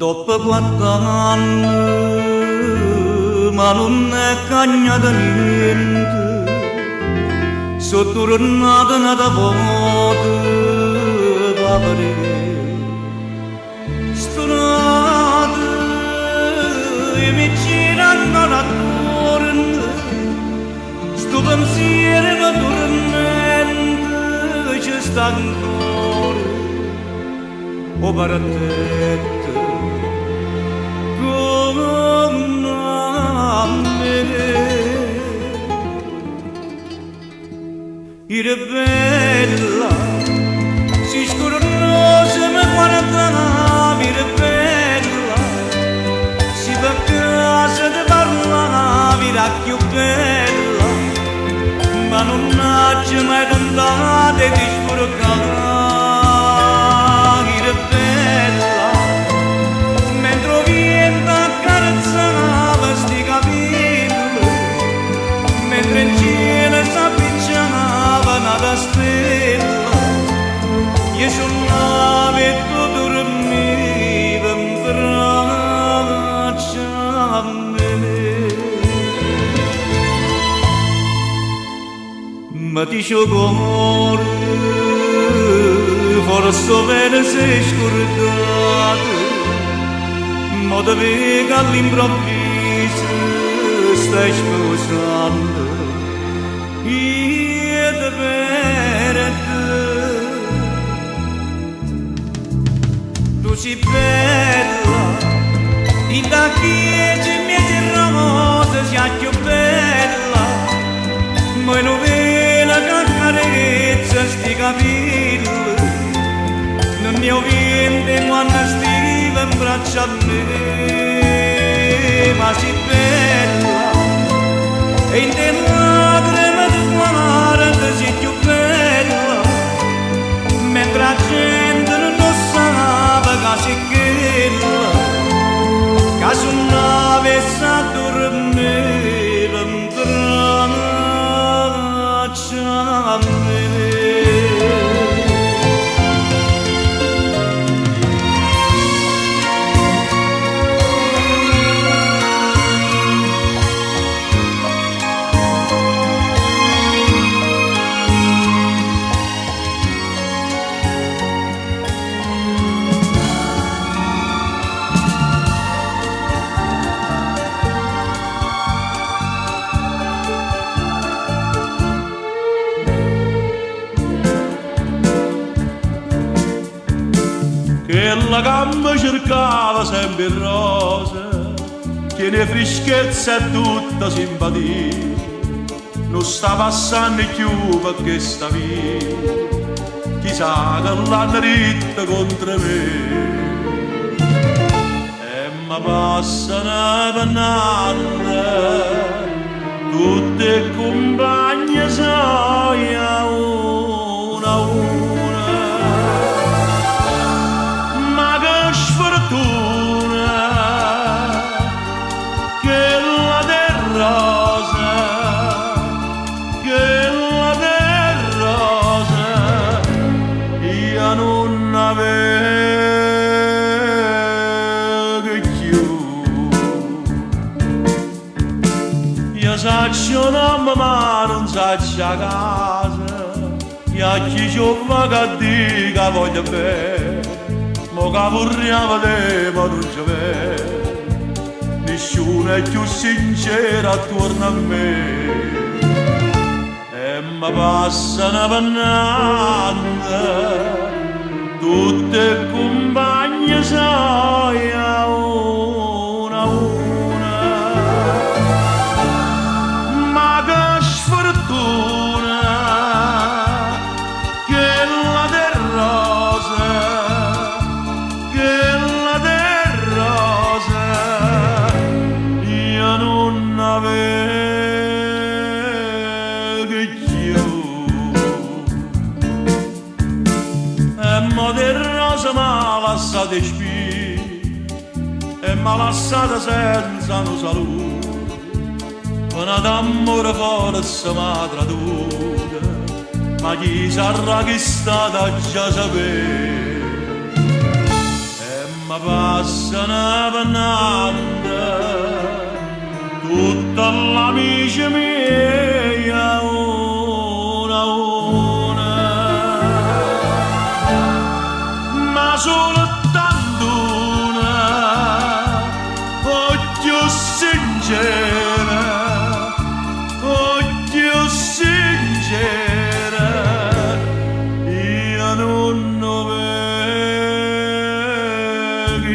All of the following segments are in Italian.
Dopo 4 anni, ma non è cagnata niente, sono tornata una volta, papere. Strade, e mi girano attorno, sto pensiero che tormenta, c'è sta ancora, o paratette. Ira bella, si scorrosa ma guarda, ira bella, si va a casa di parlare, ira più bella, ma non c'è mai tentata di scorrocare, ira bella, mentre viene accarezzava sti capelli, mentre in cielo s'avvicinava una stella, io suonavo e tu dormivi in braccia a me. Ma dice cuore, forse bene sei scordato, ma te vedo all'improvviso stai sposando. Io te perdo, tu sei bella, in da chiesa mi sei rosa, sei più bella, ma non vedo che carezza sti capelli, non ne ho vinte quando stiva in braccio a me, ma sei bella, e in te lacrime di guarda sei più bella, mentre la gente non lo sa che sei quella, che suonava e s'addormeva in braccia a me. Che la gamba cercava sempre rosa, tiene freschezza e tutta simpatia, non sta passando più perché sta via, chissà che l'hanno ritta contro me. E ma passano pennante, tutte compagne soia una a una. Saccio nome ma non saccio a casa, e a chi giova che dica voglio bene, mo che vorremmo te ma non c'è bene, nessuno è più sincero attorno a me, e mi passano pennante, tutte compagne soia una a una. Lasciate spie e m'ha lasciata senza una salute, una d'amore forse m'ha traduta, ma chi sarà che è stata già sapere, e m'ha passa una pannanda, tutta l'amici miei a una, ma soltanto una, occhio sincera, occhio sincera, io non vedo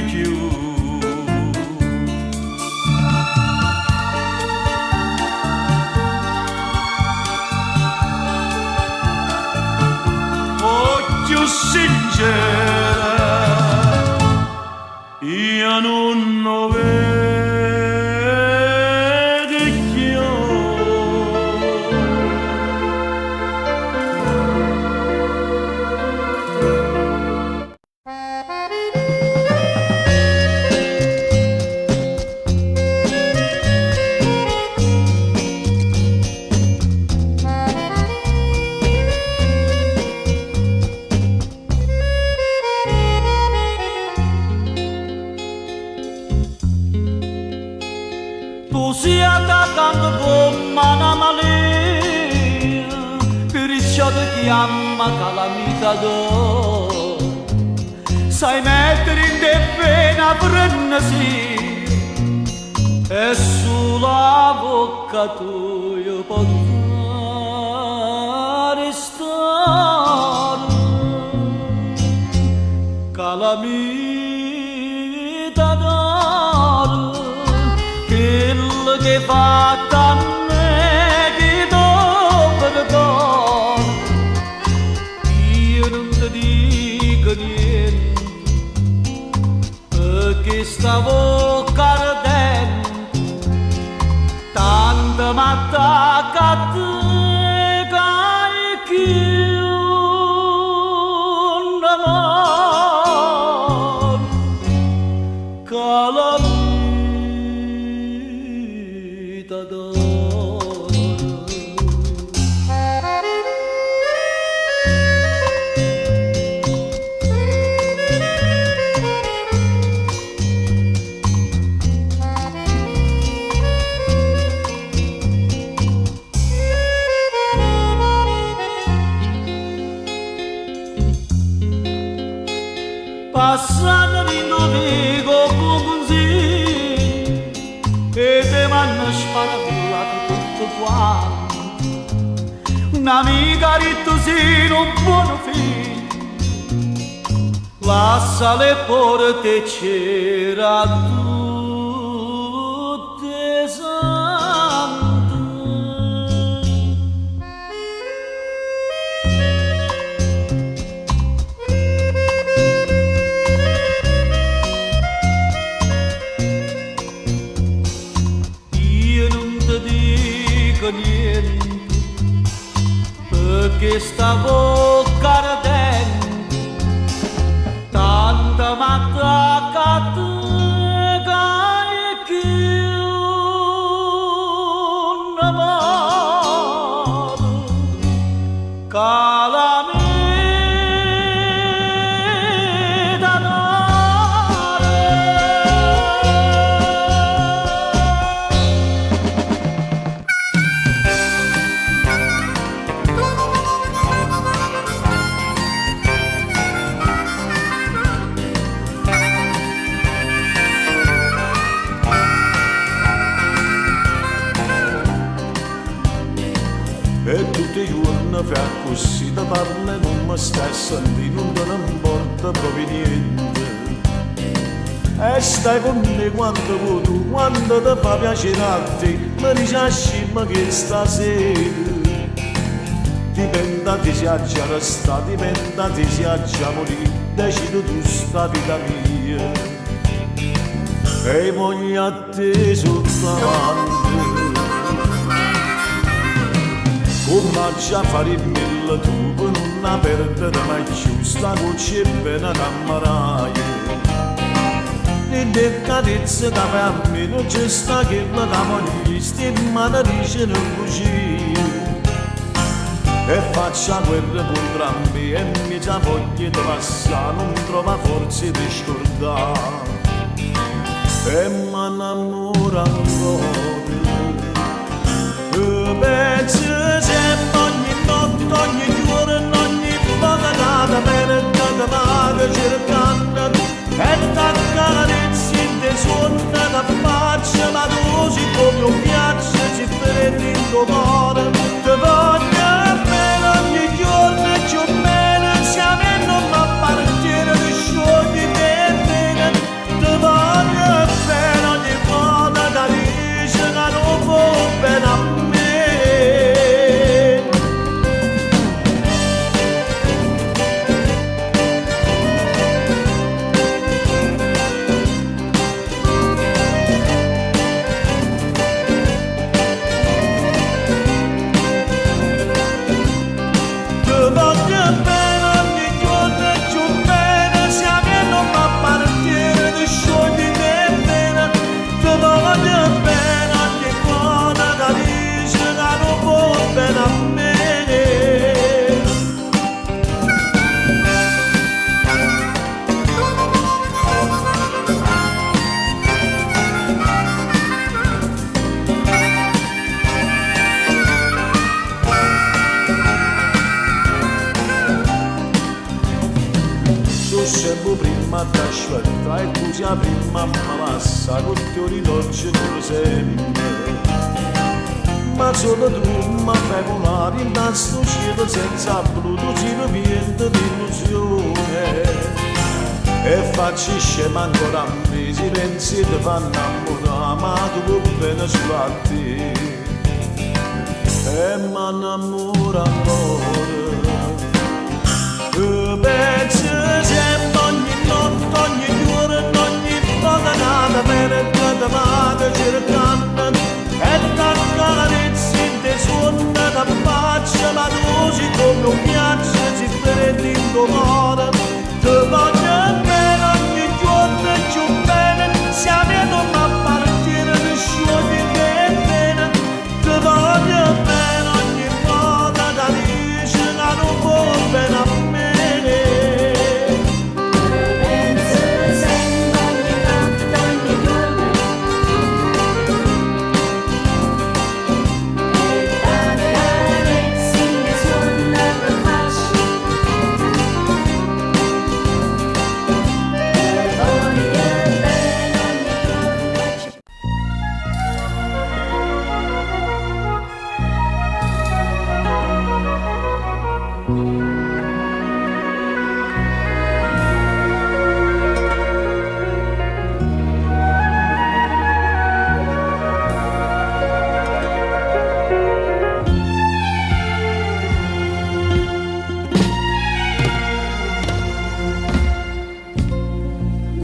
più. Occhio sincera, io non vedo più. Tu sei attaccando con mano malia, perciò ti chiama calamita d'oro. Sai mettere in te pena frenesi, e sulla bocca tua può restare calamita d'oro. Quello che fa a me che do perdono, io non ti dico niente, perché stavo ardente, tanto m'attacca a te che un amore calamita d'oro. Passando l'indovico con consigli e te m'hanno sparavillato tutto quanto. Un'amica ritto sì, un buono figlio, lascia le porte c'era tutte sante. Niente, perché stavo ardente, tanta m'attacca a te che un amore calamita d'oro. E tutti i giorni fa così da parla non mi stai sentendo, non importa proprio niente. E stai con me quando vuoi tu, quando ti fa piacere a te, mi dici ma che stasera. Dipende ti sia già resta, dipende ti sia già morire, decidi tu sta vita mia. E voglio a te sotto avanti, come già fare mille tu per non perdere mai più sta voce bene innamorata. E le carezze da me non c'è sta che la da moglie stemma da dice non così. e faccia guerra pur entrambi e mi già voglia di passare, non trova forze di scordare e mi innamora ancora. Penso sempre ogni notte, ogni giorno, ogni volta da bene da male cercando e da carezze di suono da faccia ma tu si come un piaccio ci prendi in tuo cuore ti voglio bene ogni giorno e più bene siamo e non mi appartiene di sciogli bene ti voglio bene ogni volta da dice che non può bene a me. Prima da scelta e tu sia prima ma passa con tuo ridolce tu sempre ma solo tu mi fai volare in sto cielo senza blu tu ci riviente di illusione e facci scema ancora a me si pensi ti fanno innamorare ma tu vuoi bene solo a te e mi innamora ancora penso sempre ogni notte, ogni giorno, ogni volta nata bene da male cercando e da carezze di suono da faccia ma tu si come un piaccio si prendi in tuo cuore ti voglio bene ogni giorno e più bene siamo e non mi appartiene di sciogli bene ti voglio bene ogni volta da dice che non può bene a me.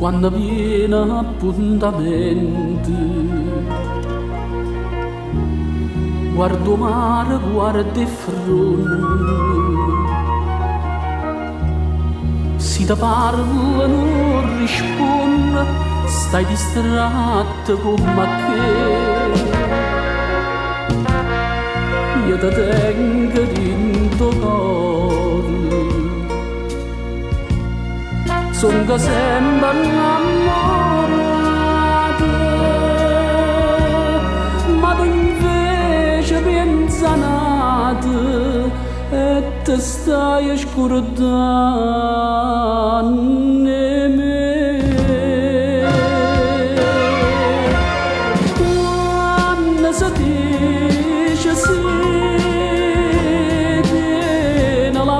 Quando viene appuntamento guardo mare, guardo il fronte si ti parla non risponde stai distratto come che io ti tengo dentro cuore sono sempre innamorata, ma tu invece pensa nata e ti stai scordando me. Quando si dice sì, viene la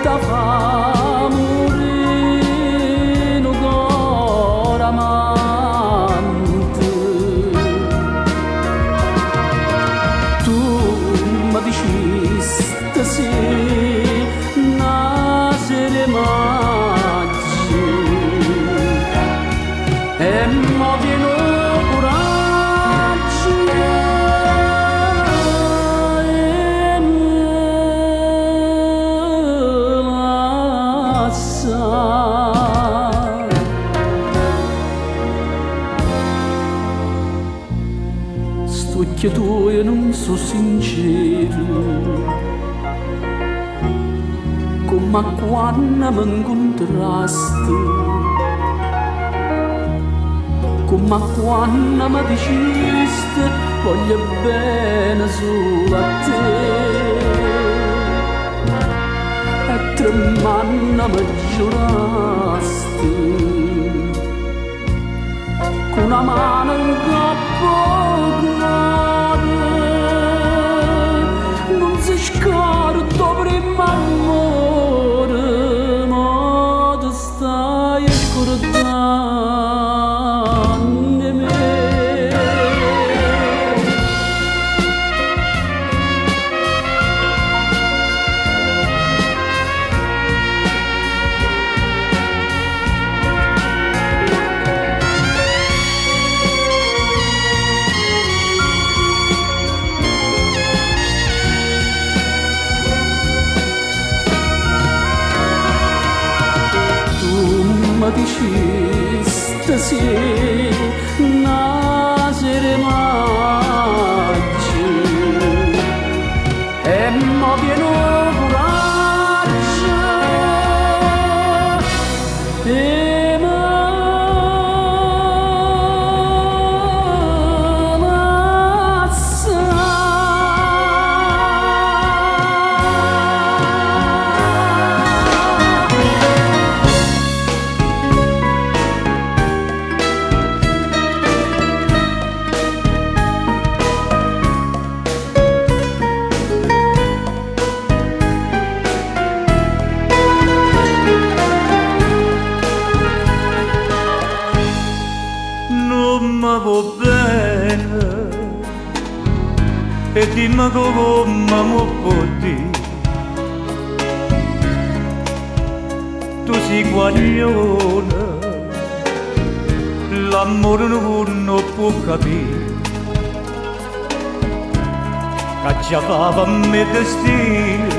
da fa morire cuore amante tu mi dici che tu io non so sincero, come quando mi incontrasti, come quando mi dicesti voglio bene solo a te, e tremando mi giurasti con una mano in capo grave, non si scorda prima amore, ma ti stai scordando di me. Ma diceste sì, nascere maggio, e mo pieno coraggio, e ma va bene e dimmi come mi porti. Tu sei guaglione, l'amore non può capire, che già fa per me destino,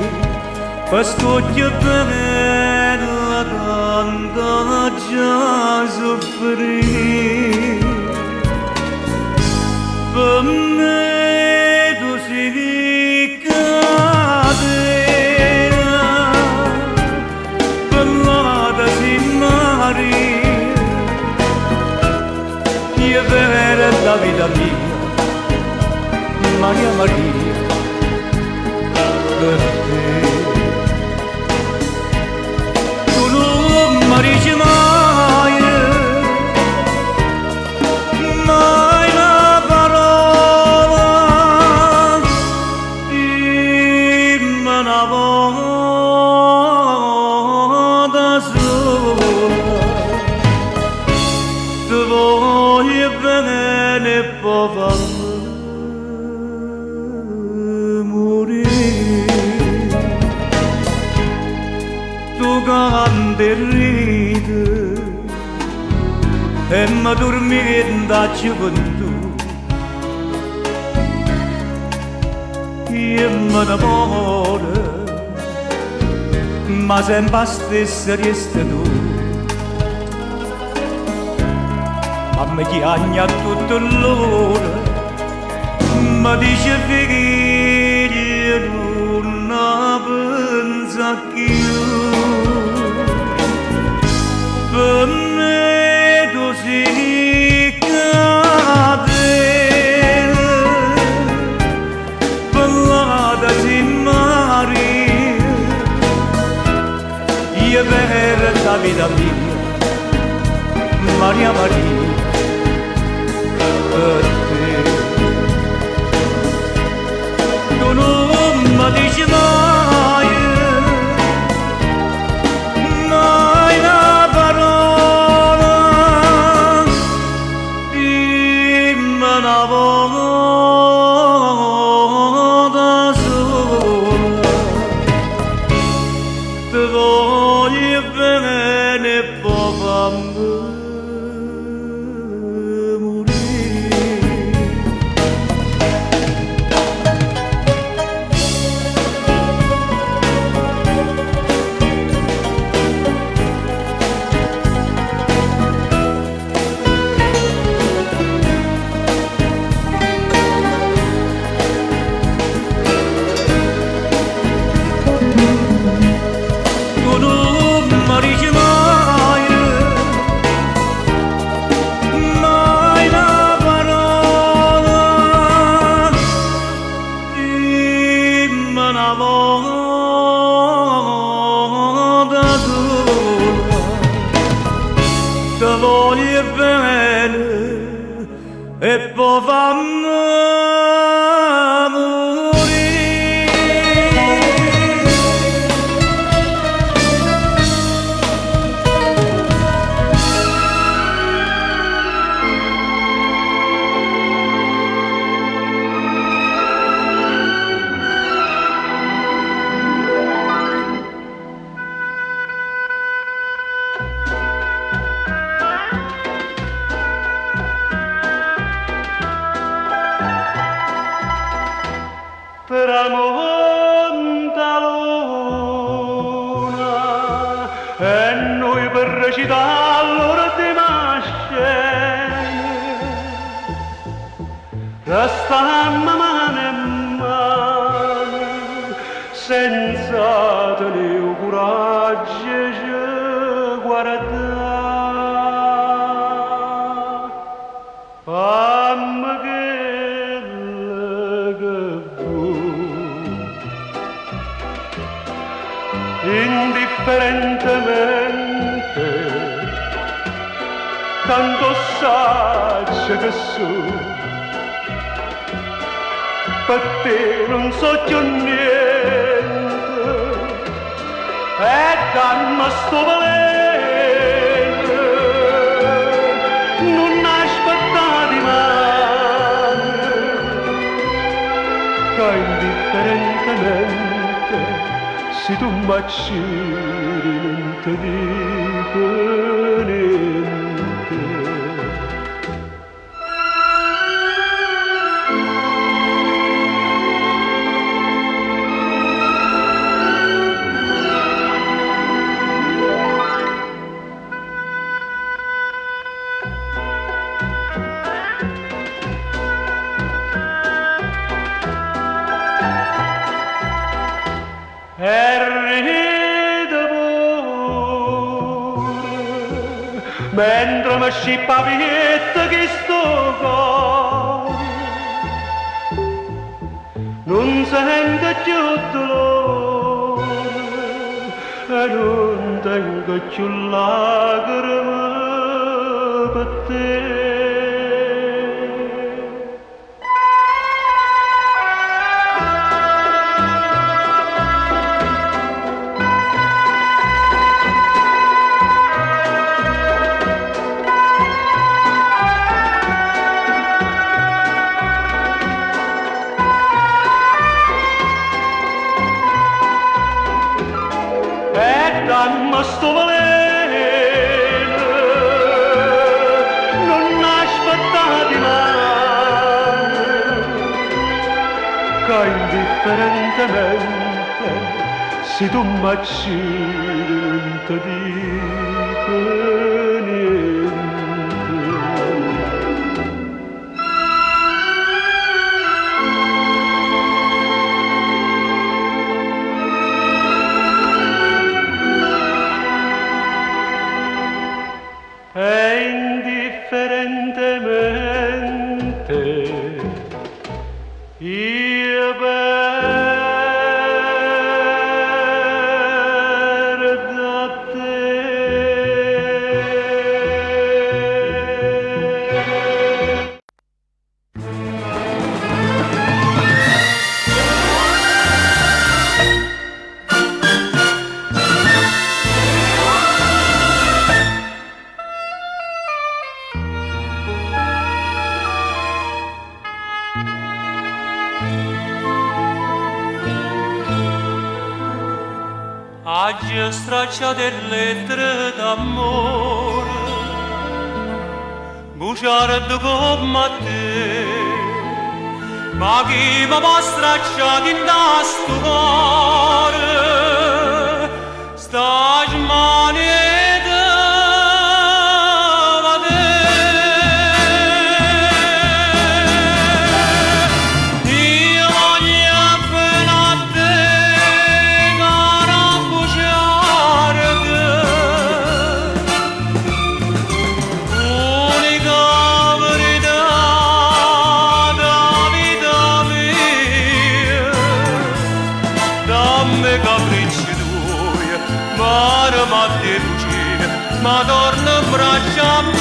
per storia bella tanta già soffrire. Per me tu sei catena, per l'ada si Maria, io vera la vita mia, Maria Maria, per te. Tu non mi dici mai e ride e mi dormi da gioventù, io mi innamoro ma sempre stessa resta tu, a me chiagna tutto l'ora, mi dice figlio non pensa più. Per me tu sei catena, per l'ada si Maria, io per la vita mia, Maria Maria, per te. Tu non mi dici mai, mai una parola, dimmi una volta sola, ti voglio bene poi fammi e poi fammi tramonta luna e noi per recitare l'ultima scena restammo mano in mano senza tenere il coraggio di guardare fammi indifferentemente tanto saggio che su per te non so più niente e dammi sto valente non aspettare mai che indifferentemente se tu m'acciri non ti dico niente mentre mi scippa vietta che sto cuore non sente più dolore e non tengo più lacrime per te dammi sto valente non aspettati mai che indifferentemente se tu m'acciri non ti dico niente e indifferentemente io perdo a te. Oggi straccia delle lettere d'amore, bugiardo come te, ma chi mi può stracciare in da sto cuore, sta smanetta va te. Io voglio appena a te, cara bugiardo, unica verità da vita mia, dammi capricci tuoi, mare ma te fuggire, ma torna in braccio a me.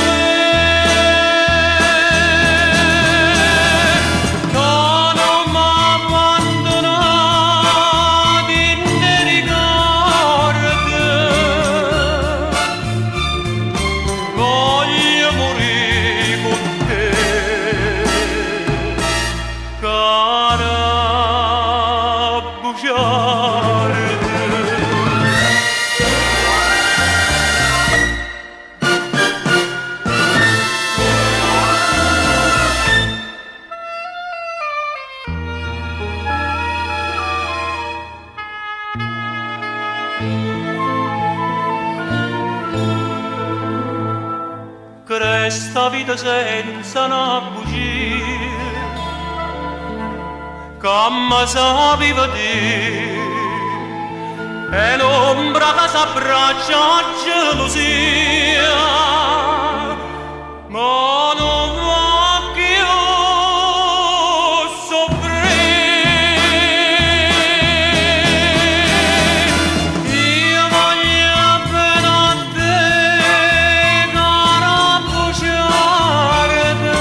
Questa vita senza una bugia, come sapeva dire, e l'ombra che s'abbraccia a gelosia, ma non va più soffrire. Io voglio bene a te, cara bugiarda.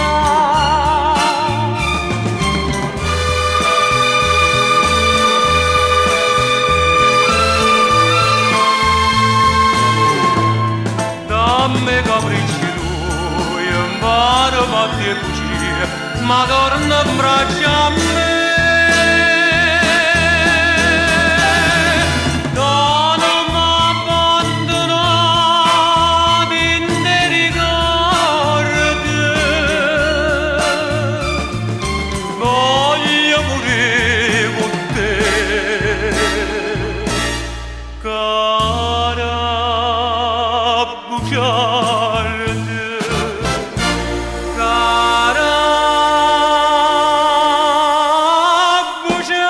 Dammi capricci lui, impara a te bugie, ma torna in braccio a me. Non m'abbandonare in te ricordi, voglio morire con te, cara bugiarda, cara bugiarda.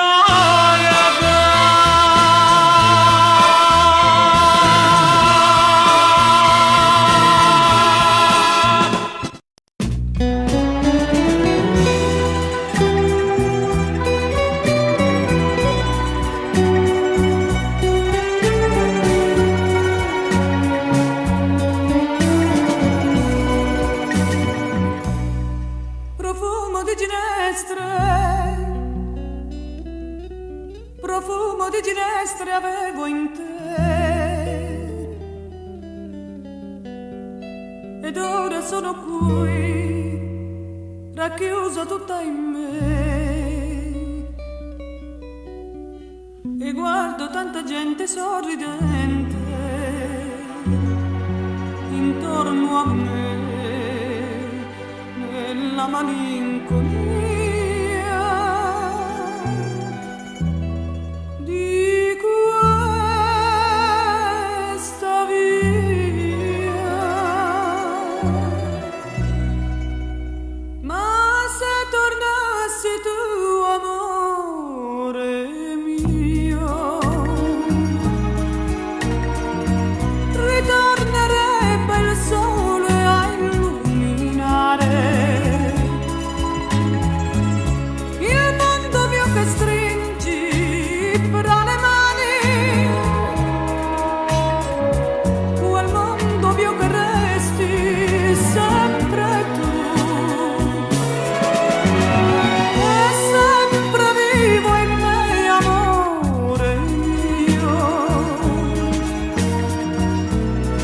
Profumo di ginestre avevo in te, ed ora sono qui, racchiuso tutta in me, e guardo tanta gente sorridente intorno a me, nella malinconia di questa via. Ma se tornassi tu, amore mio, ritornerebbe il sole a illuminare il mondo mio che stringi fra le mani, quel mondo mio che resti sempre tu, e sempre vivo in me, amore mio,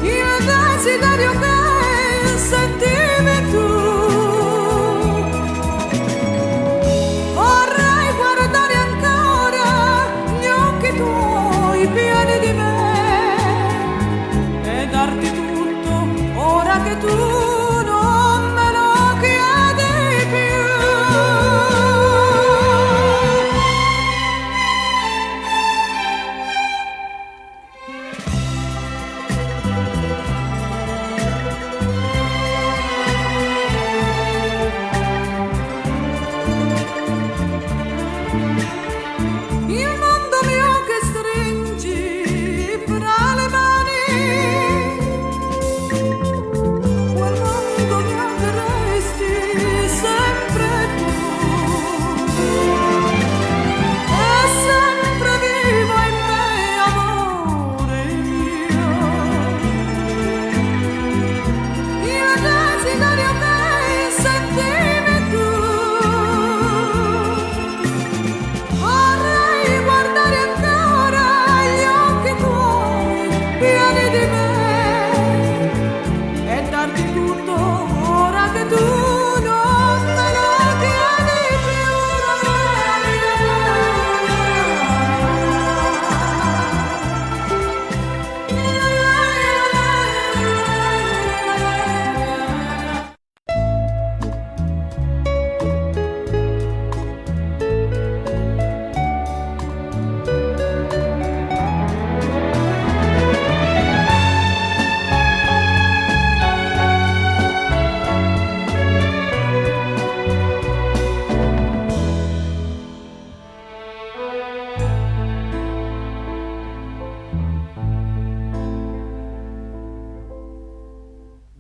il desiderio che sentivi tu. Vorrei guardare ancora gli occhi tuoi pieni di me e darti tutto ora che tu non me lo chiedi più. Il mondo mio che stringi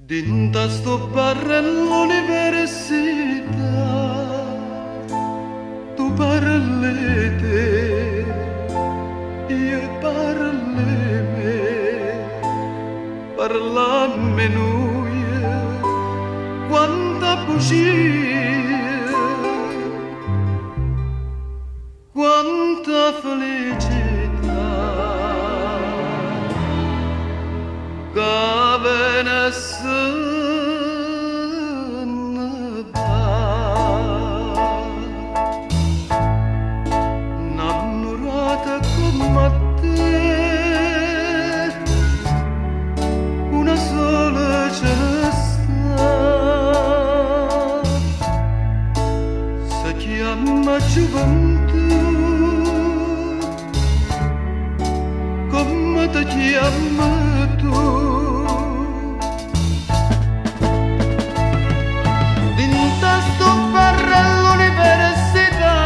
Dinta sto bar all'università, tu parli te, io parli me, parlammi noi, quanta bugia, quanta felicità, che ve ne se ne va. Innamorata come te, una sola ce ne sta, si chiama gioventù, come ti chiami tu. Vinta sto per l'università,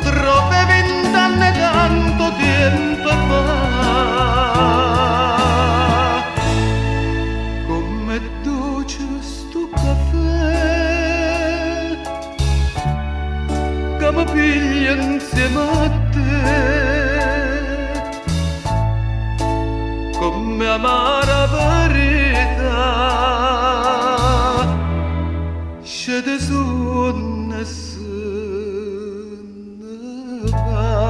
troppe 20 anni tanto tempo fa, come dolce sto caffè che mi piglia insieme a te, come amara verità, scende su ne se ne va.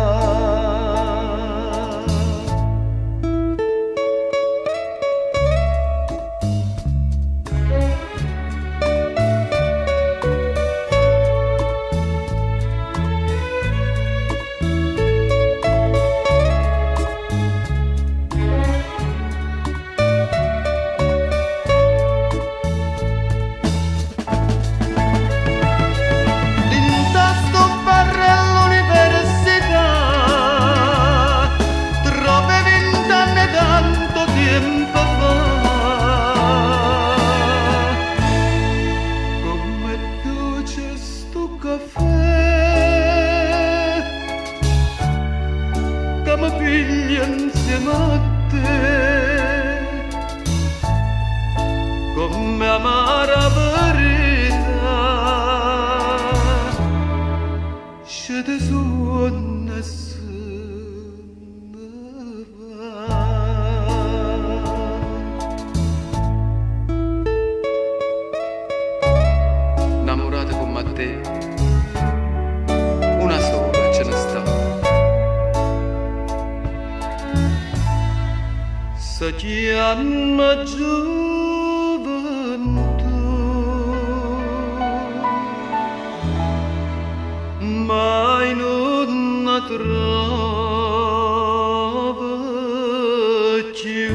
Insieme a te, come amara verità, scende su ne se ne va. Innamorata come te, una sola ce ne sta. Si chiama gioventù, mai non la trova più.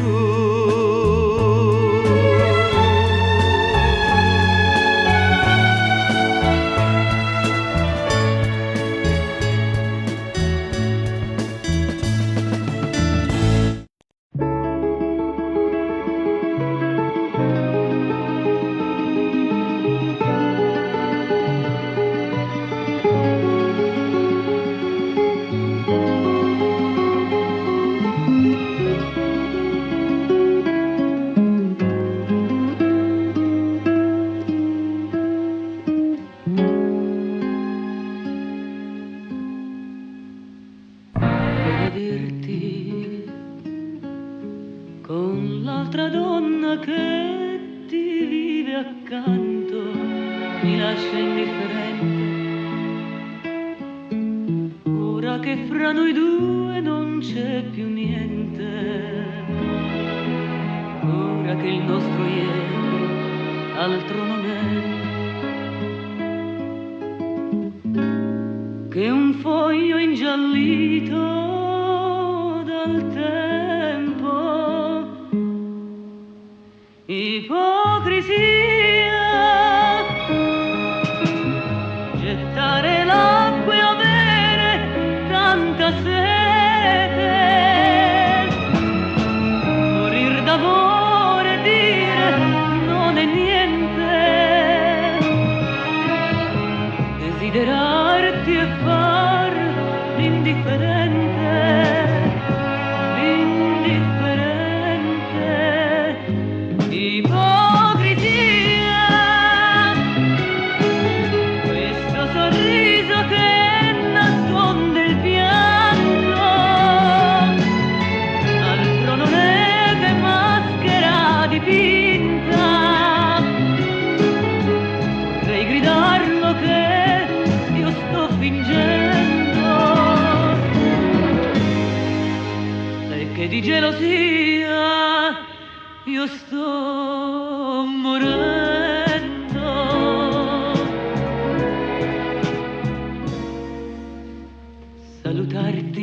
Con l'altra donna che ti vive accanto mi lascia indifferente. Ora che fra noi due non c'è più niente, ora che il nostro ieri altro non è che un foglio ingiallito dal tempo. Ipocrisia, gettare l'acqua e avere tanta sete, morir d'amore e dire non è niente, desiderarti e far l'indifferente. di gelosia io sto morendo. Salutarti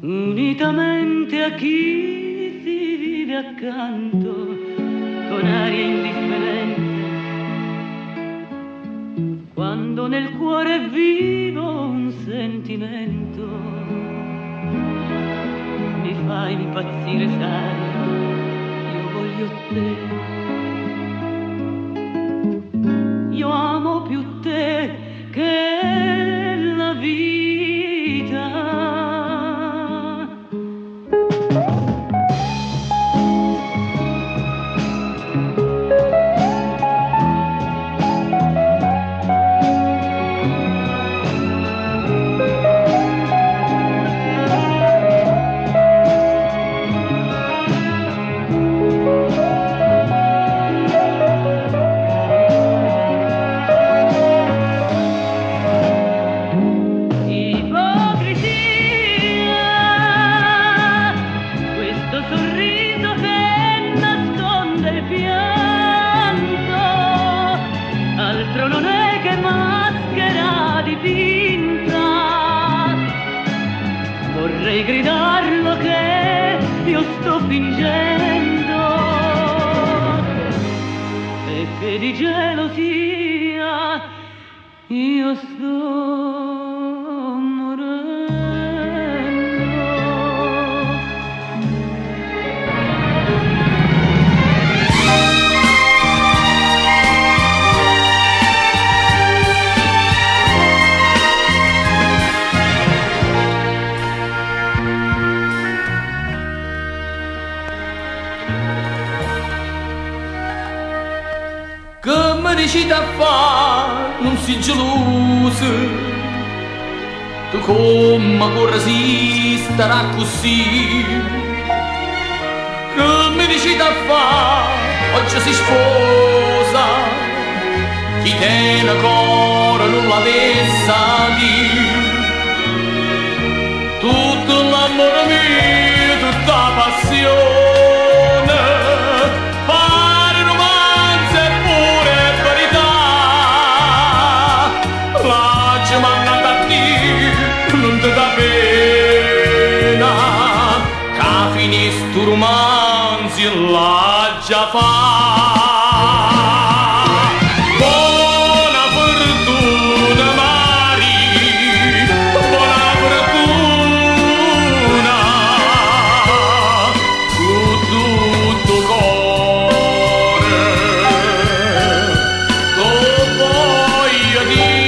unitamente a chi ti vive accanto con aria indifferente, quando nel cuore è vivo un sentimento, mi fa impazzire, sai, io voglio te, io amo più te che la vita. Vorrei gridarlo che io sto fingendo e che di gelosia io sto Che mi dici da fare, non si geloso, tu come puoi resistere così? Che mi dici da fare, oggi si sposa, chi tiene cuore non l'avesse dire. Tutto l'amore mio, tutta la passione, da pena che finisce tu romanzi la già fa. Buona fortuna Mari, buona fortuna, con tutto cuore lo voglio dire.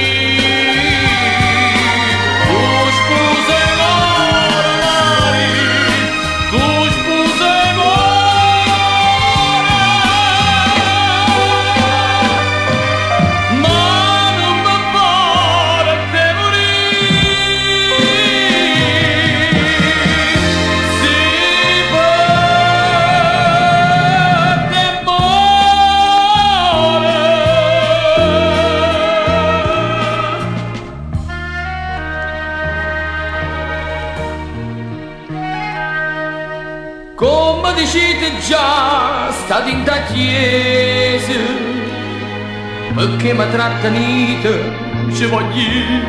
Come dicete già, state in da chiesa, perché mi trattenite, ci voglio.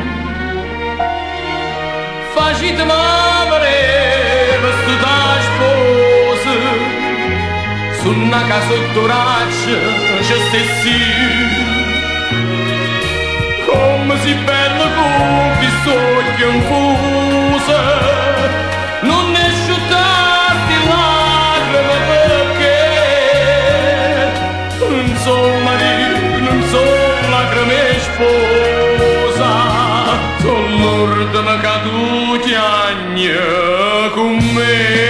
Facete mamre, vestita da sposa, su una casa sotto raccia, c'è stessi. Come si bella con i sogni infusi, non ne asciuttarti lacrime perché non sono marito, non sono lacrime sposa, sono l'ordine caduti anni con me.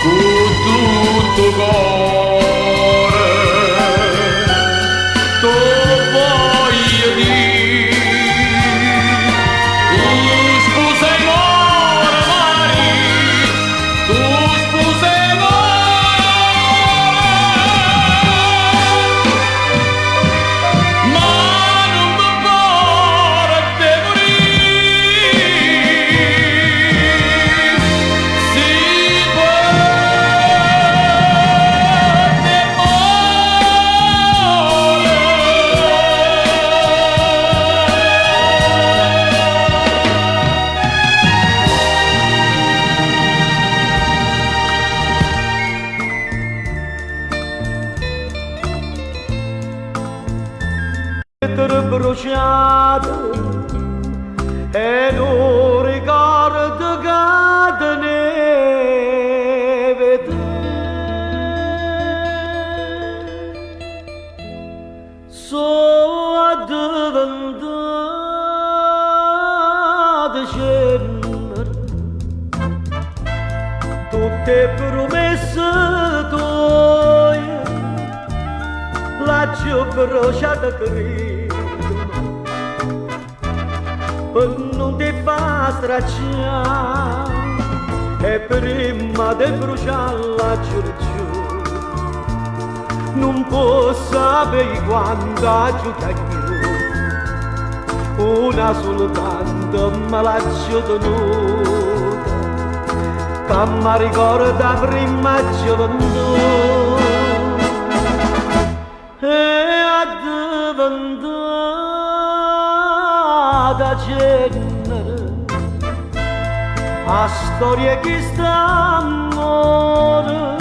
Tutto cuore, tu voglio dire, tu sposai amore Mari, tu sposai amore. lettere bruciate e non ricordo che neve sono diventate cenere tutte promesse tue l'ho bruciata credo per non ti fa stracciare e prima di bruciarla giù non posso sapere quanto aiuta io una soltanto me l'ha tenuta che mi ricorda prima gioventù e a diventata cenere a storia che sta amore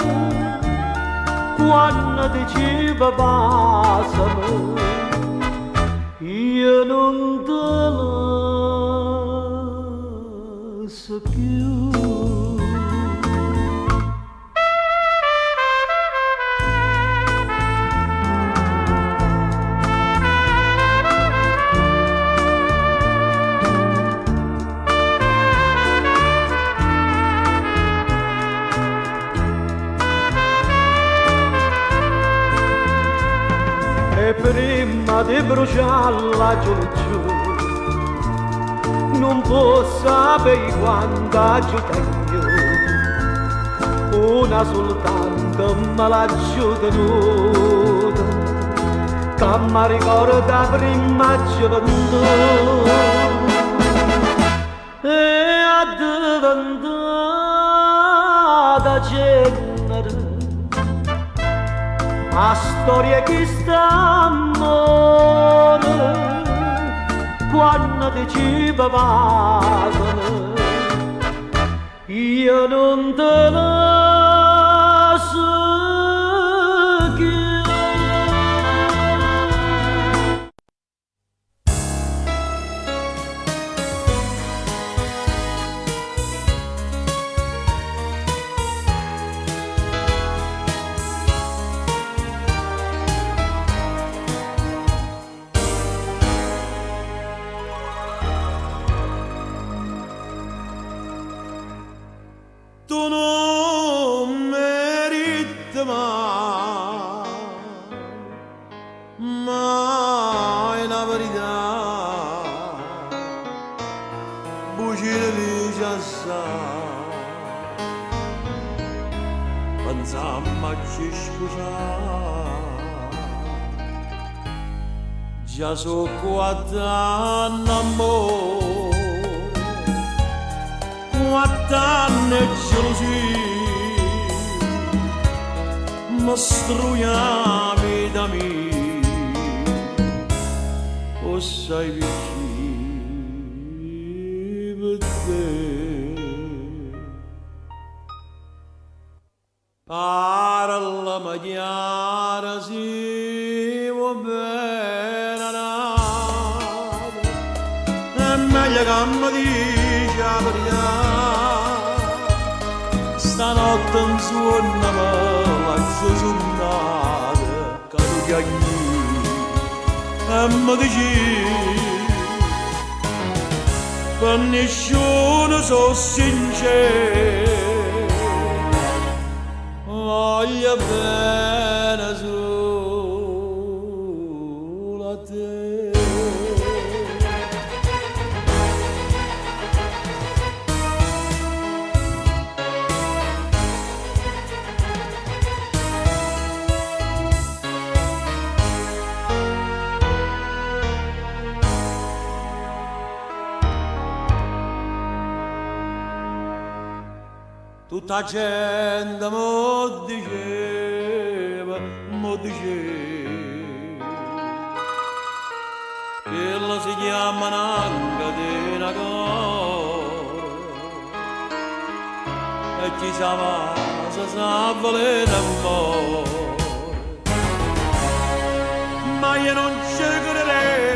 quando diceva passami io non te la so più. E prima di bruciarla giù non posso sapere quanto aiuta io una soltanto me l'ha tenuta che mi ricorda prima gioventù e a diventata cenere a storia che sta amore quando diceva passami io non te la so più. Tu non meriti mai la verità, bucine di giassa, pensammo a ci scusare, già so quattro amore. Quatt'anni gelosia mi struiami da me o sei vicino a te parla chiara si va bene è meglio che mi dici la verità stanotte in suona la giornata che tu chiagni e mi dici per nessuno sono sincero voglio bene solo a te. Tutta gente mo diceva che la si chiama una catena cora e chi sa volere amore ma io non ci crederei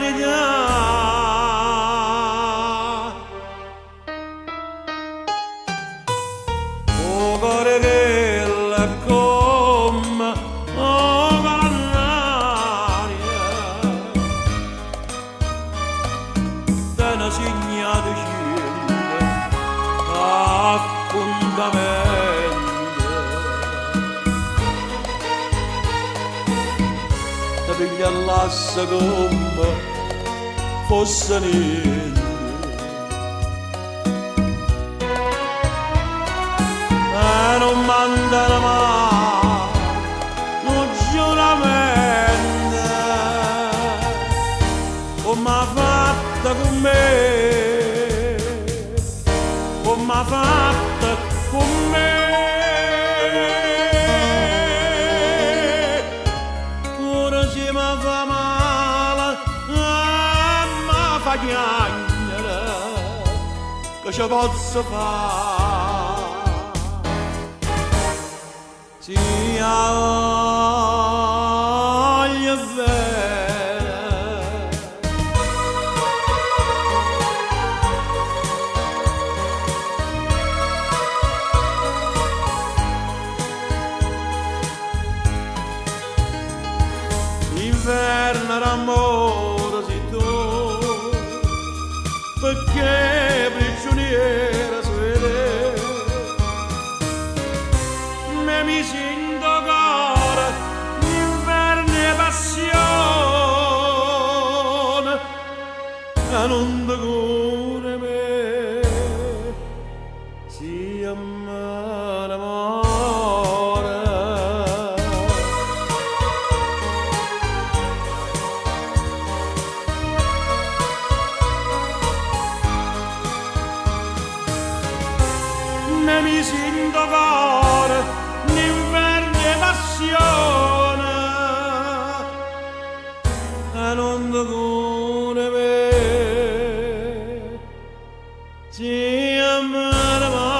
verità. O cuore che la come, oh cannaria, te ne segna di scende, appuntamento. Te piglia l'assa come fosse niente. Non mandano mai un giuramento come ha fatto con me, come ha fatto con me. Ora se mi fa male mi fa piangere, che ci posso fare? Ti voglio bene, inverno d'amore sei tu, perché prigioniera sei te. Mi sento cuore, l'inverno e passione, e non ti cura me, si ama l'amore. Mi sento cuore, l'inverno e passione, e non ti cura me, ti ama l'amore.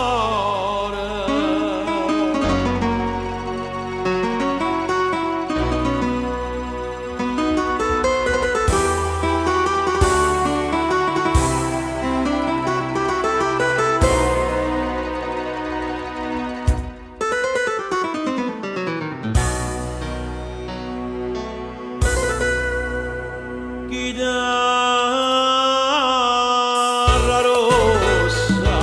Chitarra rossa,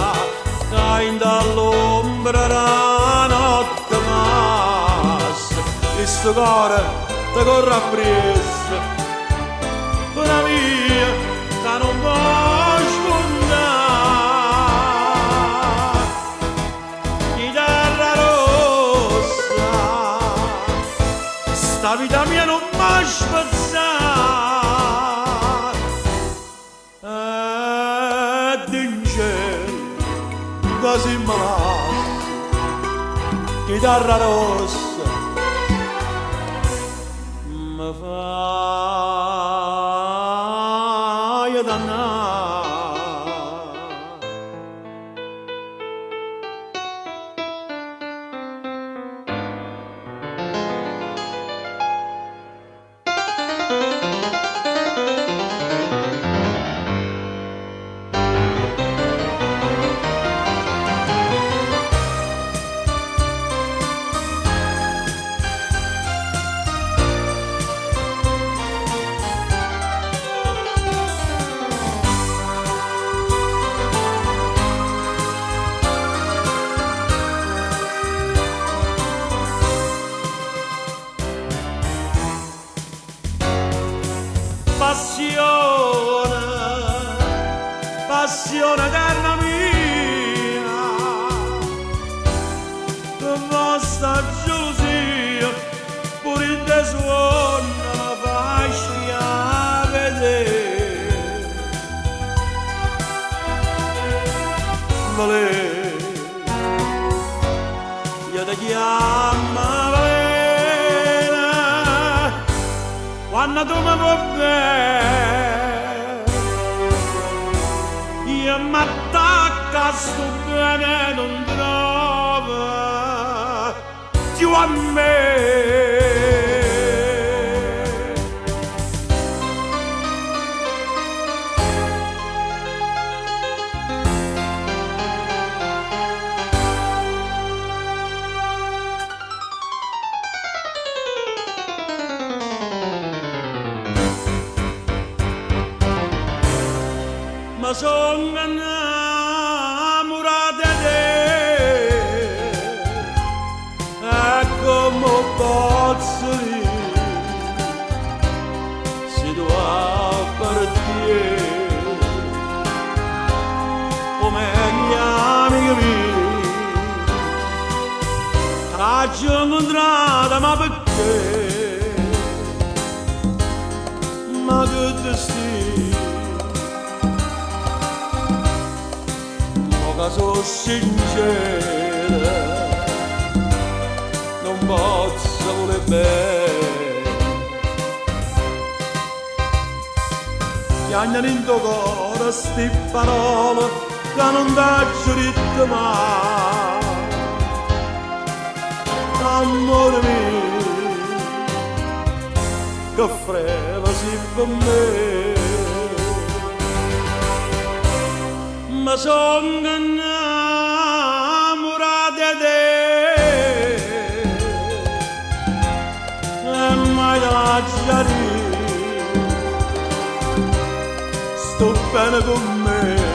cai dall'ombra la notte massa, e sto cuore ti corre appresso, ora mia, che non può sfondare. Chitarra rossa, sta vita mia non mi spezzare. Così malata, chitarra rossa, mi fai dannare. Passione, passione eterna mia, che vostra gelosia pure in te suona la fascia vedere. Vale, io ti chiamo Valera, quando tu mi vuoi bene, io mi attacco a sto bene non trova più a me. ma sono innamorata di te e come posso dire se tu hai partito come gli amici miei ci ho incontrata ma perché ma che destino ma sono sincera non posso voler bene chiagnano in tuo cuore sti parole che non t'ho detto mai amore mio che freddo si per me ma sono innamorata di te e mai te lascia dire sto bene con me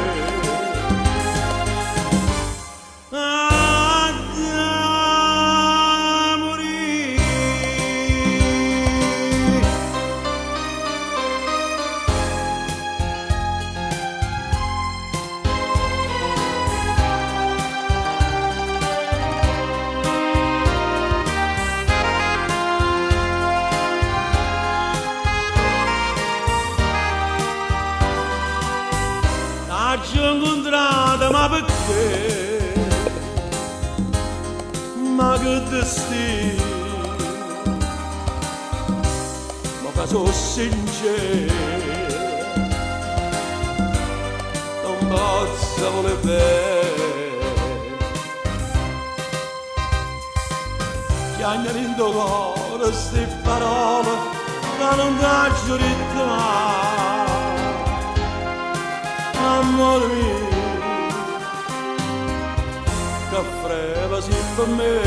ci ho incontrata ma perché ma che destino ma che sono sincera non posso voler bene chiagnano in tuo cuore ste parole che non t'ho detto mai amore mio che freddo si per me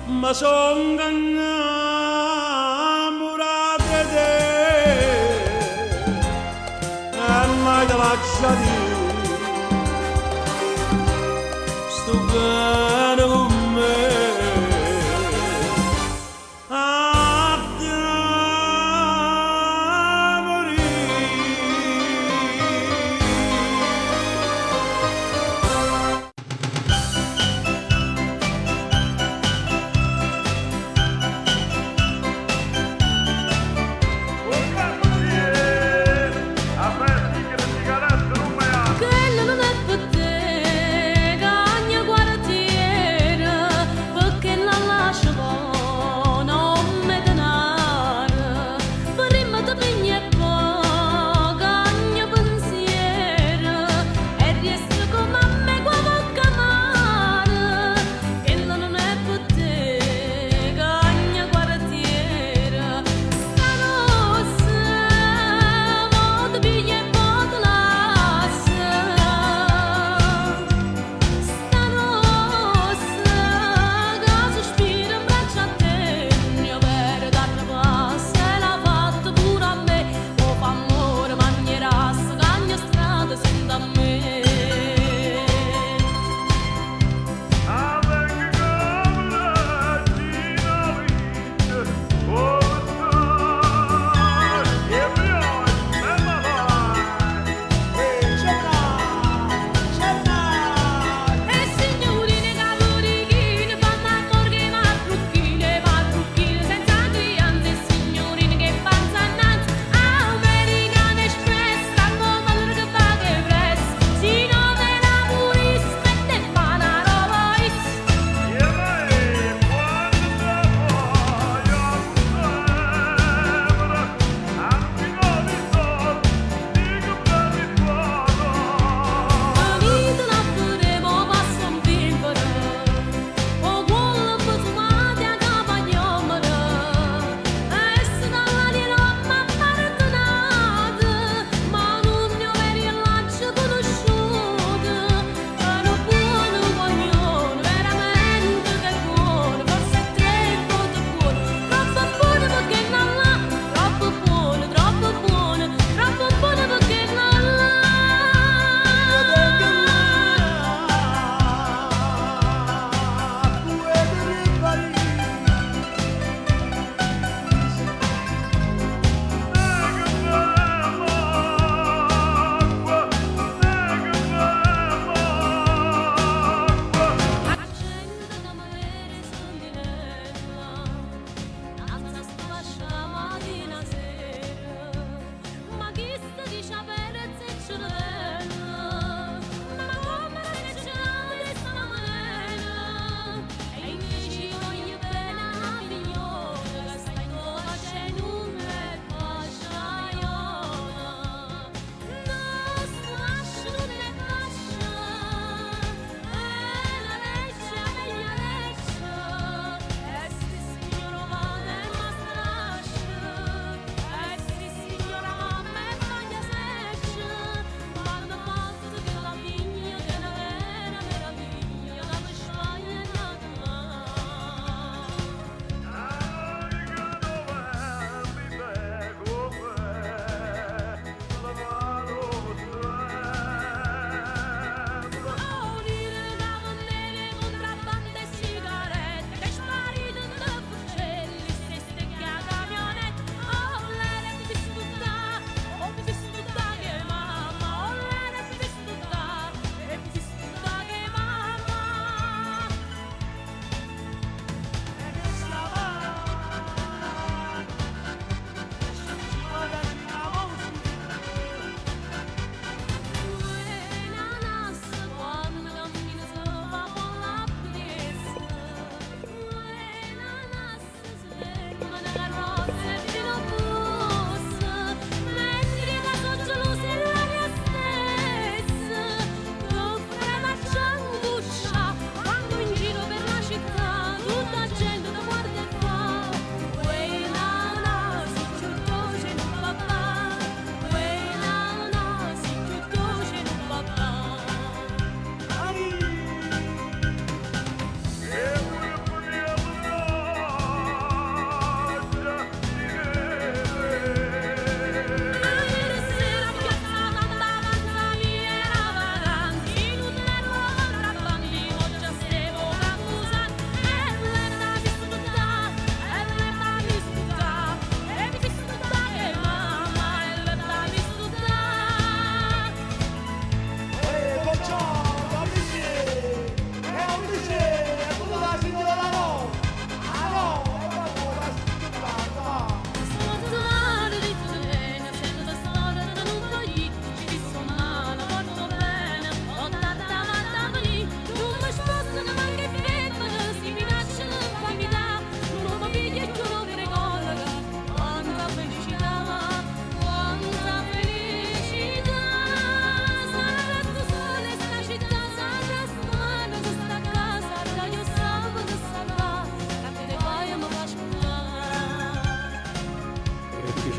ma sono innamorata di te e mai te lascia dire sto bene con me A festa che ti garanto non mi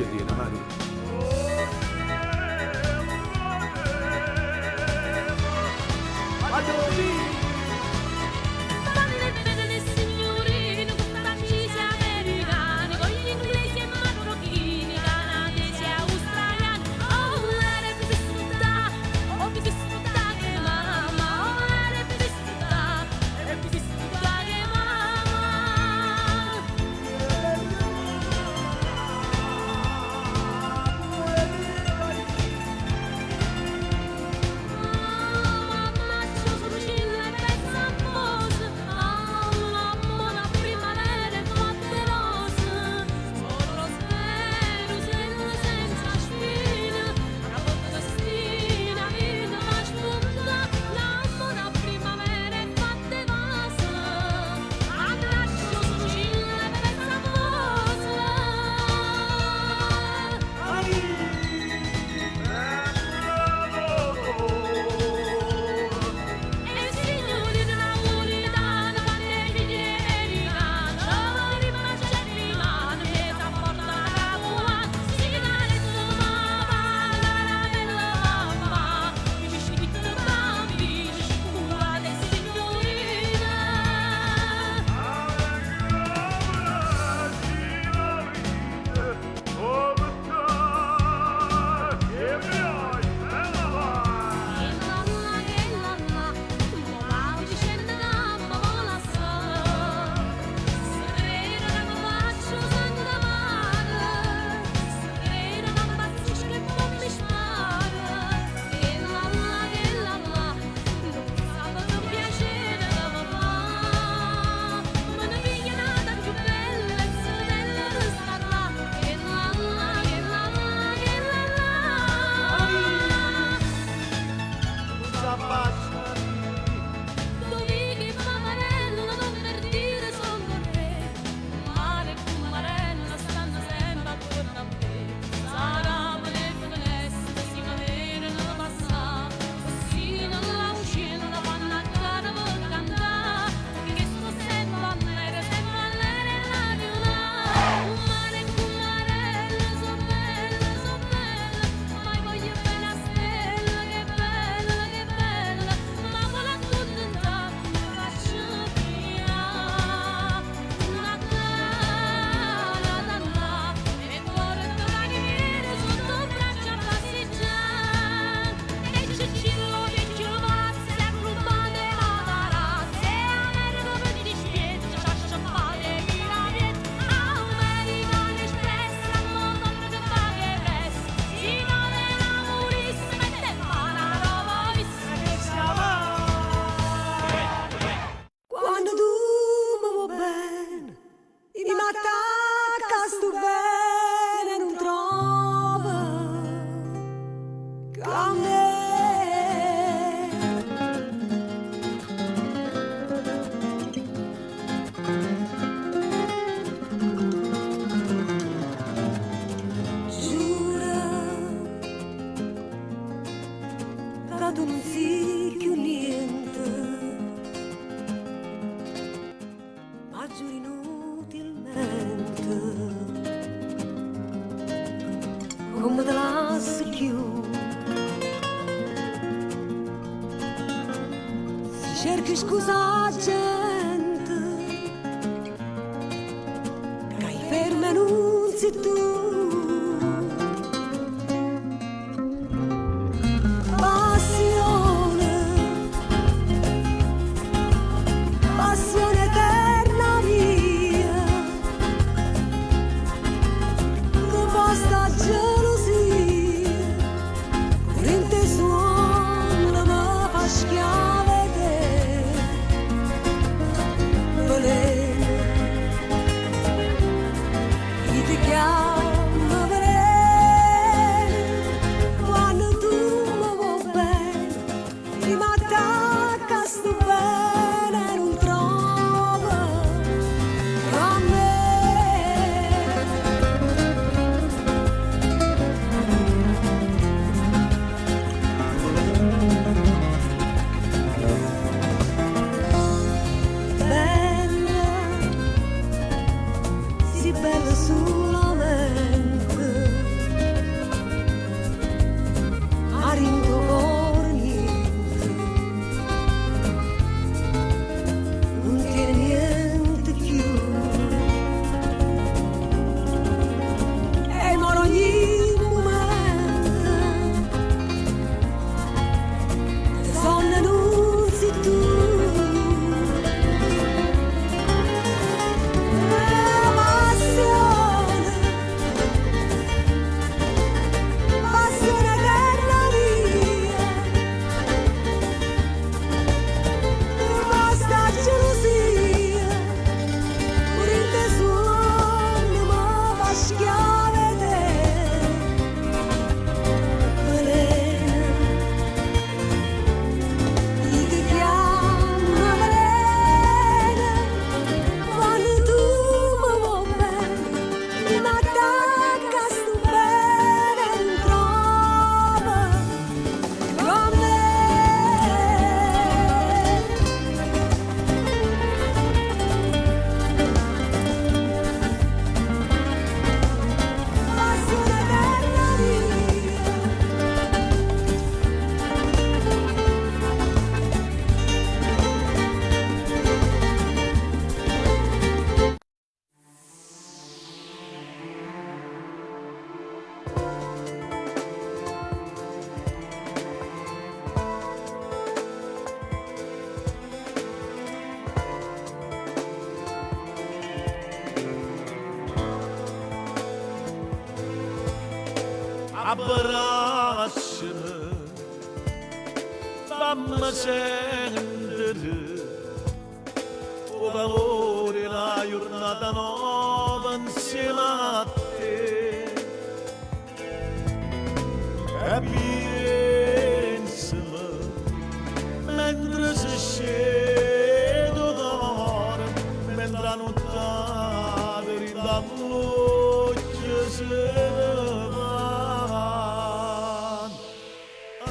tiene, Mario. come te lascio più. Si cerchi scusa a gente che hai ferma non sei tu. Passione eterna mia, che basta gelosia, corrente suona ma fa schiave te, veleno, chi ti chiama veleno, quando tu mi vuoi bene, mi attacca sto bene. Bella solamente abbracciami, fammi sentire tuo valore la giornata nuova insieme a te. E pensami mentre si scende d'oro, mentre la notte per la voce si va.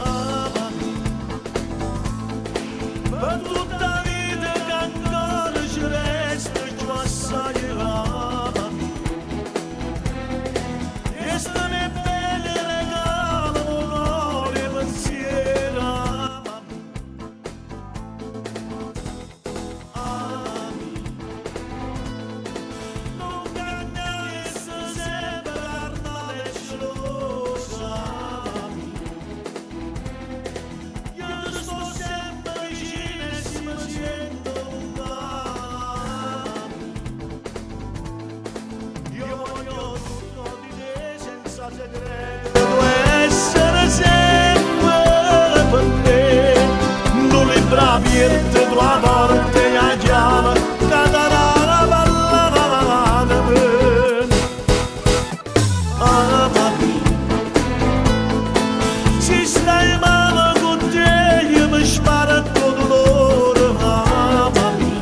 Amami, per tutta la vita che ancora ci resta giù assai amami. Restami bene regalo l'onore pensiero amami. Amami, non cagnare sempre carnale e gelosa amami. Io ti sto sempre vicino e si mi sento lontano. Io voglio tutto di te senza segreto, essere sempre per te. Non le bravi e te tua porte a chiave, catarara ballava amami. Se stai male con te io mi sparo tutto dolore amami.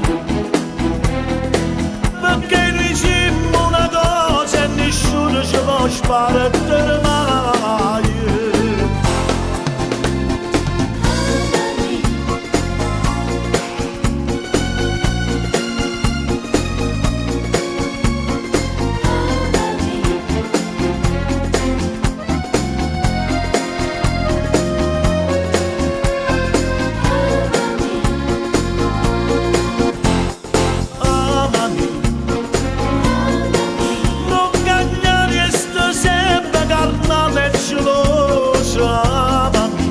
Perché diciamo una cosa e nessuno ci può sparare mai. Amami, non cagnare e sto sempre carnale e gelosa amami.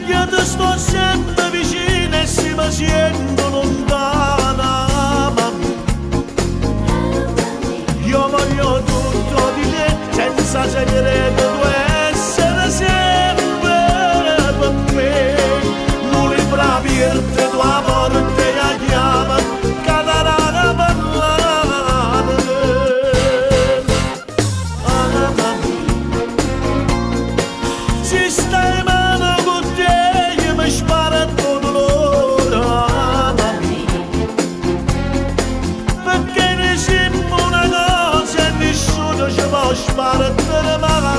Io ti sto sempre vicino e si mi sento lontana amami. Io voglio tutto di te senza segreto, tu essere sempre per me. Non le bravi e te tua porte a chiave, catarara ballava amami. Se stai male con te io mi sparo tutto dolore amami. Perché diciamo una cosa e nessuno ci può sparare mai.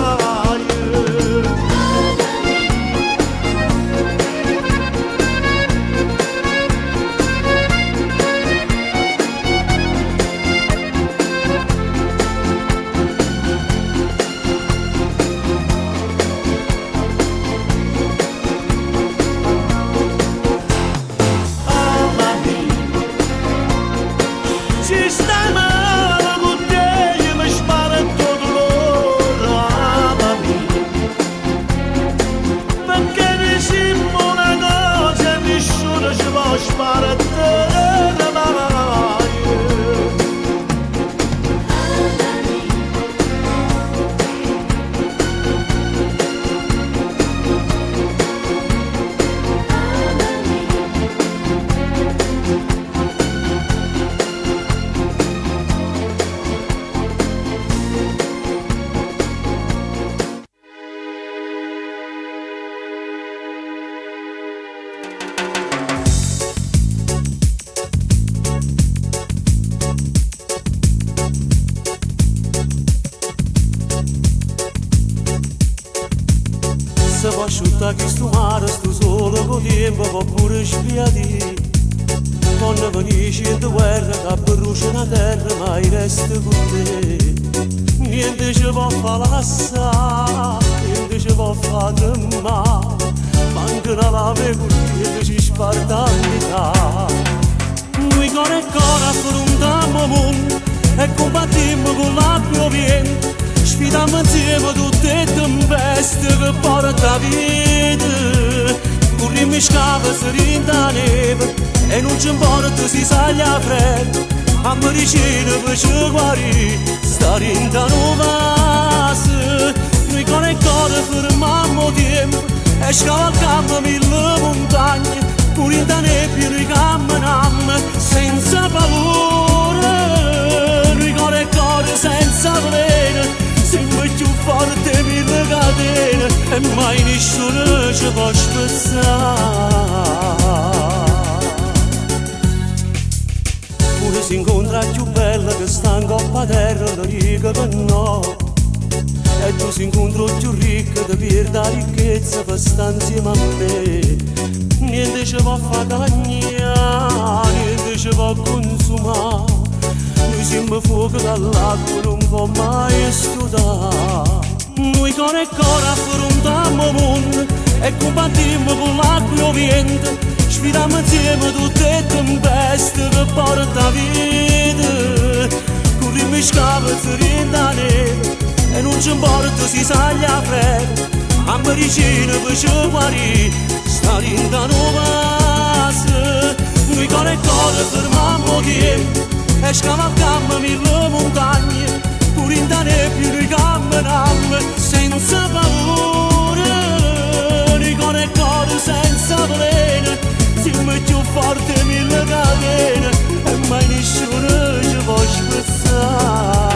Amami, se stai male con te io mi sparo tutto dolore amami. Perché diciamo una cosa e nessuno ci può sparare mai. Se può asciutta che sto mare, sto solo con tempo, può pure spiati. Quando venisci in guerra, che brucia la terra, ma resta con te. Niente ci può fare lassare, niente ci può fare tremare. Manca una lame con te, ci sparta vita. Noi cuore e cuore affrontiamo il mondo e combattiamo con l'acqua vento. Sfidiamo insieme tutte le tempeste che porta la vita. Corriamo in scava, si rinda neve e non ci importa si saglia freddo. A medicina per ci guarire, sta rinda nuova cuore fermammo tempo e scavalcammo mille montagne, pure in da nebbia noi camminammo senza paura, noi cuore e cuore senza veleno, siamo più forti mille catene e mai nessuno ci può spezzare. Pure si incontra più bella che sta in coppa terra, lo dico per no. E tu si incontro più ricca che pierde la ricchezza per stare insieme a me. Niente ci può far cagnare, niente ci può consumare. Noi siamo fuoco dall'acqua, non può mai studare. Noi cuore e cuore affrontiamo il mondo e combattiamo con l'acqua e vento. Sfidiamo insieme tutte le tempeste che porta vita. Corriamo in scava, si rinda neve e non ci importa si saglia freddo. A medicina per ci guarire, sta rinda nuova. Noi cuore e cuore fermammo tempo e scavalcammo mille montagne, pure in da nebbia noi camminammo senza paura. Noi cuore e cuore senza veleno, siamo più forti mille catene e mai nessuno ci può spezzare.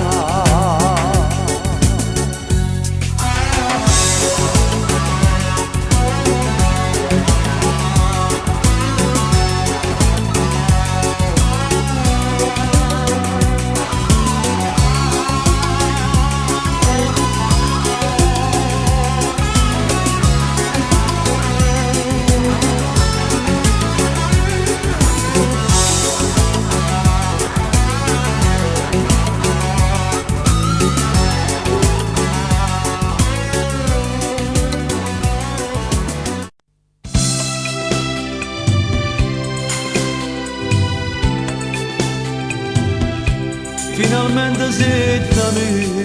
Finalmente sei da me,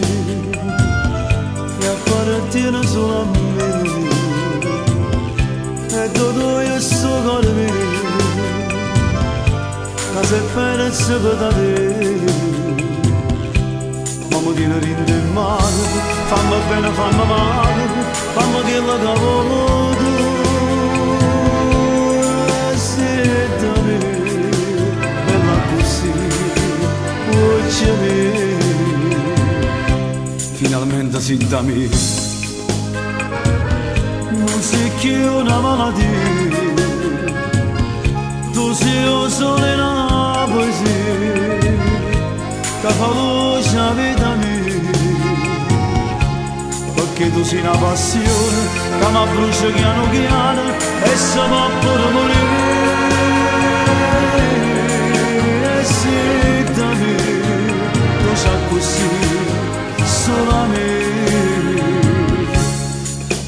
che appartiene solo a me, e tutto io sto con me, ma se pensi per da te, mamma ti ne rinde male, fammi bene, fammi male, fammi quello che voglio tu, e sei da me, bella così. Finalmente si da me, non sei più una malattia, tu sei un sole e una poesia che fa luce la vita mia, perché tu sei una passione che mi brucia piano piano e se può pure morire. E sei da me, tu sai così solo a me,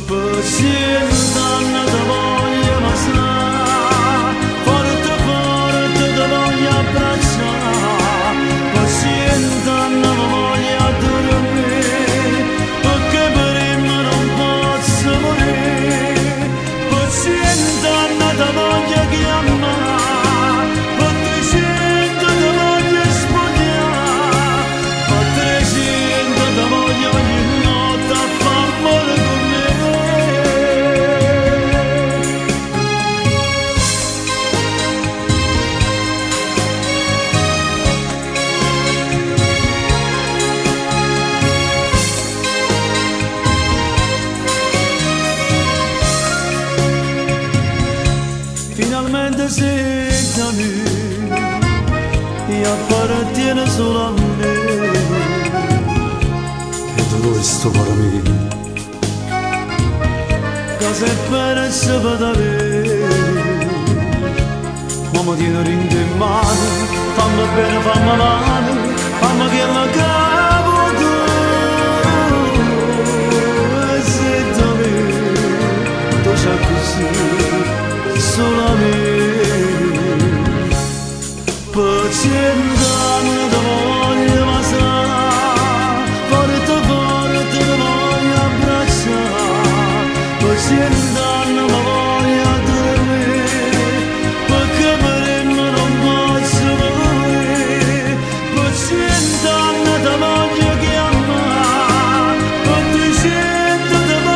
pazienza non ti voglio passare, forte forte ti voglio abbracciare, pazienza non mi voglio dormire, perché per me non posso morire, pazienza non ti voglio chiamare, pazienza ti voglio spogliare, pazienza ti voglio ogni notte a far amore con me. Finalmente sei da me, e appartiene solo a me, e tutto questo per me, che se pensi per da me, mamma ti ne rinde male, fammi bene, fammi male, fammi che la capo tu, e sei da me, tu sai così solo a me, pazienza non ti voglio passare, forte forte ti voglio abbracciare, pazienza non mi voglio dormire, perché per me non posso morire, pazienza non ti voglio chiamare, pazienza ti voglio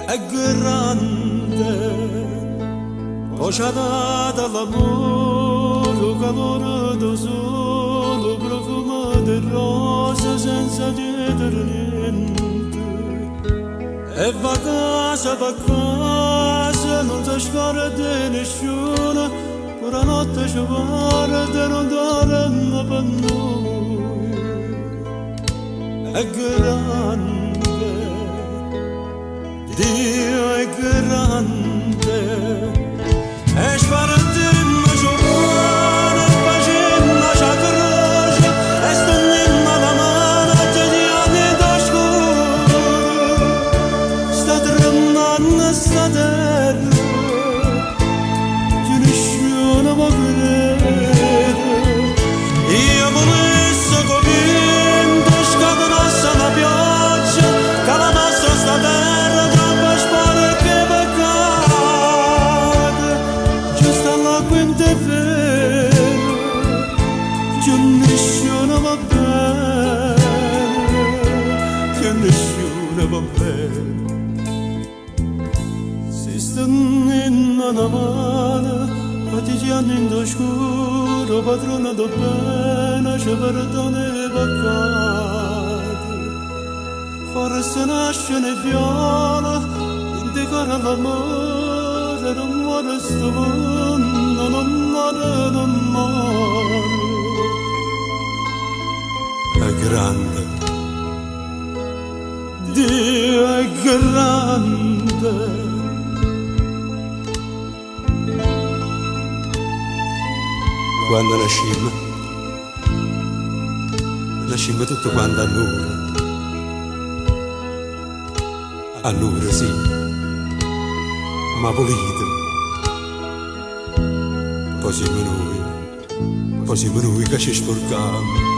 è grande, pociata dall'amore, calore del sole, profumo di rose senza chiedere niente. E va casa, non si scorda di nessuno, pure notte ci guarda e non dorme per noi. È grande, Dio è grande, e spartirmi giovane, facendo la croce, e stendendo la mano a geniali d'oscuro. Sta tremando sta terra, che nessuno può credere. Io volessi convinto, scatenasse la pioggia, che la nostra sta terra troppo sporca e peccata. Giusto all'acqua in te vero, che nessuno va bene, che nessuno va bene. Si stanno in mano a mano, quotidiano in oscuro, padrona do bene, ci perdona i peccati. Forse nasce ne viola, in decora l'amore, non muore sto mondo, non muore, non muore. È grande, Dio è grande. Quando nascimmo tutto quanto allora sì, ma pulito. Poi siamo noi che ci sporcamo.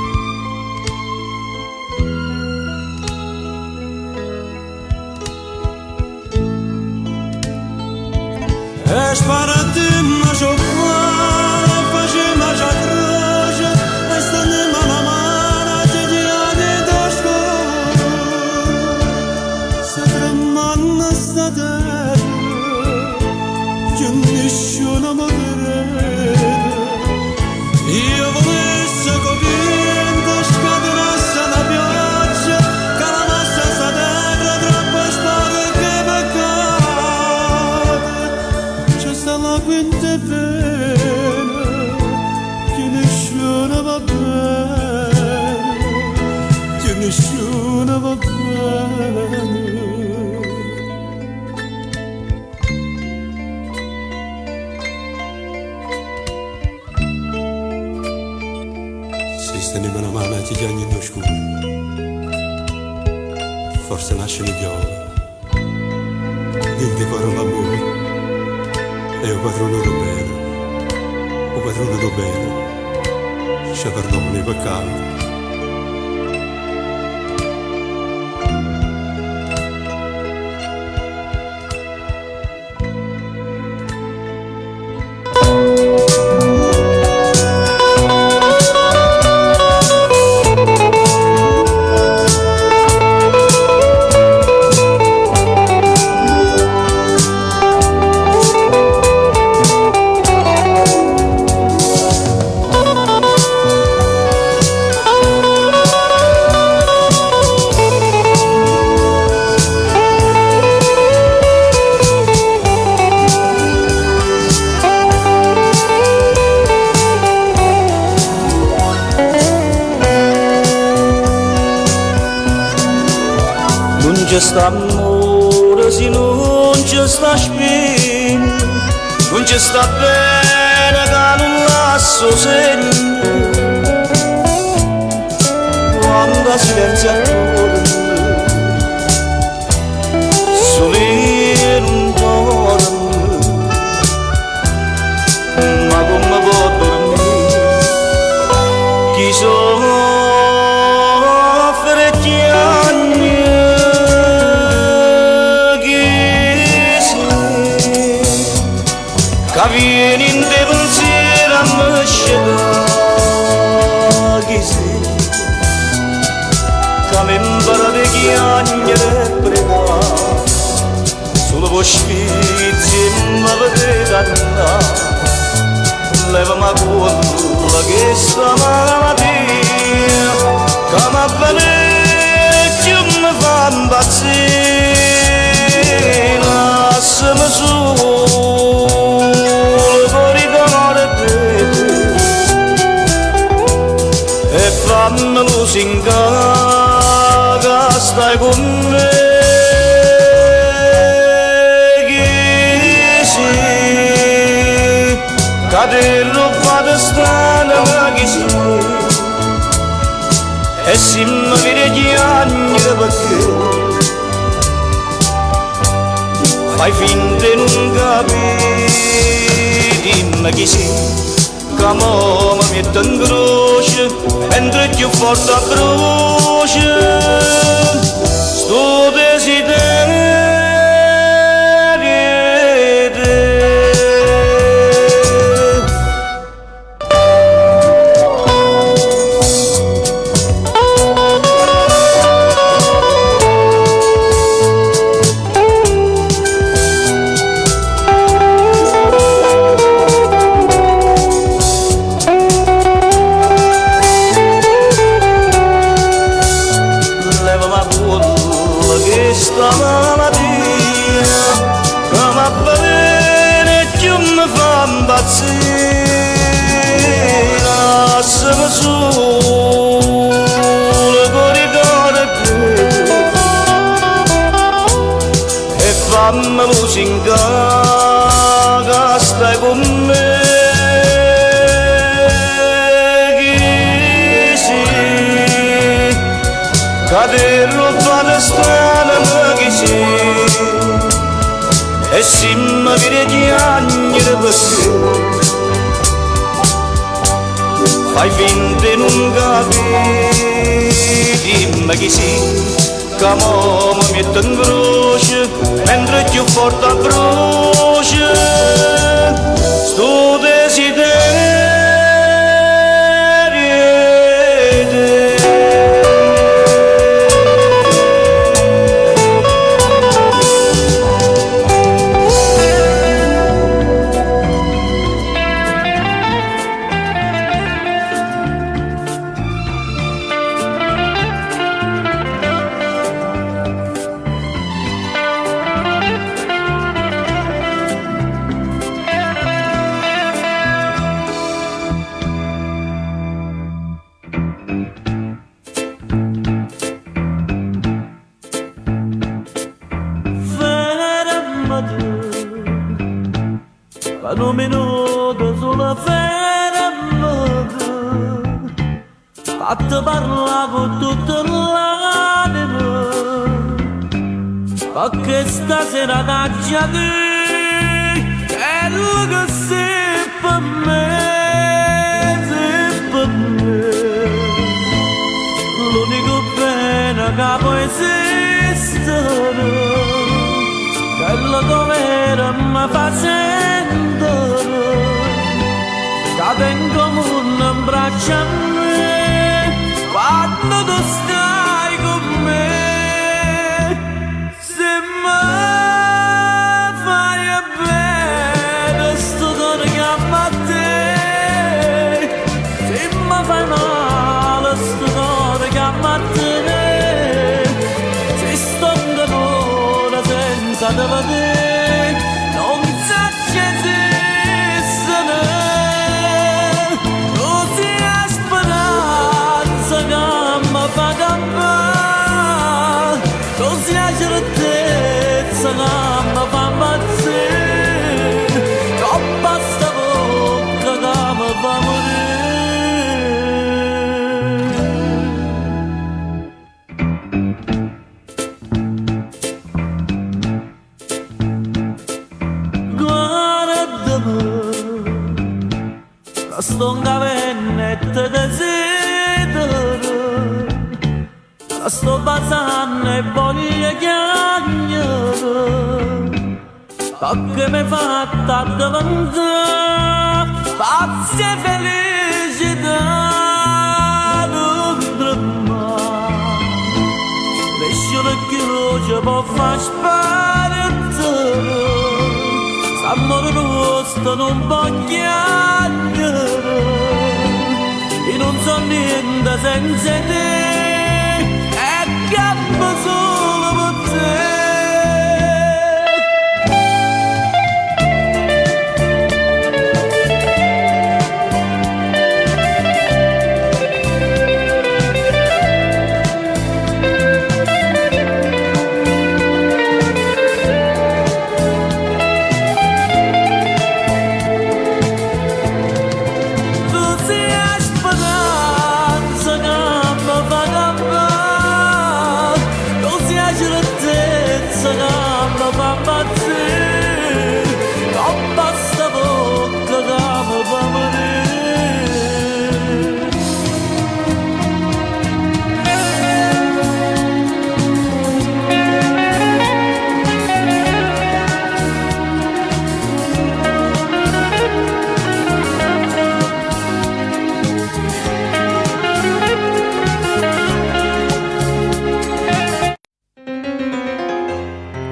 E sparatemmo giocare, facemmo già croce, e stendemmo la mano a geniali d'oscuro. Sta tremando sta terra, che nessuno può credere. Io volessi convinto, scatenasse la pioggia, che la nostra sta terra troppo sporca e peccata. C'è sta l'acqua in te bene, che nessuno va bene, che nessuno va bene. Si steneva una mano a gigli in oscuro, forse nasce in viola, dentro cuore l'amore, e il padrone do bene, ci perdona i peccati. Non c'è sta amore se non c'è sta spina, non c'è sta bene che non lascio segno. Quando silenzio attorno, sole non torna, ma come può dormire chi soffre chiagni. Che vieni in te pensiero a me scegli, che mi impara di chiagnere e pregare, spizzi mi vedete andare, leva ma quella che stamattina, che mi parecchio mi fa impazzire, lasciami solo fuori d'amore per te, e fammelo singare che stai con me. Caderlo vado strana ma chi sei, e se mi vede gli anni perché fai finta di non capire, dimmi chi sei, che mo mi mette in croce, mentre più forte a croce, sto desiderio. Lasciami solo corridore e fammelo singare che stai con me. Chi sei? Caderlo vado strana ma chi sei? E se mi vede gli anni perché fai finta di non capire, dimmi chi sei, che mo mi mette in croce, mentre più forte a croce, sto desiderio di te. Un minuto sulla fermata, fatta parlare con tutta l'anima, perché stasera caccia te, quello che sei per me, sei per me. L'unico bene che può esistere, quello dove mi fa sentire, che tengo un braccio a me, quando tu stai con me. Se mi fai bene, sto cuore che ama a te, se mi fai male, sto cuore che ama a te, se sto in dolore senza te vedere. Certezza che mi fa impazzire, che basta bocca che mi fa morire. Guardami, che sto in caverna e te desidero, sto passando e voglio chiagnare, perché mi hai fatta diventare pazza e felicità. Non tremare, lascialo che ci può far sparire, basta non piangere, io non so niente senza te, e campo solo per te.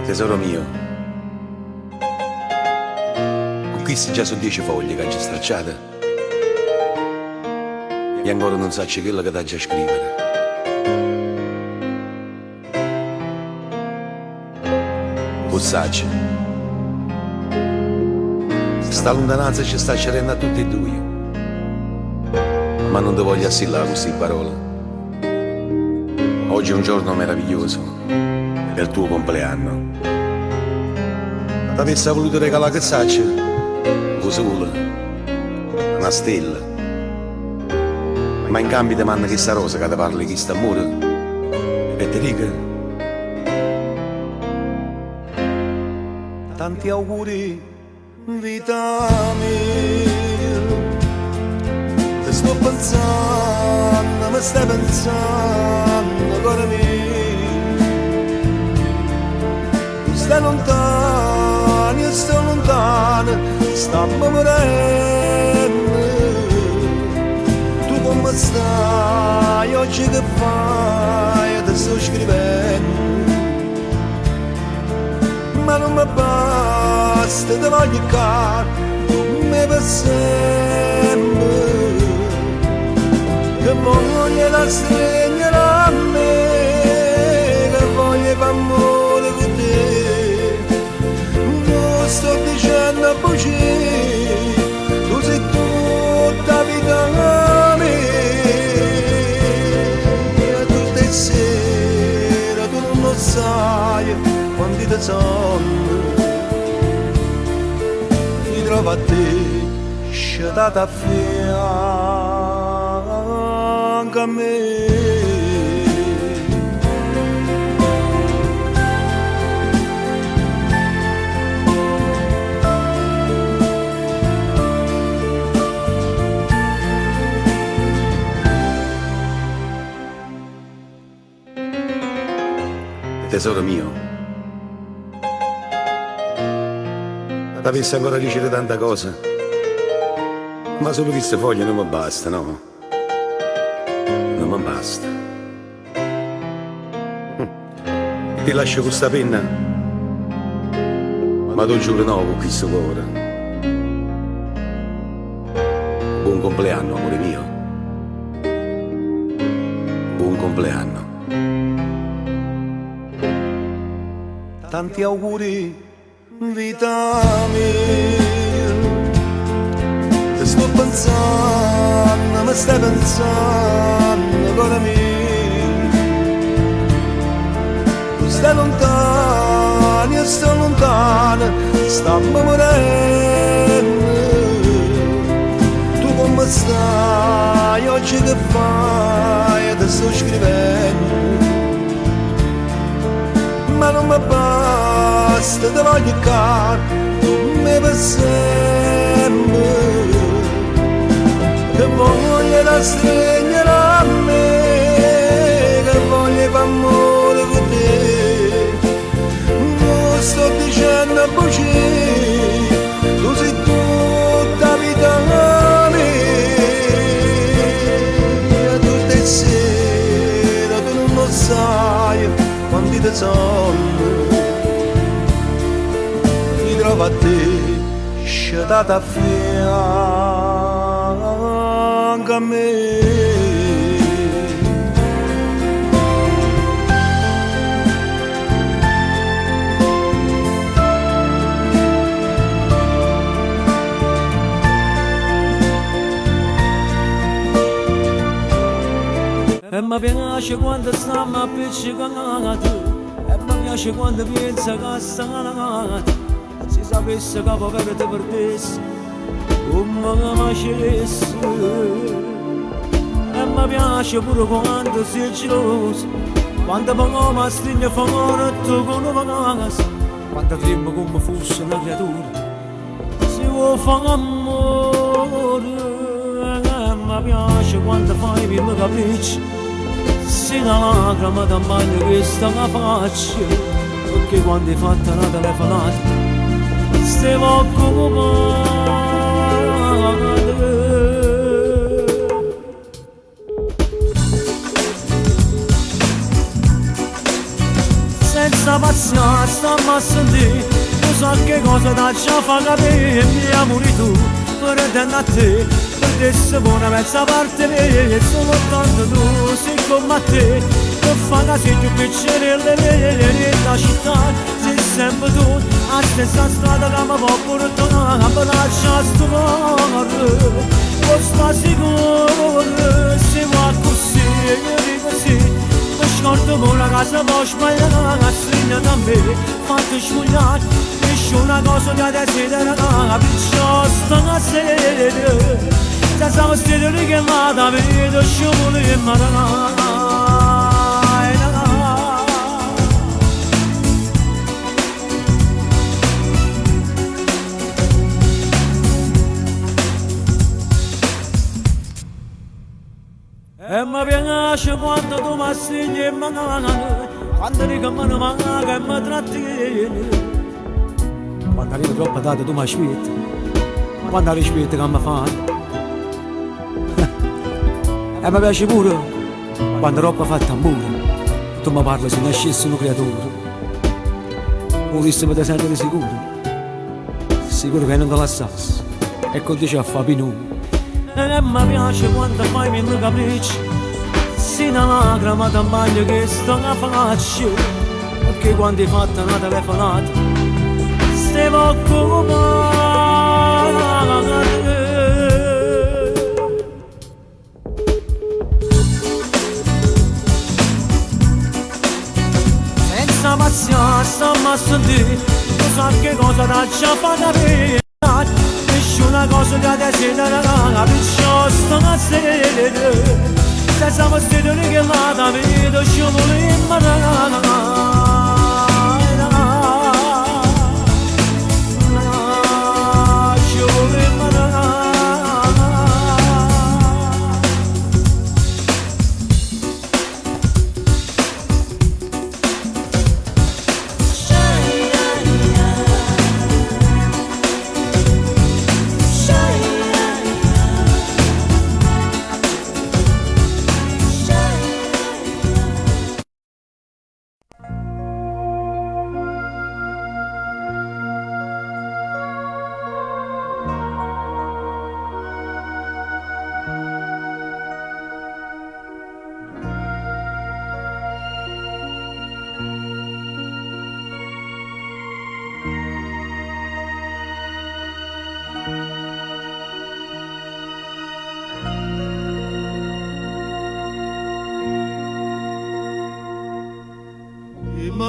Tesoro mio, con questi già sono 10 foglie che hai stracciate e ancora non sai quello che ti già scrivere. Bussacci, sta lontananza ci sta cerendo a tutti e due, ma non ti voglio assillare queste parole. Oggi è un giorno meraviglioso, è il tuo compleanno. Ti avessi voluto regalare che saccia, un sole, una stella, ma in cambio ti manda questa rosa che ti parla di questo amore e ti dica tanti auguri, vita mia. Ti sto pensando, mi stai pensando, cuore mio. Tu stai lontano, io sto lontano, stiamo morendo. Tu come stai, oggi che fai, ti sto scrivendo. Ma non mi basta, ti voglio caro, come per sempre. Che voglio la stringere a me, che voglio fare amore con te. Non sto dicendo a bugie, tu sei tutta vita a me. E tutte le sere tu non lo sai quanti te sono. Mi trovo a te, sciatata a fianco a me. Tesoro mio, ti avessi ancora dicere tanta cosa, ma solo queste foglie non mi basta, no? Non mi basta. Ti lascio questa penna, ma tu giuro no con questo cuore. Buon compleanno, amore mio. Buon compleanno. Tanti auguri, vita mia. Ti sto pensando, mi stai pensando, cuore mio. Tu stai lontano, io sto lontano, stiamo morendo. Tu come stai, oggi che fai, ti sto scrivendo. Ma non mi basta, ti voglio caro, come per sempre. Che voglio la stringere a me, che voglio fare amore con te. Non sto dicendo a bugie, tu sei tutta vita a me. E tutte le sere tu non lo sai quanti te sono. Mi trovo a te, sciatata a fianco a me. E mi piace quando stiamo appiccicati, e mi piace quando pensa che stanno. Se sapesse che povero ti perdessi, come mi facessi. E mi piace pure quando sei geloso, quando poi mi stringe fuori e tu con una casa, quando tremo come fosse una creatura, si vuole fare amore. E mi piace quando fai i miei capricci, se una lacrima da bagno che sta la faccia, perché quando hai fatto una telefonata stiamo occupati. Senza pazienza stiamo a sentire, non so che cosa da già fa capire, mi amori tu, per te a te. Adesso buona mezza parte mia, sono tanto tu, sei come a te, non fa casi più piccine la città, sei sempre tu, a stessa strada che mi può portare, mi lascia sto cuore, non sta sicuro, se va così, io dico sì, mi scordo con una casa, poi sbagliare, stringa da me, fate sfogliare, nessuna cosa che desidera, perciò sto a sedere. Se siamo stati richiamati, vedo sciopero in mano. E mi piace quando tu mi stringi in mano, quando dico che mi manca e mi trattieni. Quando arrivo troppo tardi tu mi aspetti, quando rispetti che mi fai. E mi piace pure quando troppo fa tamburo, tu mi parli se nascesse una creatura. Volessi mi sentire sicuro, sicuro che non te lasciassi, e con te ci fa più. E mi piace quando fai i miei capricci, se una lacrima da bagno che sta la faccia, perché quando hai fatto una telefonata stiamo occupati. Senza pazienza stiamo a sentire, non so che cosa da già fa capire, nessuna cosa che desidera, perciò sto a sedere. Se siamo stati richiamati, vedo sciopero in mano.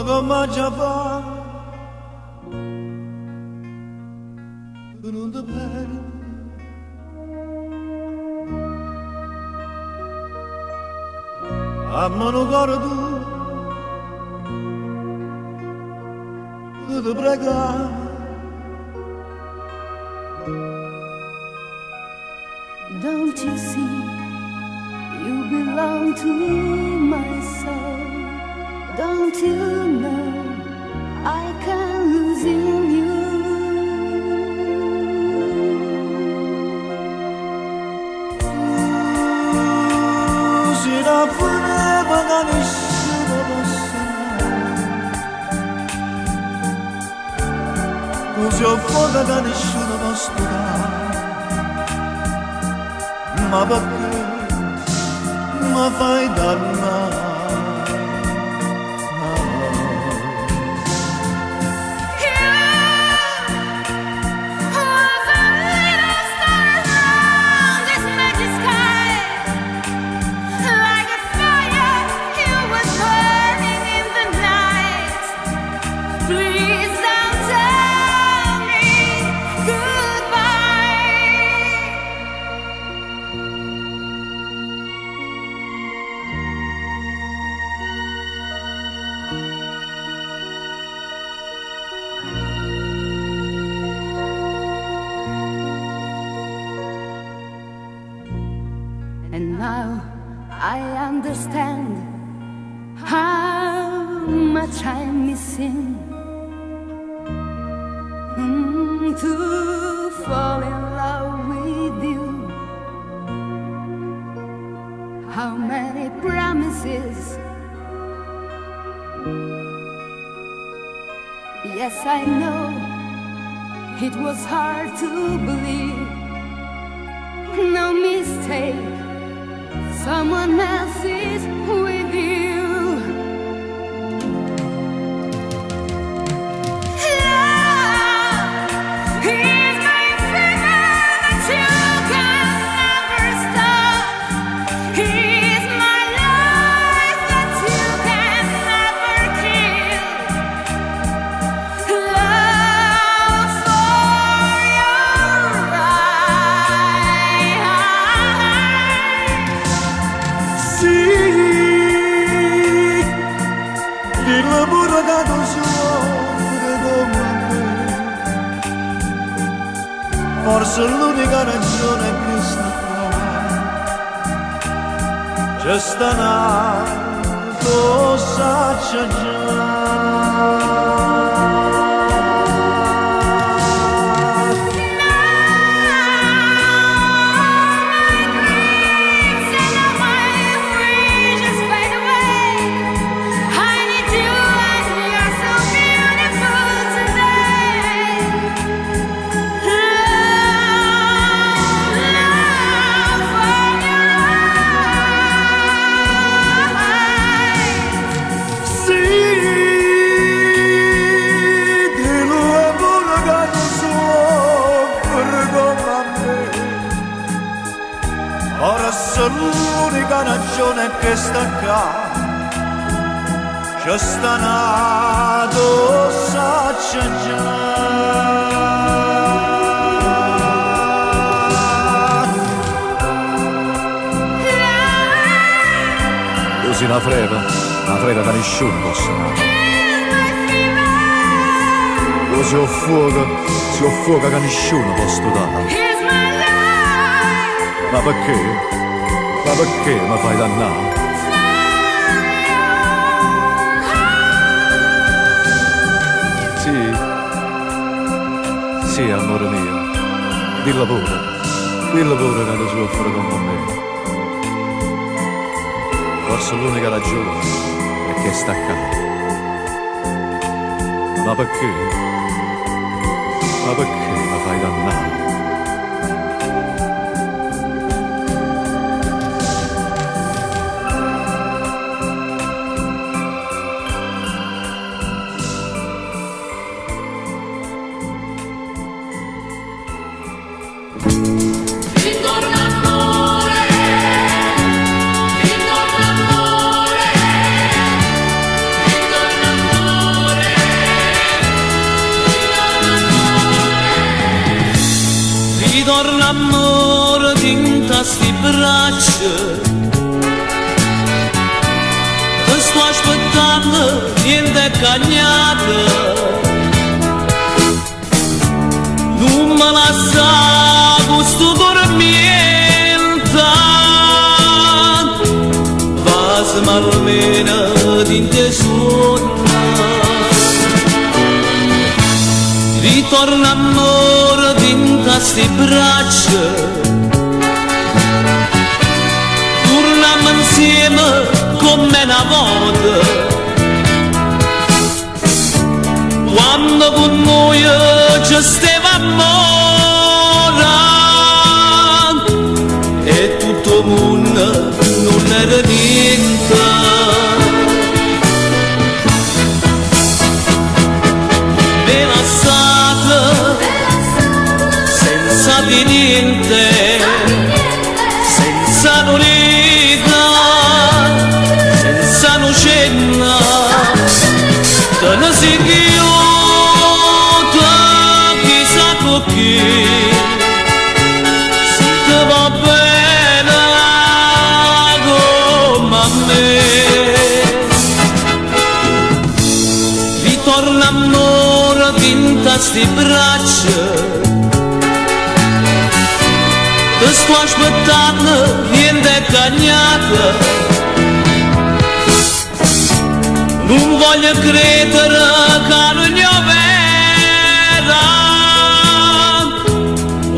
Come già va, non ti perdi. A mano caro tu ti prega. Don't you see, you belong to my soul. Don't you know I can lose in you? Se la voleva da nessuno posso, così ho fuoco che nessuno può stupare. Ma perché mi fai dannare? And now I understand how much I'm missing to fall in love with you. How many promises? Yes, I know it was hard to believe. No mistake, someone else is with you. Love is my freedom that you can never stop. He's my life that you can never kill. Love for your eyes. Il lavoro che tu soffri come me, forse l'unica ragione che sta qua, c'è stanato, saccia già. L'unica ragione che sta qua, c'è stanato, saccia già. Così una freda da nessuno posso amare. Così ho fuoco che nessuno può studare. Ma perché? Ma perché mi fai dannare? Sì, amore mio, dillo pure che tu soffri come me. Forse l'unica ragione è che sta qua. Ma perché? Ma perché mi fai dannare? Ritorna amore dintre sti braccia, ti sto aspettando niente cagnata, non me lascia questo dormienta, pasami almeno dintre sonna. Ritorna amore dintre sti braccia, torniamo insieme come una volta, quando con noi ci stava amore e tutto il mondo non era niente. Me lasciate senza di niente, senza nulla, senza nucenna, te ne sei chiusa chissà con chi, se te va bene come a me. Ritorna amore dinta sti braccia, te sto aspettando, niente cagnata. Non voglio credere che non è vera,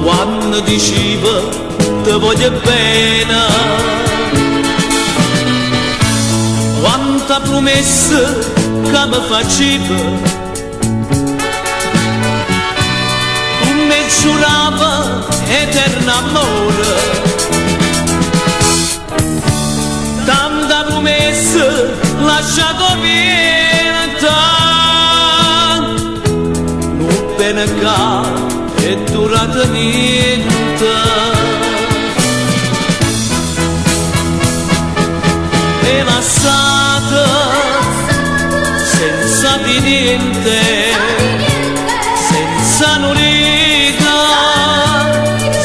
quando diceva te voglio bene, quanta promessa che mi faceva, tu mi giurava eterno amore. Tanta promessa lasciato vita, non bene che è durata niente. E lasciata senza di niente, senza nulla,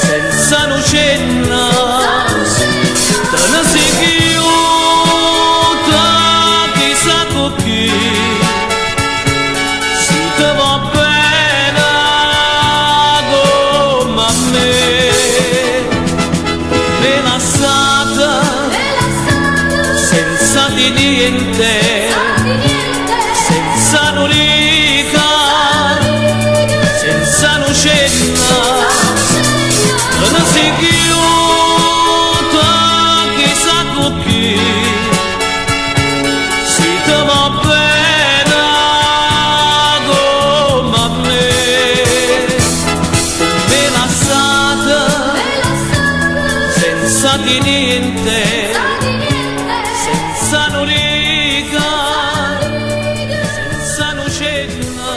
senza nucenna, te ne sei chiusa chissà con chi, se te va bene come a me. Me lasciata senza di niente, senza nulla, senza nucenna, te ne sei chiusa chissà con chi, se te va bene come a me. Me lasciate senza di niente, senza nulla, senza nucenna.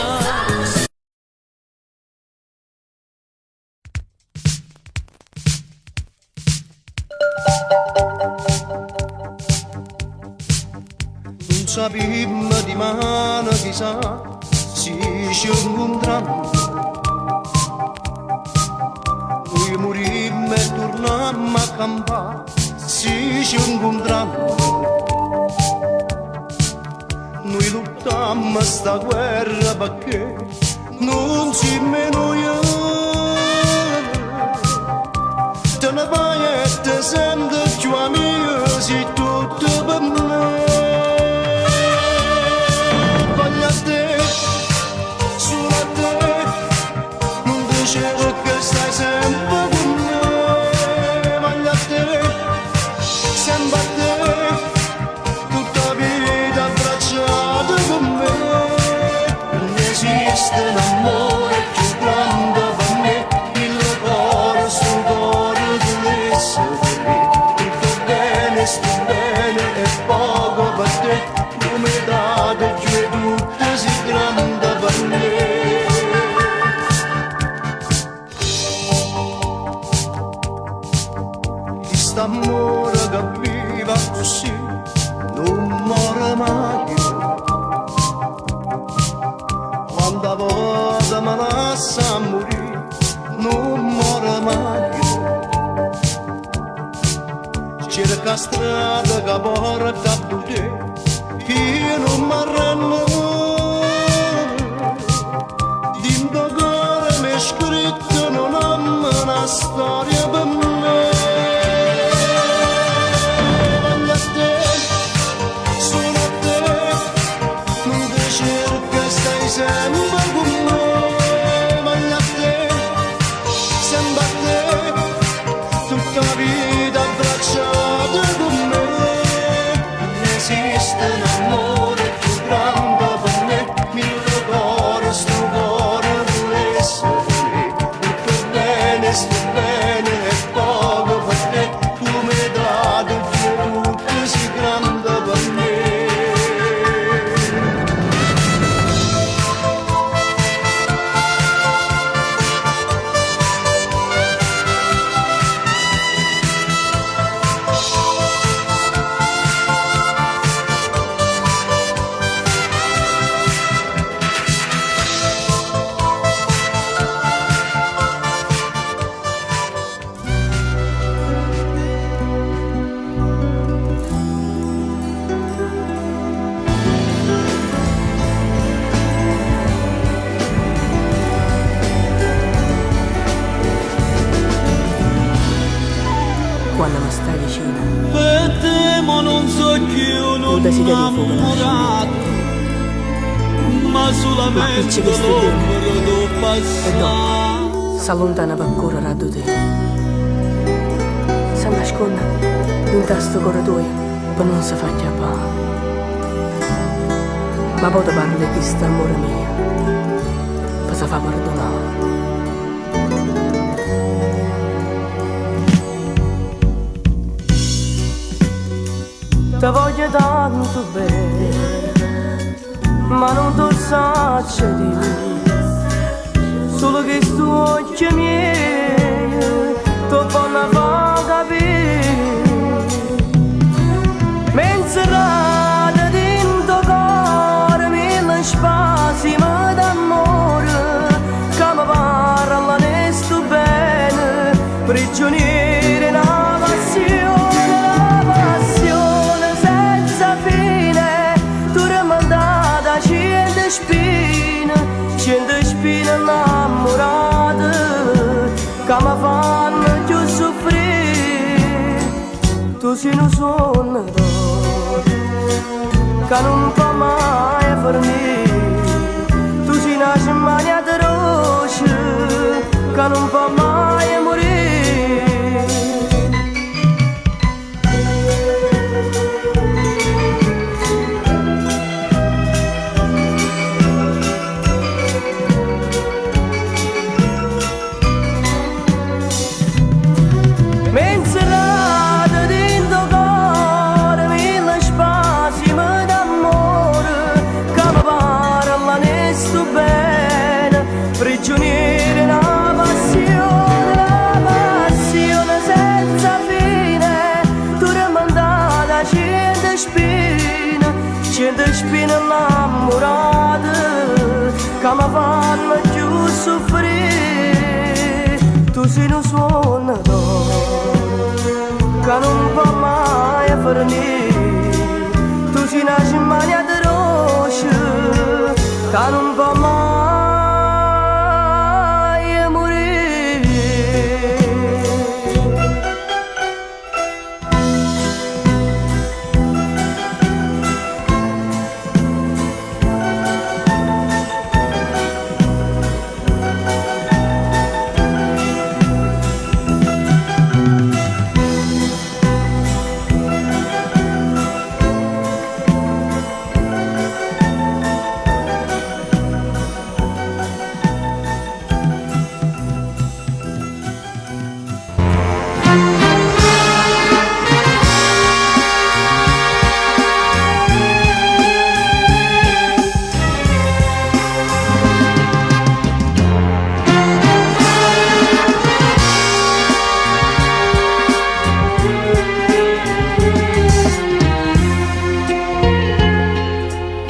Non sappiamo di mano chissà se ci incontriamo, noi morimmo e torniamo a campare se ci incontriamo. Noi lottammo sta guerra perché non ci meno io, te ne vai e te sento più amico se tutto per me. Voglio a te, solo a te, non dicevo che stai sempre con me. Voglio a te, sempre a te, tutta vita abbracciata con me. Non esiste un amore più grande per me, il cuore sul cuore dovesse vedere. Tutto bene, sto bene e poco per te, non mi date più e tutto si grande per me. Quest'amore che viva così non muore mai. Quanta volta mi lascia morire non muore mai. Cerca strada che porta a te, io non mi arrendo. Dimmi che mi è scritto non ho una storia per me. Voglio a te, solo a te, non ti cerco, stai sempre con me. Voglio a te, sempre a te, tutta la vita abbracciata con me. Non esiste un amore più grande per me, mille cuore sto cuore dovesse sto bene e poco per te, tu mi hai dato più che si grande per me. Quando mi stai vicino, Per te ma non so che io non desiderio di fuga innamorato, ma solamente che sto l'ombra e do dopo passato. s'allontana per correre a te. Si nasconde in questo corridoio per non si far chiappare. Ma poi ti parlo di questo amore mio, per si fa perdonare. Ti voglio tanto bene, ma non ti saccio di me. Solo che sto occhio miei ti fanno far capire. Menserata dentro cuore mille spazi d'amore che mi parlano e sto bene, prigioniere una passione, la passione senza fine. Tu rimandata cento spine innamorate che mi fanno più soffrire. Tu sei un sogno che non può mai finire. Tu sei una cimagna di rosce che non può mai morire. Menserata dentro cuore mille spazi d'amore che mi parlano e sto bene, prigioniere una passione senza fine. Tu rimandata cento spine innamorate che mi fanno più soffrire. Tu sei un suono che non può mai finire. Tu sei una cimagna di rosce che non può mai morire.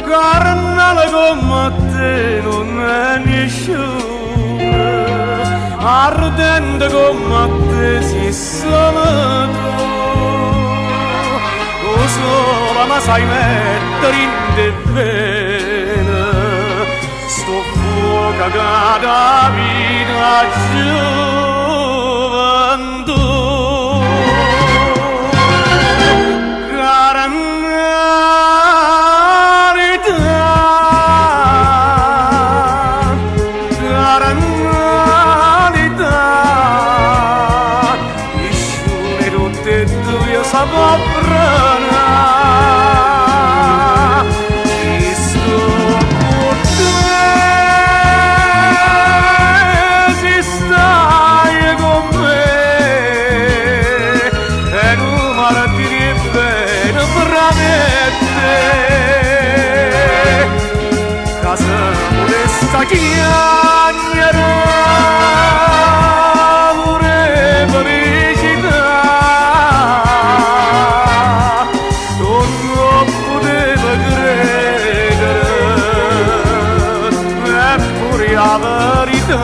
Carnale come te non è nessuno, ardente come te si solo tu. Tu sola ma sai mettere in te bene sto fuoco che da vita gioventù. Come chiacchiera pure felicità non lo poteva credere eppure la verità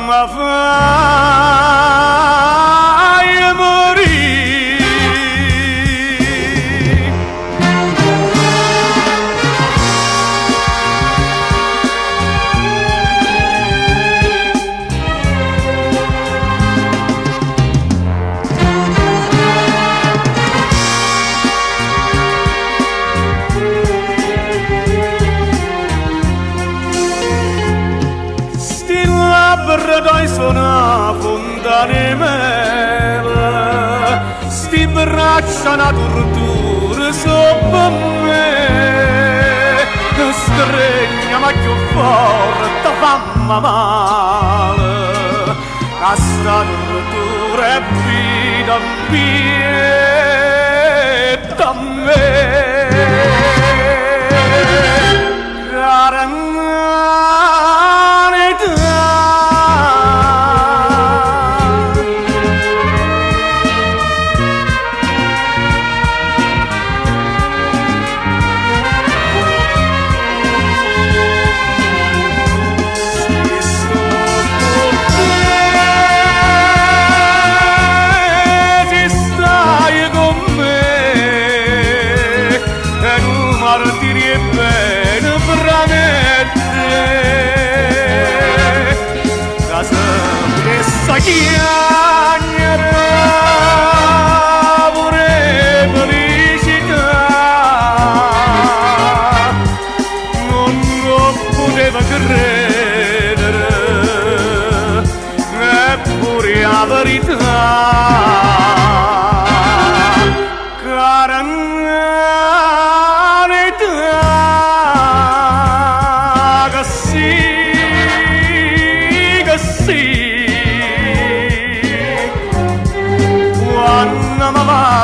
ma fai morire dai sono fontane mele sti braccia una tortura sopra me stregna ma più forte famma male a sta tortura è vita mia da me chiacchiera pure felicità non lo poteva credere eppure la verità caranità che sì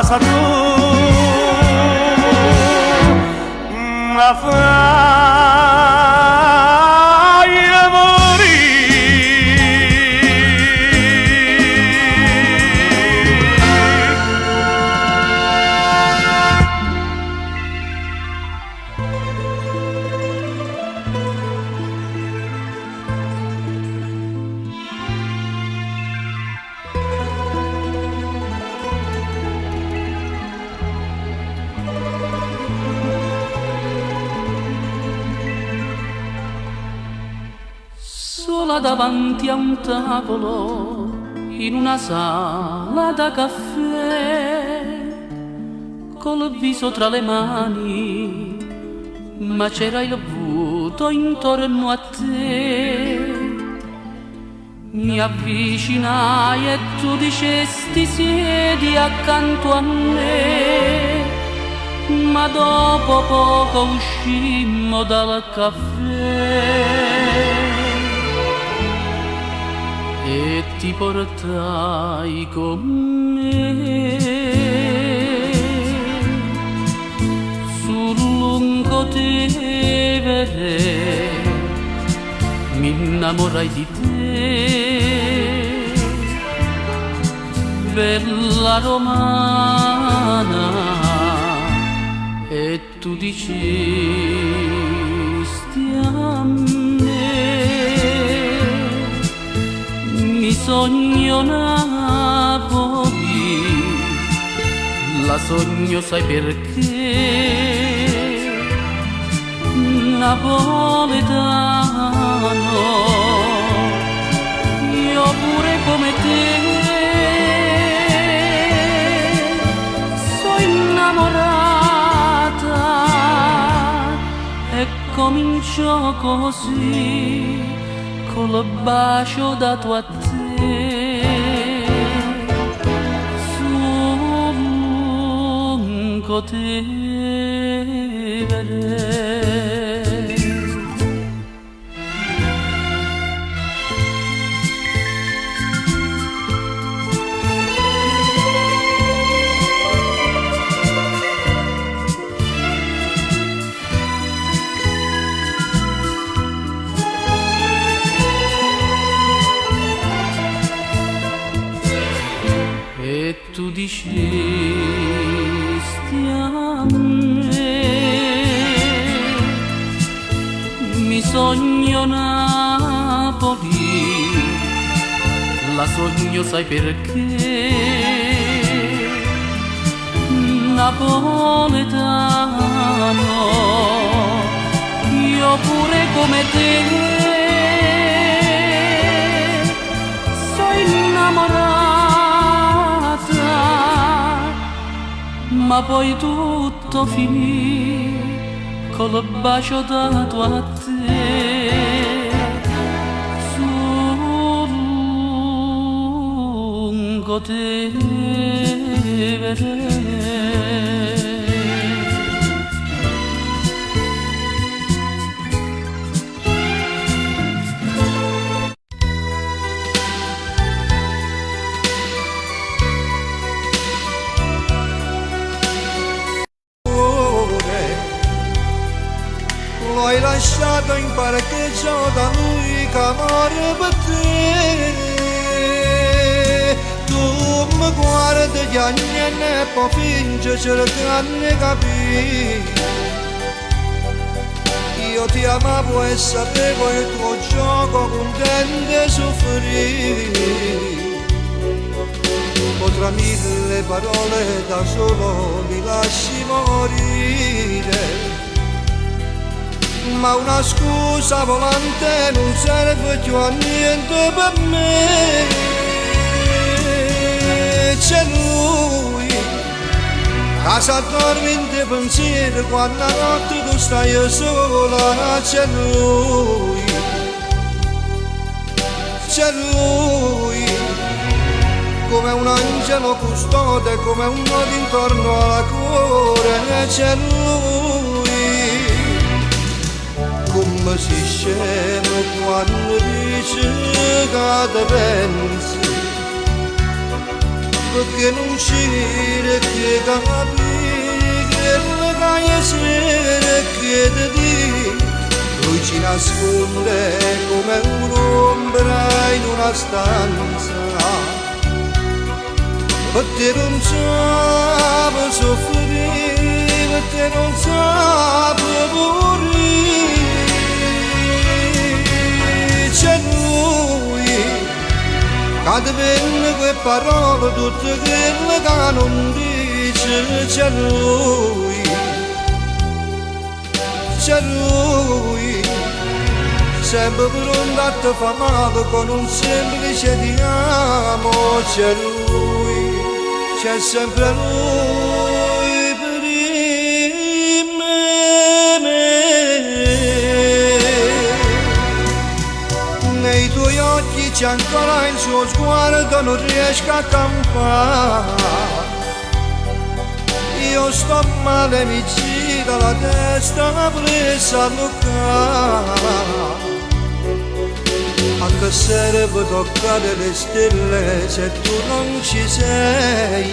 sa tu ma fai sola davanti a un tavolo in una sala da caffè col viso tra le mani ma c'era il vuoto intorno a te mi avvicinai e tu dicesti siedi accanto a me ma dopo poco uscimmo dal caffè e ti portai con me sul lungo Tevere mi innamorai di te bella romana e tu dicesti a me mi sogno Napoli la sogno sai perché napoletano io pure come te sono innamorata e cominciò così col bacio dato a te sul godere. E tu dicesti a me, mi sogno Napoli, la sogno sai perché, napoletano, io pure come te, sono innamorata. Ma poi tutto finì col bacio dato a te sul Lungotevere. L'hai lasciato in parcheggio da lui che amore per te. Tu mi guardi gli anni e poi fingi cercando di capire. Io ti amavo e sapevo il tuo gioco contento e soffrire. Tra mille parole da solo mi lasci morire. Ma una scusa volante non serve più a niente per me. C'è lui che si addormenta in pensiero quando la notte tu stai sola. C'è lui come un angelo custode, come un nodo intorno alla cuore. C'è lui come si scema quando dice che te pensi, perché non c'è che capi quello che è sera che ti dico. Lui ci nasconde come un'ombra in una stanza, per te non sape soffrire, per te non sape morire. C'è lui che ti vende quelle parole tutte quelle che non dice. C'è lui sempre pronto a te fa male con un semplice ti amo. C'è lui, c'è sempre lui per me. Nei tuoi occhi c'è ancora il suo sguardo, non riesco a campare. Io sto male, mi gira la testa presa a toccare. A che serve toccare le stelle se tu non ci sei?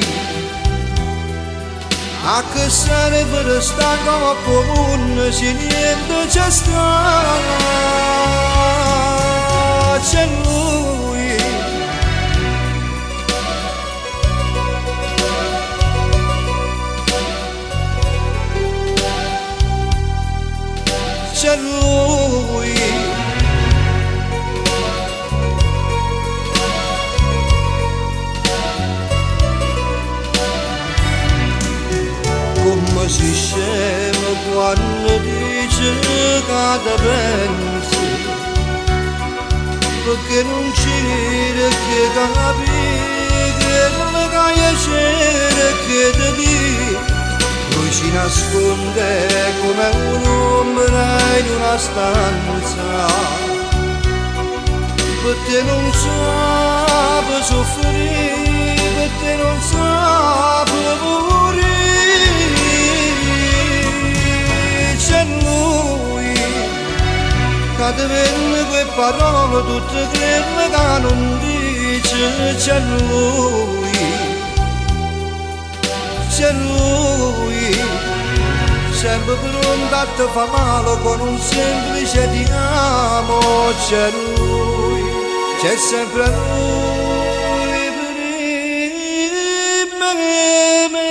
A che serve restare comune se niente c'è sta? C'è lui, c'è lui, come si scema quando dice che te pensi, perché non c'è che capi quello che è che ti dico. Lui ci nasconde come un'ombra in una stanza, per te non sape soffrire, per te non sape morire. prima di vedere quelle parole tutte creme che non dice c'è lui, sempre pronto a te fa male con un semplice ti amo, c'è lui, c'è sempre lui prima che me.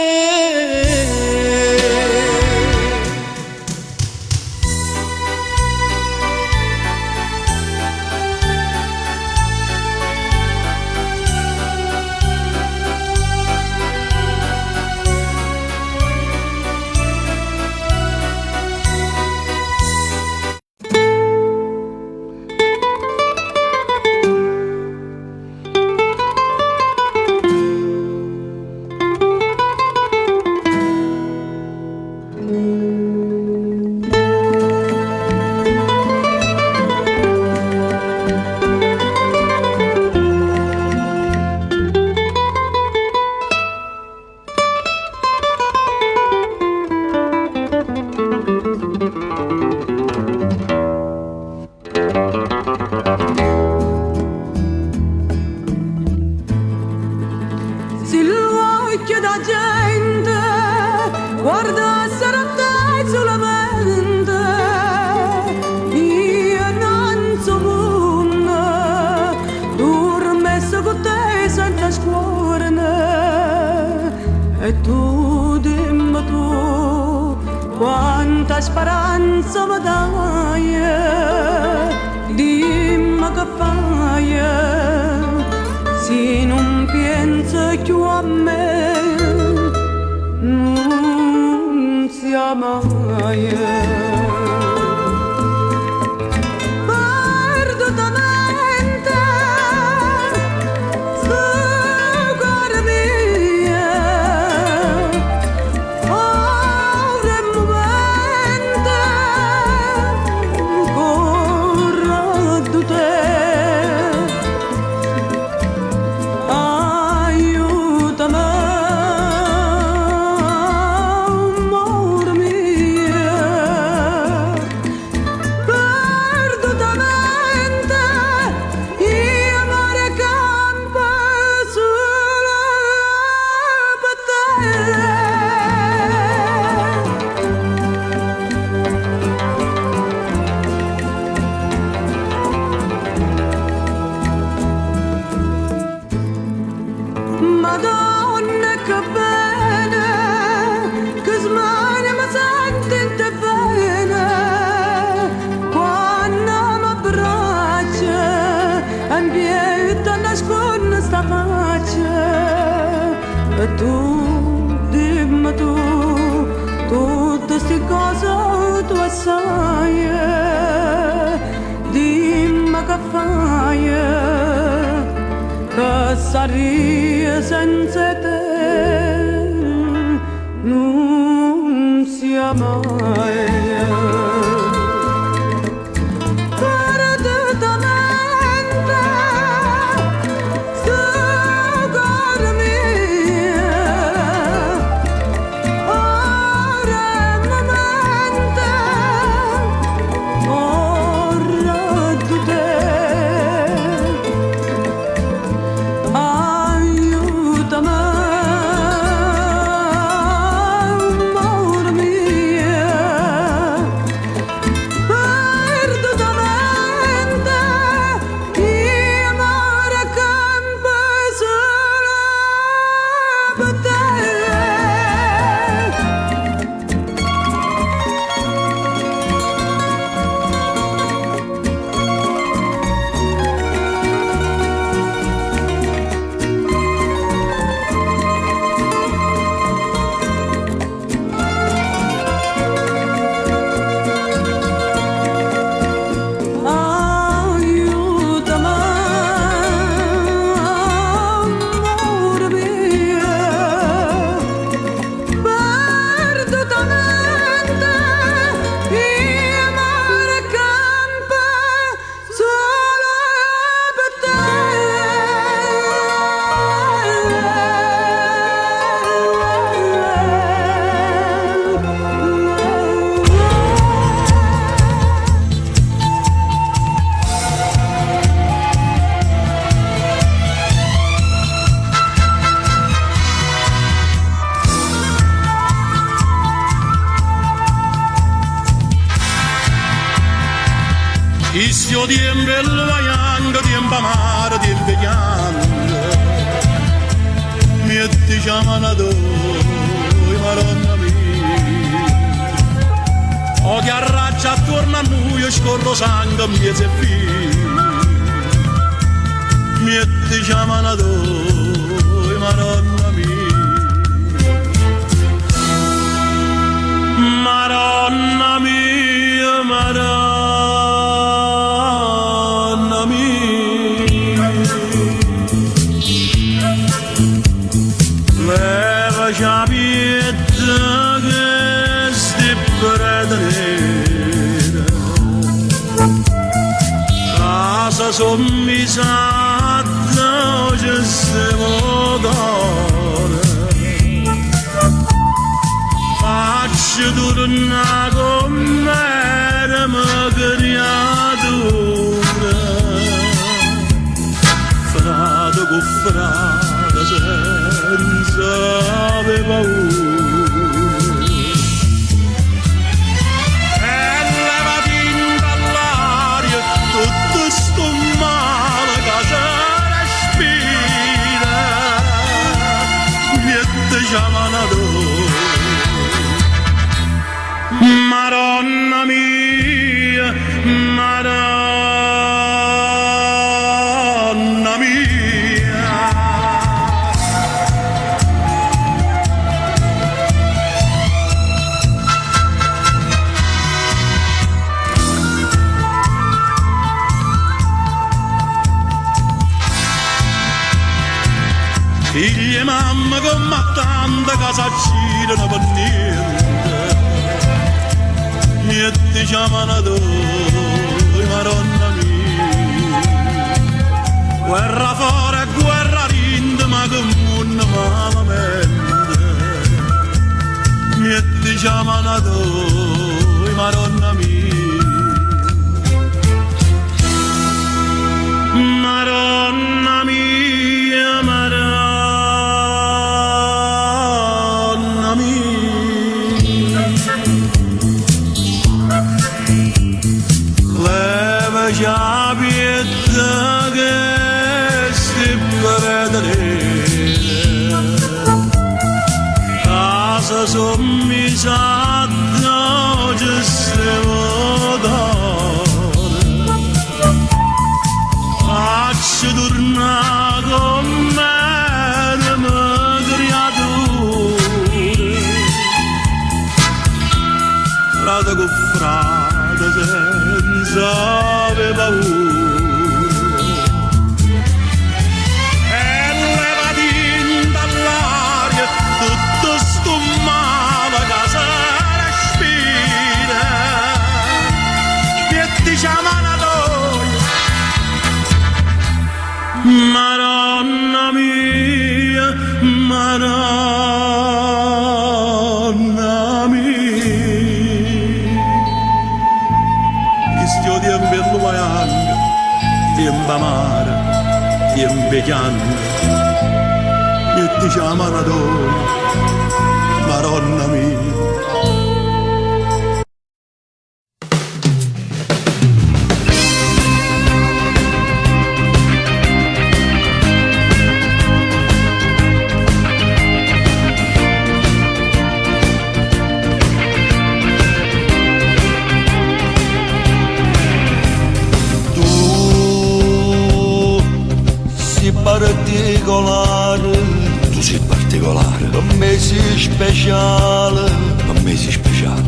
Quanta speranza mi dai, dimmi che fai, se non pensi più a me, non sia mai. Madonna che bene, che smane mi sente bene, quando mi abbraccia, ambienta nasconde sta faccia, e tu, dimmi tu, tutte ste cose tu sai, dimmi che fai, che saria senza te non sia mai. Perdutamente sto cuore mio, ora momento, ora tu te. Amor mio, Istio tiempo vaiando, tiempo amaro, tiempo pianto. Mi ti chiamano tu, Madonna mia. O che arraccia attorno a noi, io scorro sangue, mezzo e filo. Mi ti chiamano tu, Madonna mia. Madonna mia, Madonna mia. Leva ciapietta che sti predere. Casa sommisata ci stiamo d'ora. Faccio tornare con me la mia creatura. Frate con frate senza avere paura. E levati dall'aria tutto sto male che si respira. Niente chiamano tu. Madonna mia, Madonna mia. Figli e mamma come tanta casa girano per niente. Niente chiamano tu, Madonna mia. Guerra fuori e guerra rinda, ma come un malamente. Niente chiamano tu, Madonna mia. Madonna mia, Madonna mia. Leva ciapietta che sti predere. Casa sommisata ci stiamo d'ora. Faccio tornare con me la mia creatura. Frate con frate senza avere paura. E levati dall'aria tutto sto male che si respira. Che ti chiamano tu, Madonna mia, Madonna mia. Istio tiempo vaiando, tiempo amaro, tiempo pianto. E ti chiamano tu, Madonna mia. Particolare, tu sei particolare, per me sei speciale, per me sei speciale,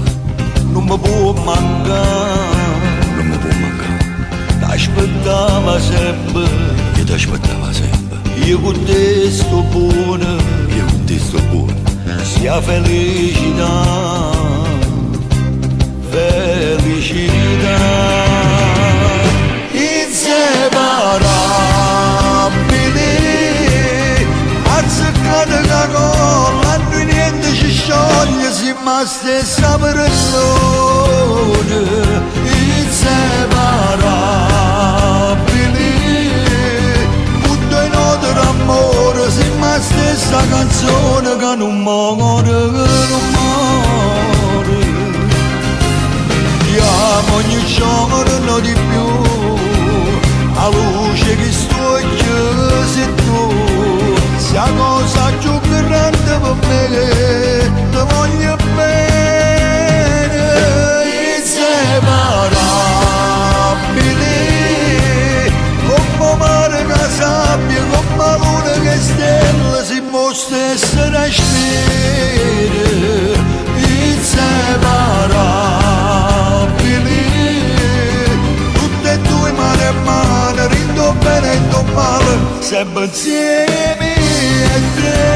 non mi può mancare, non mi può mancare. T'aspettava sempre, Io ti aspettavo sempre, io con te sto buono, io con te sto buono. sia felicità, felicità, inseparabili, azzeccate la colla, noi niente ci scioglie, siamo la stessa persona, inseparabili, tutto in odore amore, siamo la stessa canzone che non muore, che non muore. Ti amo ogni giorno di più, a luce che sto chiuso tu, sia cosa più grande per me, ti voglio bene, inseparabili, come mare che sabbia, come luna che stella, siamo stessi respiri, inseparabili, tutte e due mano a mano, rindo bene e rindo male, sempre insieme a te.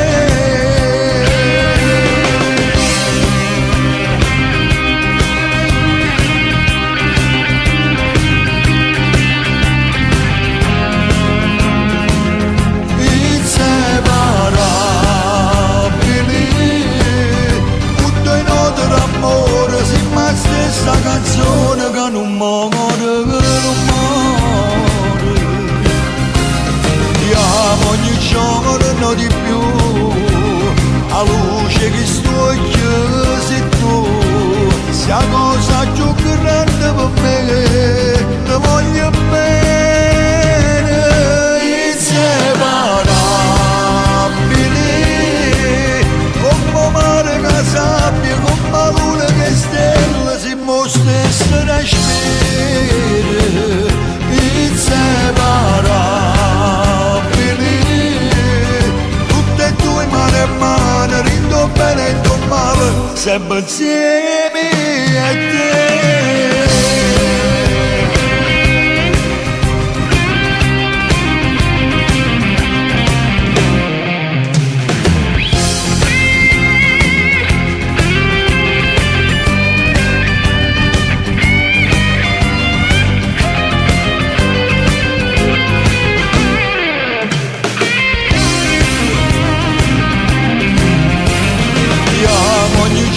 Stessa canzone che non muore, Amo ogni giorno di più, a luce che sto chiuso tu, sia cosa più grande per me, ti voglio bene, inseparabili, come mare che sabbia, come luna che stella, siamo stessi respiri, inseparabili, tutte e due mano a mano, rindo bene e rindo male, sempre insieme a te.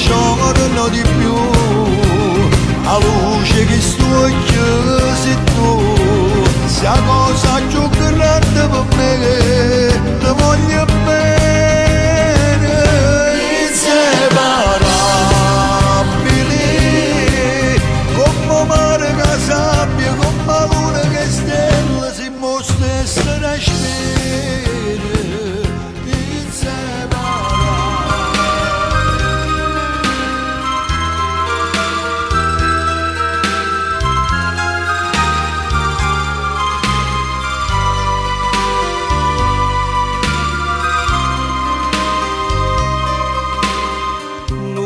Giorno di più, a luce che sto chiuso tu, sia cosa più grande per me, ti voglio bene, inseparabili, come mare che sabbia, come luna che stella, siamo stessi respiri,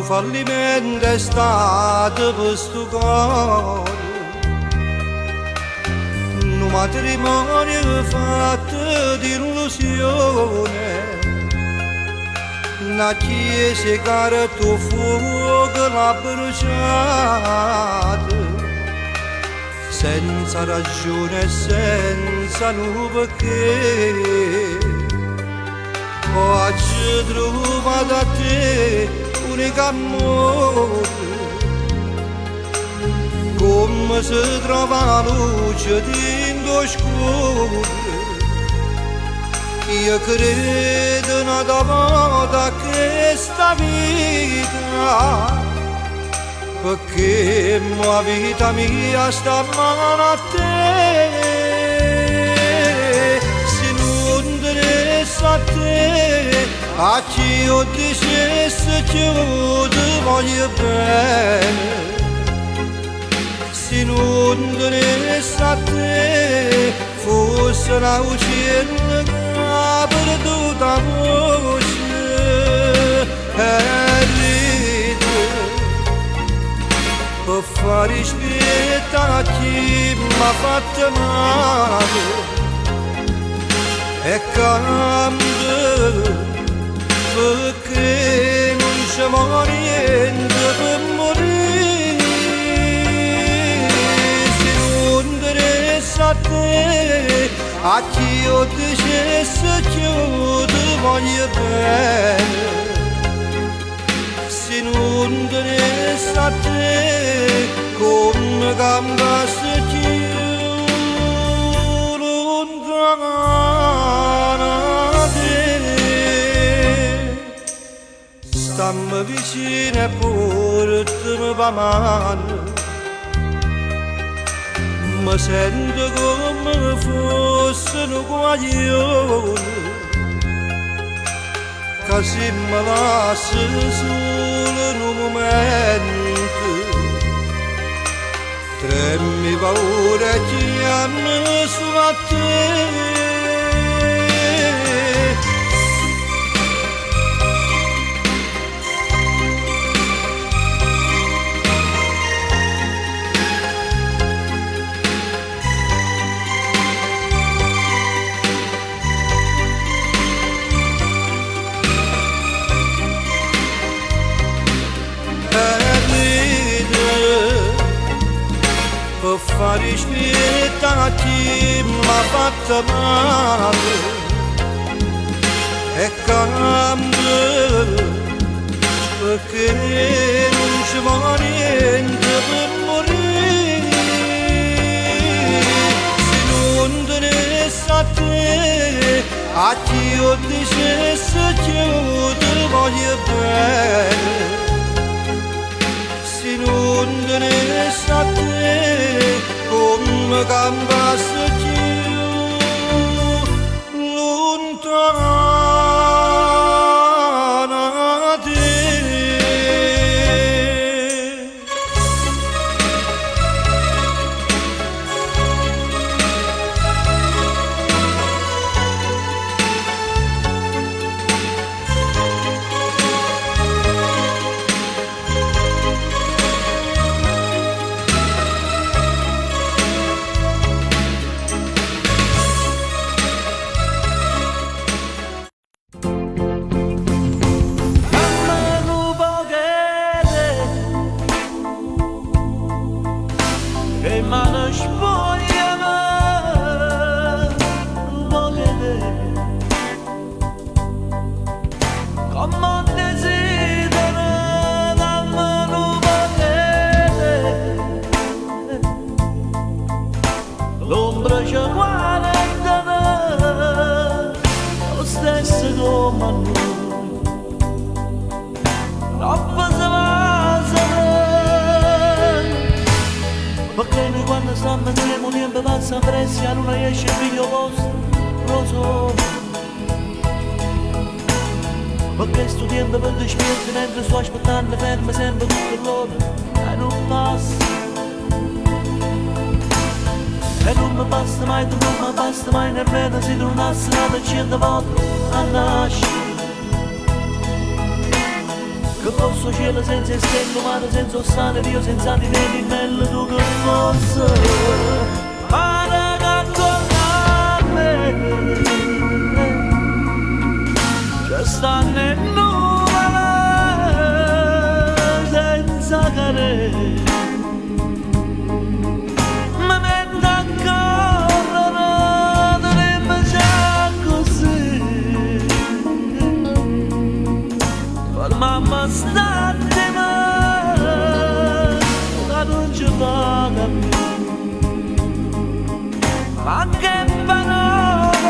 fallimento è stato per sto cuore, un matrimonio fatto di illusione, una chiesa che il tuo fuoco l'ha bruciata, senza ragione e senza un perché. Oggi trovato a te unico amore, come si trova la luce dentro scuro. Io credo una volta a questa vita, perché la vita mia sta mano a te. Se non interessa a te, a chi io dicesse che io ti voglio bene. Se non interessa a te, forse la uccella che ha perduto la voce e ride per fare rispetto a chi mi ha fatto male e cambia. Perché non c'è niente per morire. Se non interessa a te, a chi io dicesse che io ti voglio bene. Se non interessa a te, come cambiasse più lontana te. Stammi vicino e portami per mano, mi sento come fosse un guaglione che se mi lascia solo in un momento tremmi paura che hanno solo a te. Per fare spietà chi m'ha fatto male e cambia perché non ci va niente per morire se non tenesse a te a chi io dicesse che io ti voglio bene se non tenesse a te come cambiasse più lontano da te. L'ombra ci guarda lo stesso come a noi troppo si passa perché noi quando stiamo insieme tempo passa presso non esce il figlio vostro lo so perché sto tempo per dispierti mentre sto aspettando fermo sempre tutto l'ora e non passa. E non mi basta mai, tu non mi basta mai nemmeno se tu nasci nata 100 volte a nascere. Che posso cielo senza stelle umane, senza ossane, Dio senza di te, bello tu che fosse. Pane che attorno a me, ci stanno in nuvole senza cadere. Mamma statemi che non ci paga più ma che parole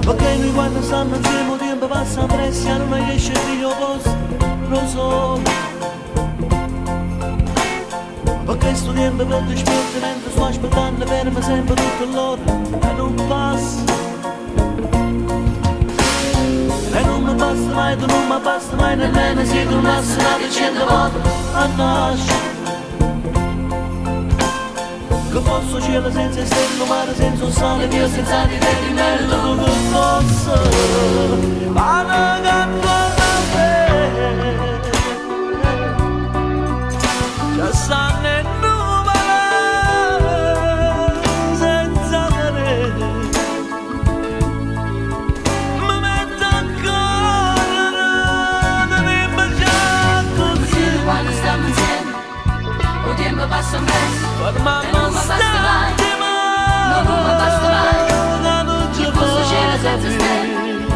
perché noi quando stiamo insieme tempo passa presso non esce il figlio vostro lo so perché sto tempo per dispierti mentre sto aspettando fermo sempre tutto l'ora e non passa e non mi basta mai, tu non mi basta mai nemmeno se tu nasci nata 100 volte a nascere. Che posso cielo senza stelle, mare senza sale, Dio senza di te, di bello tu che fosse. Pane che attorno a me, ci stanno in nuvole senza cadere. Mi metto a correre, mi baciare così. Quando stiamo insieme, o tempo basta mai, e non mi basta mai, no, non mi basta mai. Che questo cielo senza stelle,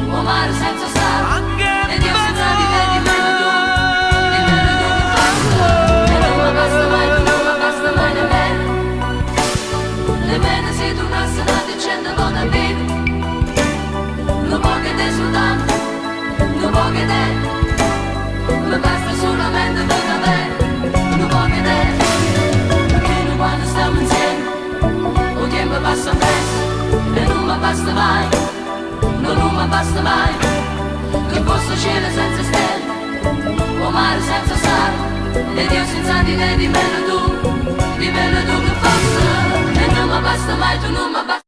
un mare senza sale, e Dio senza di te, di meno tu che basta. E non mi basta mai, non mi basta mai nemmeno se tornasse da dicendo buona vita. Non può che te soltanto, non può che te, mi basta solamente buona vita. Non può che te, perché noi quando stiamo insieme, il tempo passa presto. E non mi basta mai, no, non mi basta mai. Che questo cielo senza stelle, o mare senza sale, e Dio senza di te, di meno tu che possa. E non mi basta mai, tu non mi basta.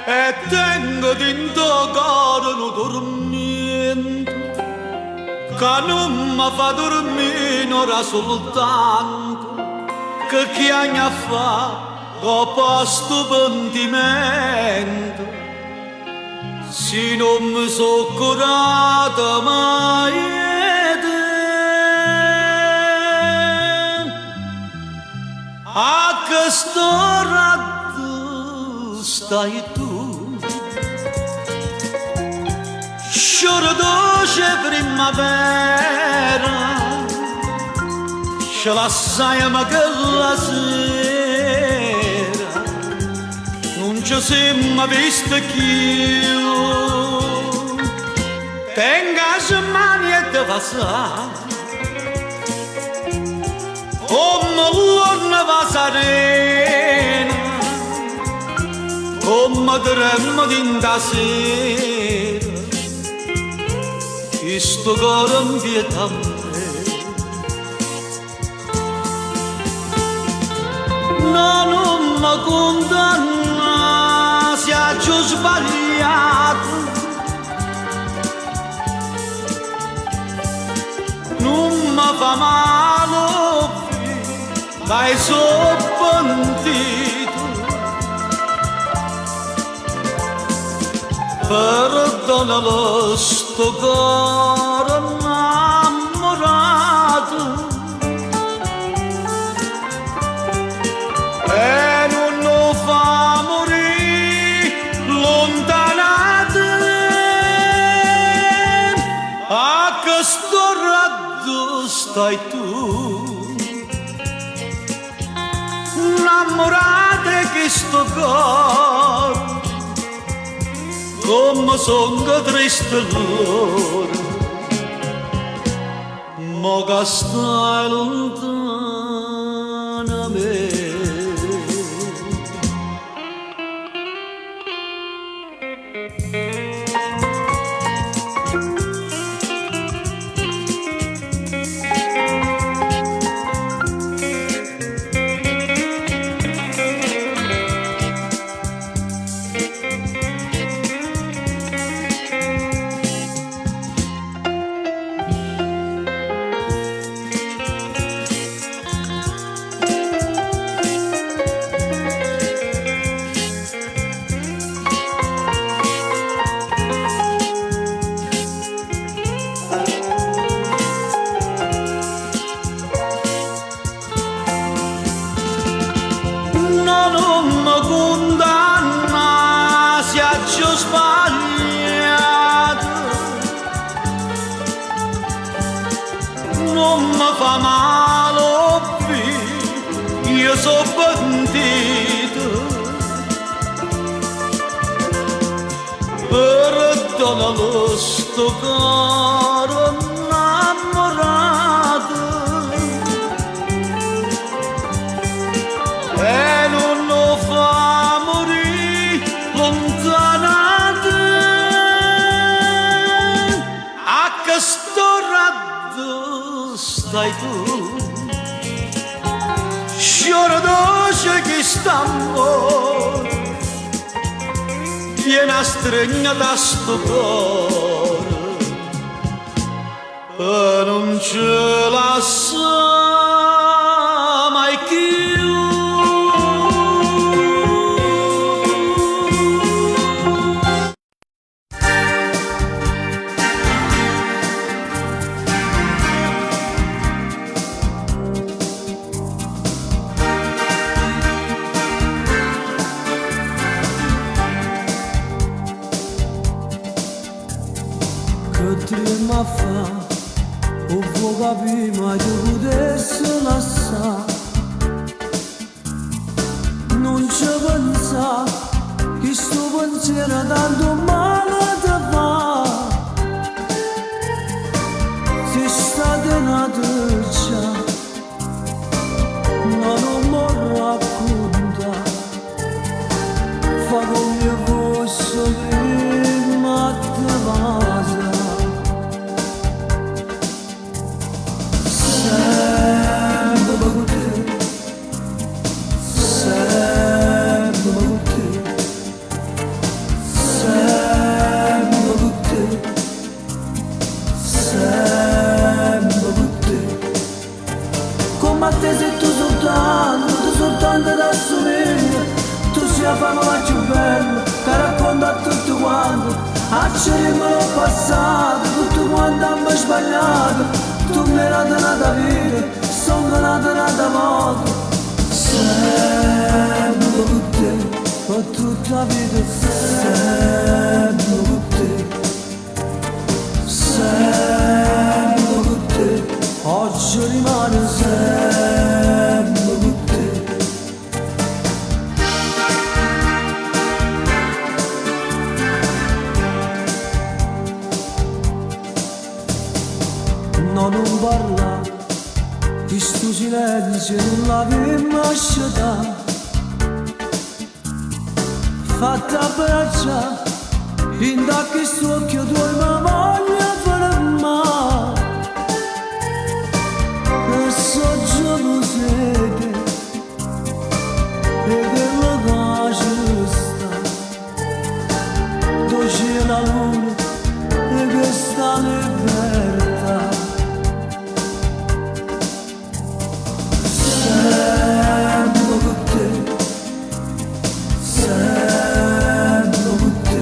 E tengo dentro cuore un dormito che non mi fa dormire ora soltanto, che chi anni fa ho posto pentimento, se non mi sono curata mai te. A quest'ora stai tu, sciora dolce primavera, ce la sai ma che la sera non ci siamo visto più. Tenga mani e te passare, come l'orna va serena, come tremmo d'inda sera, questo cuore invieta me. No, non mi condanna se ho sbagliato, non mi fa male, dai sono pentito. Perdonalo sto cuore innamorato, e non lo fa morire lontanato. A questo raggio stai tu, innamorata che sto cuore, come sono triste l'ora, ma che stai lontana da me. Non mi fa male, io sono pentito. Perdonalo sto cuore innamorato, e non lo fa morire lontanato. A questo raggio stai tu, sciora dolce che sta amore, viene stringere da sto cuore e non ce la sa mai più. Ma fa, o vuoi capire, ma io potessi lasciare. Non ci pensa, che sto pensiero tanto male ti fa. Se state nati già, ma non mi racconta. Fa come fosse prima di base. Soltanto da somiglia, tu sia la favola più bella che racconta a tutti quanti. Acceriamo il passato, tutto quanto abbiamo sbagliato. Tu mi hai nata vita, sono nata morte. Sempre con te, per tutta la vita. Sempre con te, sempre con te. Oggi rimane sempre con te. Non parla, di sto silenzio non l'avevamo lasciata. Fatta braccia, in da che sto occhio tuo mi voglio fermare. E so gelosete, e che lo cacio sta. Dove c'è la luna, e che sta libertà. Sempre con te, sempre con te,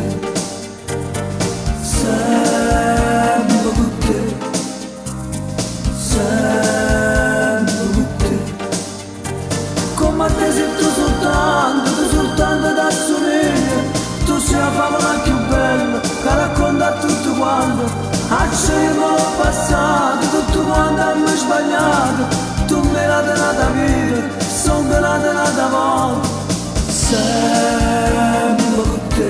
sempre con te, sempre con te. Come a te sento soltanto da somiglia. Tu sei la favola più bella che racconta a tutti quanti. Acceriamo il passato, tutto quanto abbiamo sbagliato. Tu mi hai nata vita, sono nata morte. Sempre con te,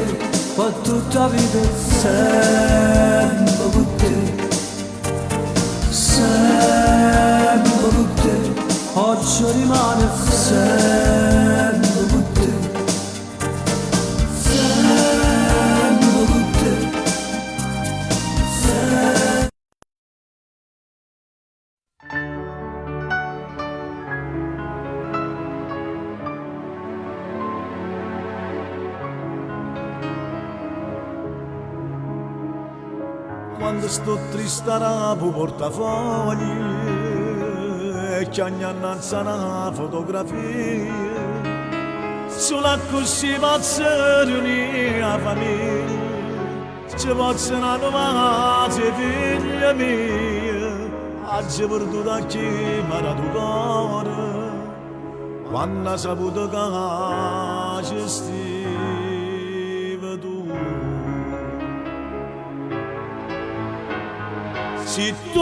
per tutta la vita. Sempre con te, sempre con te. Oggi rimane sempre con te. Sempre con te. Quando sto triste a portafogli e che ogni annanza una fotografia sulla così posso riunire la famiglia, ci possono trovare figlia mia, oggi perduto a chi mi ha dato cuore, quando ha saputo che ci stiva tu. Se tu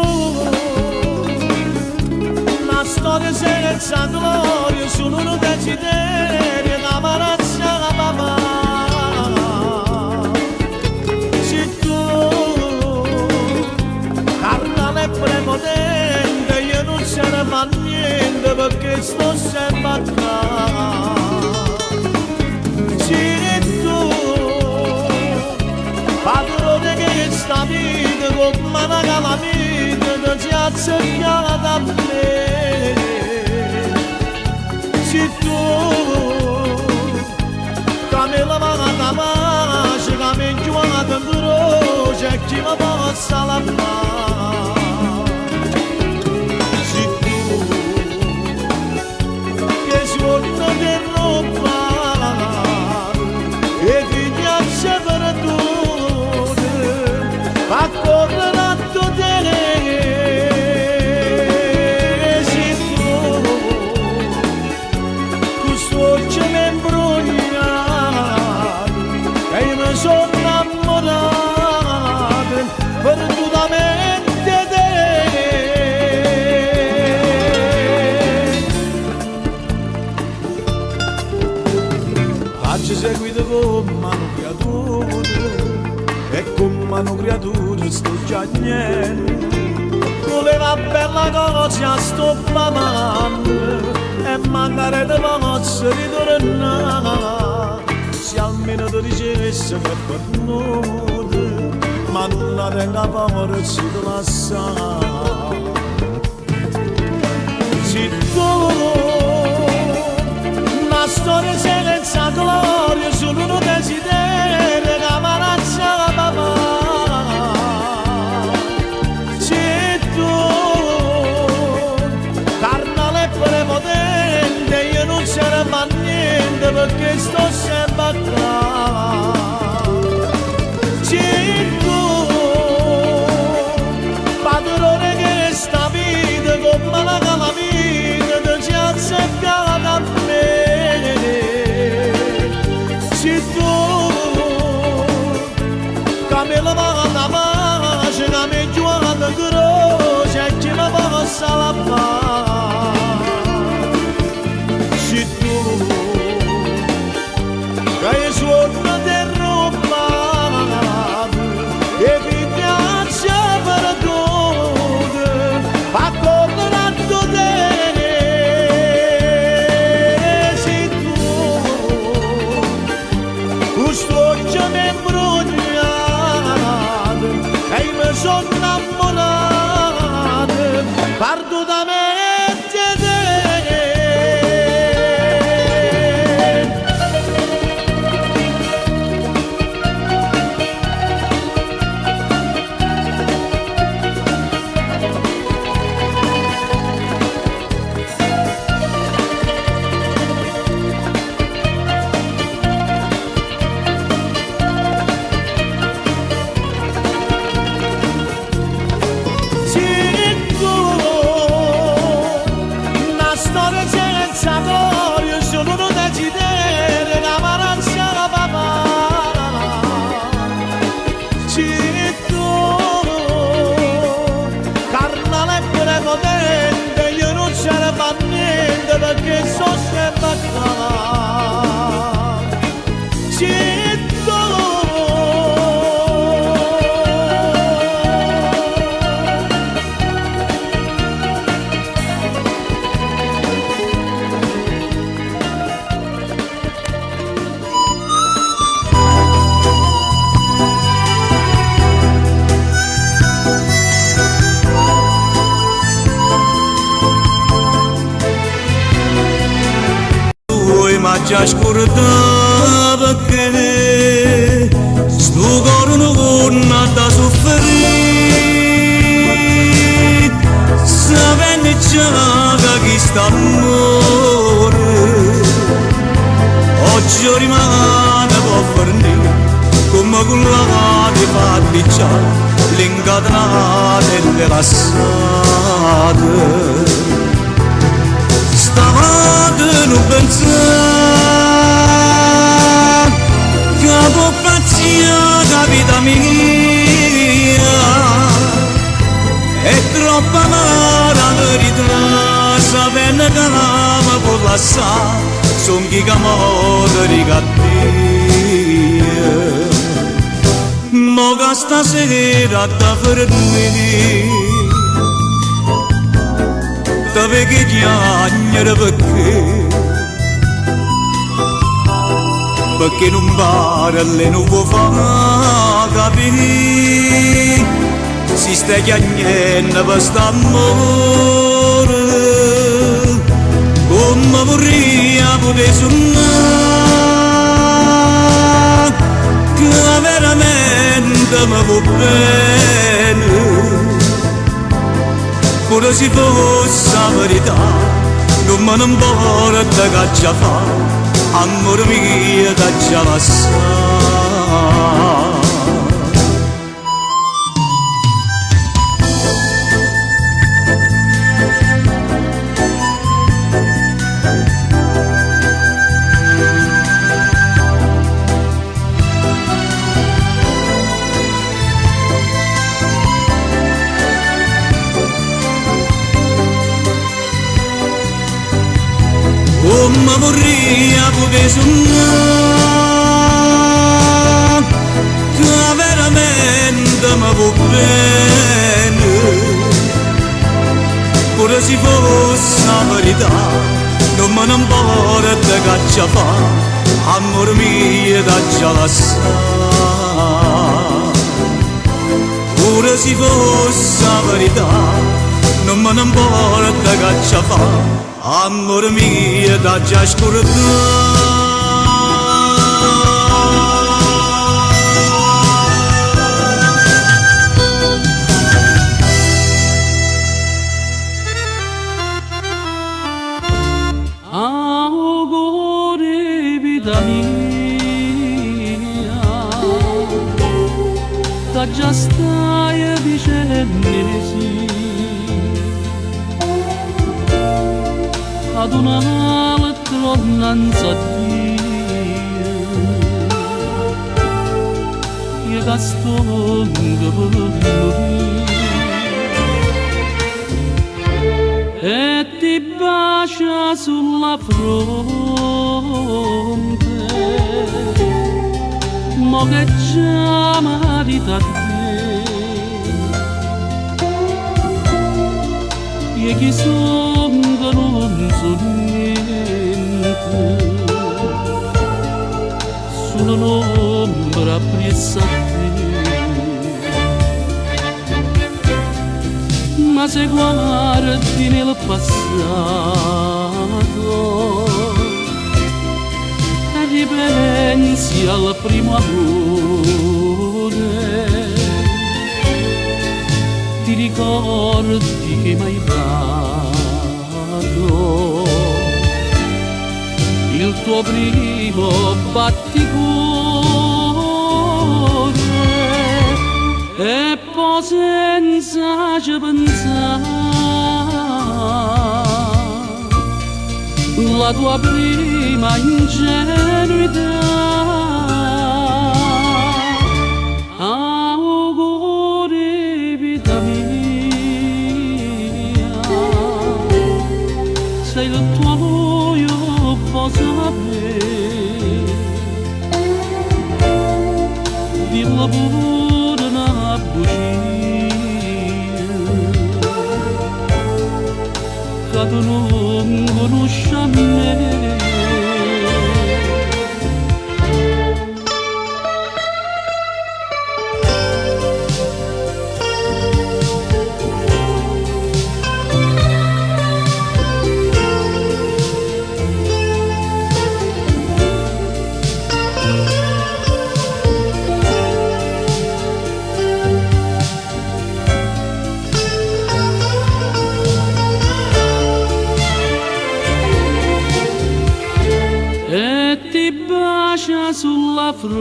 una storia senza gloria sono un desiderio da marazza la papà. Se tu carnale prepotente io non se ne fa niente perché sto sempre a casa. Se tu padrone che sta vita come una calamita non ci azzecchiala da me. Se tu come la mano da pace c'è chi mi possa lavare. Se tu che suono di roba e ti piace per tutte, a correre a tutte. Se tu sto mi imbrogliato e io mi sono innamorato perdutamente te. Oggi seguito come una creatura e come una creatura sto già niente. Voleva bella cosa sto mamando e magari te posso ritornare se almeno ti dicesse che per noi ma non la tenga paura e si ti lascia. Se tu una storia senza gloria solo un desiderio che amarezza la papà. Se tu carnale prepotente io non servo a niente perché sto sempre a casa. Se tu padrone che sta vita come la calamita ti ci azzeccata a me. Se tu cambia la mano pace che mi giuana croce e chi mi possa lavare. Se tu che suono di roba e ti piace per tutte, a correre a tutte. Se tu sto già mi imbrogliato e io mi sono innamorato perdutamente te. Una storia senza gloria solo un desiderio che amarezza la papà. Se tu carnale prepotente io non servo a niente perché so sempre a casa. Se tu ma già scordava che sto cuore non ha da soffrire sapendo già che chi sta amore oggi rimane può fornire come quella di fatti già l'incatenate e le lassate. Stamattina non pensare che può passare la vita mia è troppo amara verità sapendo che l'ama può lasciare son chi che muore di cattiva. Mo che stasera da fermi da vecchia chiagnere perché non pare le non può far capire si sta chiagnendo per st'amore come vorrei poter suonare che veramente mi va bene, pure se fosse la verità, non me ne importa che già fa, amore mio che già va sa. Come vorrei poter sognare che veramente mi va bene, pure se fosse la verità, non me ne importa che già fa, amore mio che già la sa. Pure se fosse la verità, non me ne importa che già fa, amore mio da già scordare. Auguri vita mia, che già stai vicino sì, ad un altro innanzi a Dio, io che sto per morire, e ti bacia sulla fronte, mo che già marita a te, io chi son che non so niente, solo un'ombra appressa a te. Ma se guardi nel passato e ripensi al primo amore, ti ricordi che mi hai dato il tuo primo batticuore, e poi senza ci pensare la tua prima ingenuità. Auguri vita mia, sei il tuo io posso sapere, dirlo pure una bugia, che tu non conosci a me. Sulla fronte,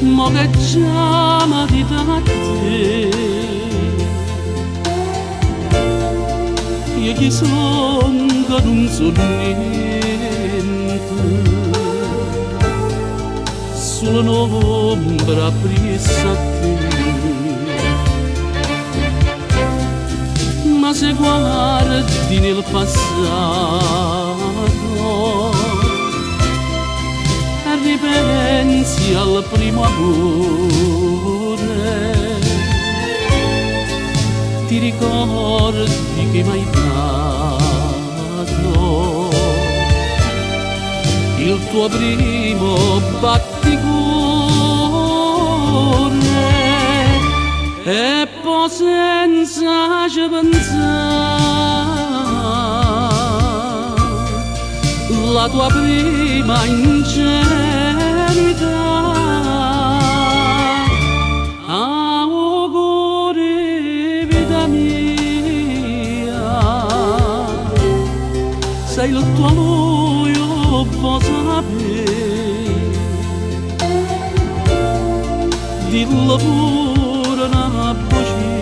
mo che già marita a te, io chi son che non so niente, solo un'ombra appressa a te. Ma se guardi nel passato e ripensi al primo amore, ti ricordi che mi hai dato il tuo primo batticuore, e poi senza ci pensare la tua prima ingenuità. tutto lui io posso sapere, dillo pure una voce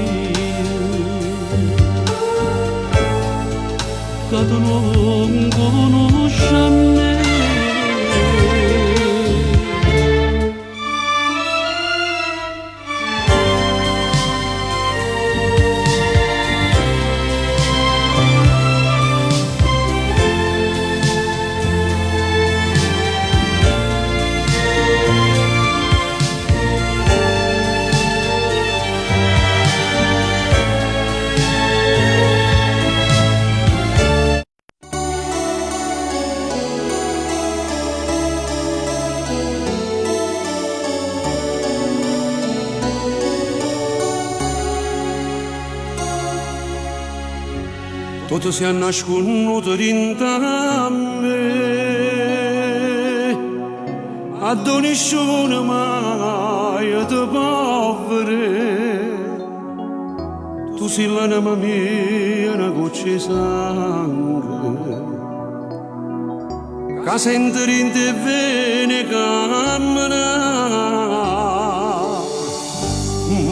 che tu non conosci a me. Tutto si è nasconuto dentro a me, a nessuno mai ti povere. Tu sei l'anima mia, una goccia di sangue, che sente dentro e viene cammina,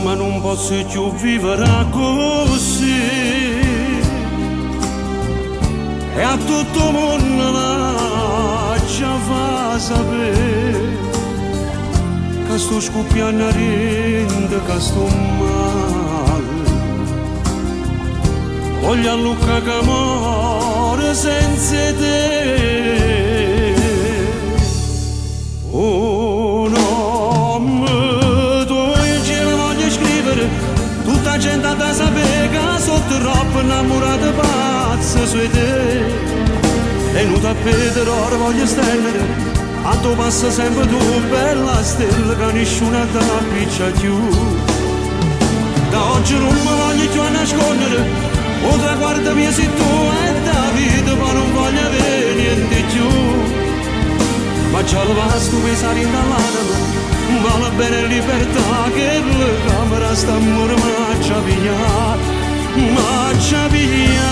ma non posso più vivere così. E a tutto il mondo la ci fa sapere che sto scoppiando a rende, che sto male. Voglio a Luca che muore senza te. Oh no, tu in cielo voglio scrivere, tutta la gente da sapere che sono troppo innamorata pazza su te. E non da vedere ora voglio stendere, a tu passa sempre tu bella stella che nessuno ti appiccia più. Da oggi non mi voglio più nascondere, o traguardo mio sei tu e da vita ma non voglio avere niente più. Ma già lo basta pensare in dall'anima, vale bene libertà che la camera sta amore ma ci avvia, ma ci avvia.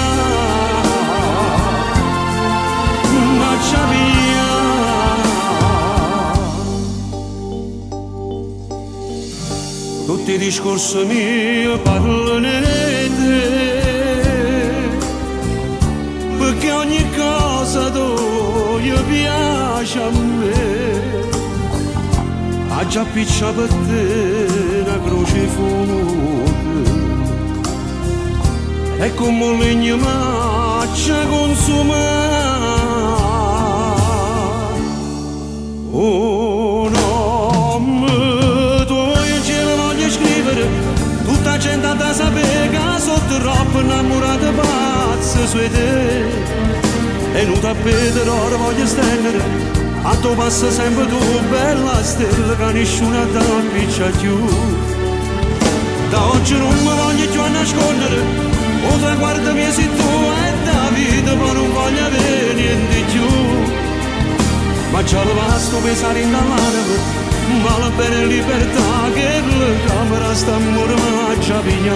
Tutti i discorsi miei parlano di te, perché ogni cosa tu piace a me. Ha già piccia per te una croce fuoco, e come un legno maccia consuma. Oh no, tu in cielo voglio scrivere, tutta la gente da sapere che sono troppo innamorata pazza su te. E non da vedere ora voglio stendere, a tu passa sempre tu bella stella che nessuno ti appiccia più. Da oggi non mi voglio più nascondere, o traguardo mio sei tu e da vita ma non voglio avere niente più. Ma già lo basta pensare in dall'anima, vale bene libertà che la camera sta amore ma ci avvia,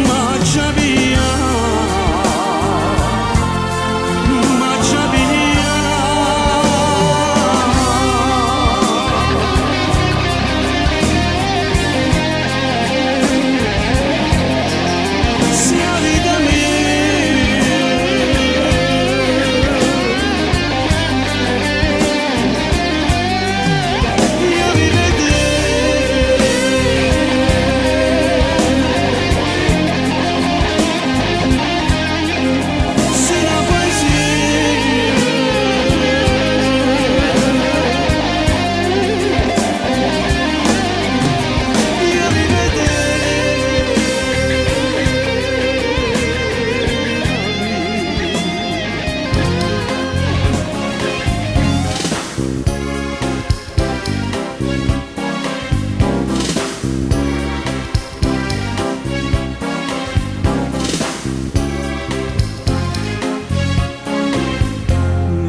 ma ci avvia, ma ci avvia. Sia vita mia.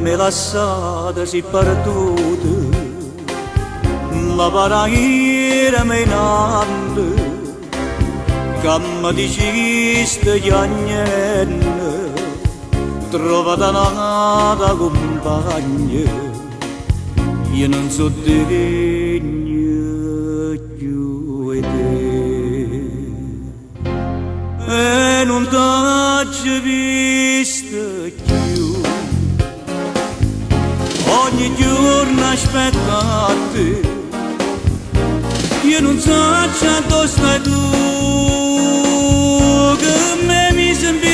Me lasciate si perduta, la paraira me nande, che mi diciste che niente, trovata nata compagna, io non so degno più di te. E non t'ho visto più, ogni giorno aspetto a te. Io non so dove stai tu, che mi sembra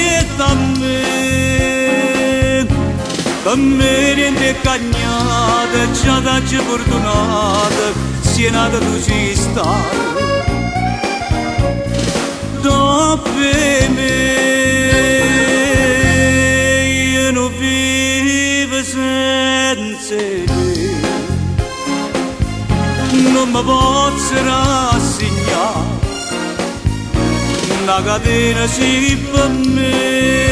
a me rende cagnata, già da fortunata, sia nata tu ci stai. Dopo me, io non vivo senza te. Non mi posso rassegnare, una catena si per me,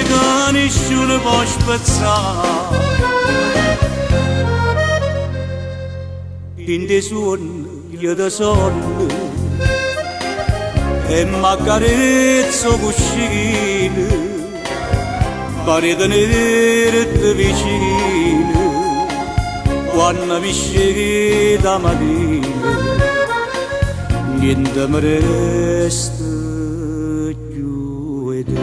che nessuno può spezzare. In te suono, io ti sonno, e m'accarezzo cuscino, pare tenerti vicino. Quando mi scegli da mattina, niente mi resta più di te.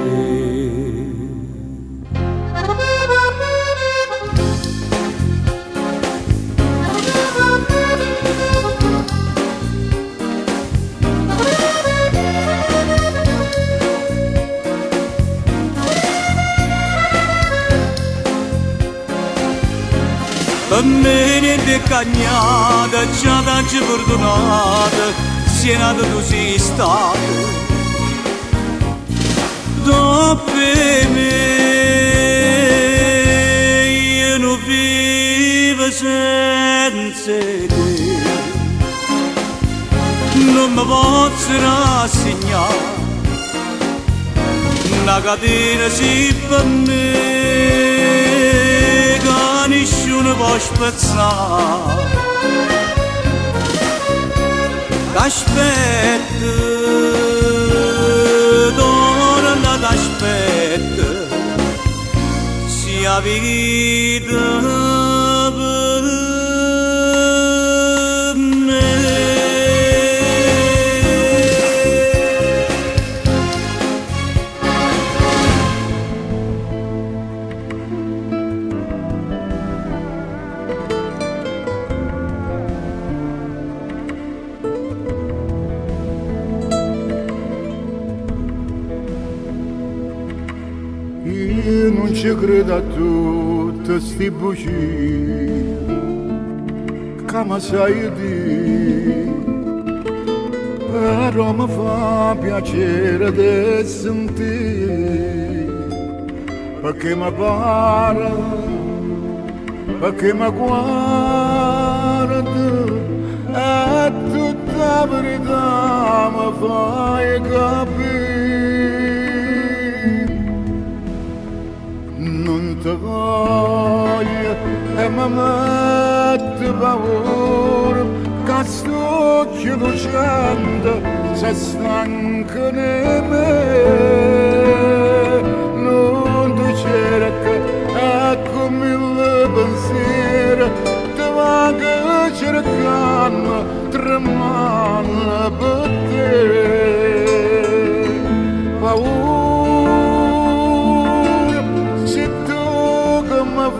Per me niente cagnata, già da fortunata, sia nata tu sei stato. Dopo me, io non vivo senza te. Non mi posso rassegnare, una catena si per me, nessuno può spezzare. T'aspetto, donna t'aspetto, sia vita per me. Io non ci credo a tutte sti bugie che mi sai di, però mi fa piacere di sentire, perché mi pare, perché mi guarda, e tutta la verità mi fai capire. Non ti voglio e mi mette paura, che st'occhio lucente si stanca di me. Non ti cerca e con mille pensieri ti vado cercando, tremando per te. Paura,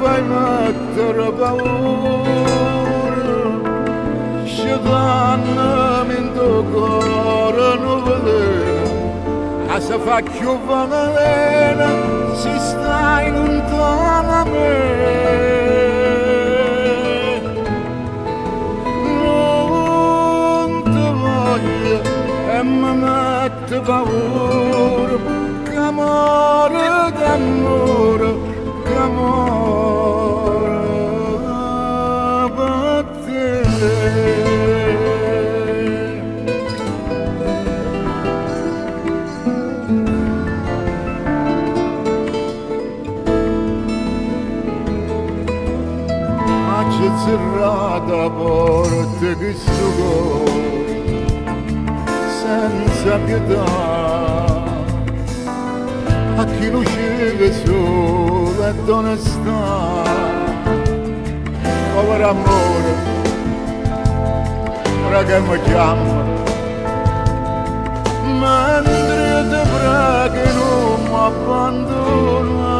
fai mettere paura, scegliamo in tuo cuore non veleno, e se faccio veleno si stai lontano a me. Non ti voglio e mi mette paura, che amore d'amore, che amore per te. Ma c'è serrata porta che sto cuore senza pietà, a chi lo sceglie solo ed onestà. Povero amore, ora che mi chiama, mentre ti prego non mi abbandona.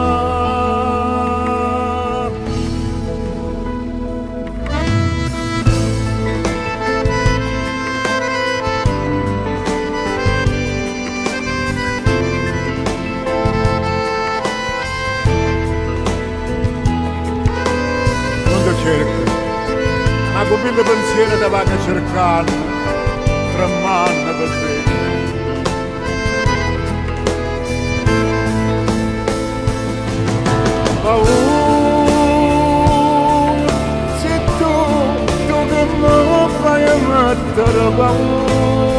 Cerca, ma con il pensiero ti vanno cercando, tremando per te. Paura, se tu che mi fai mettere paura,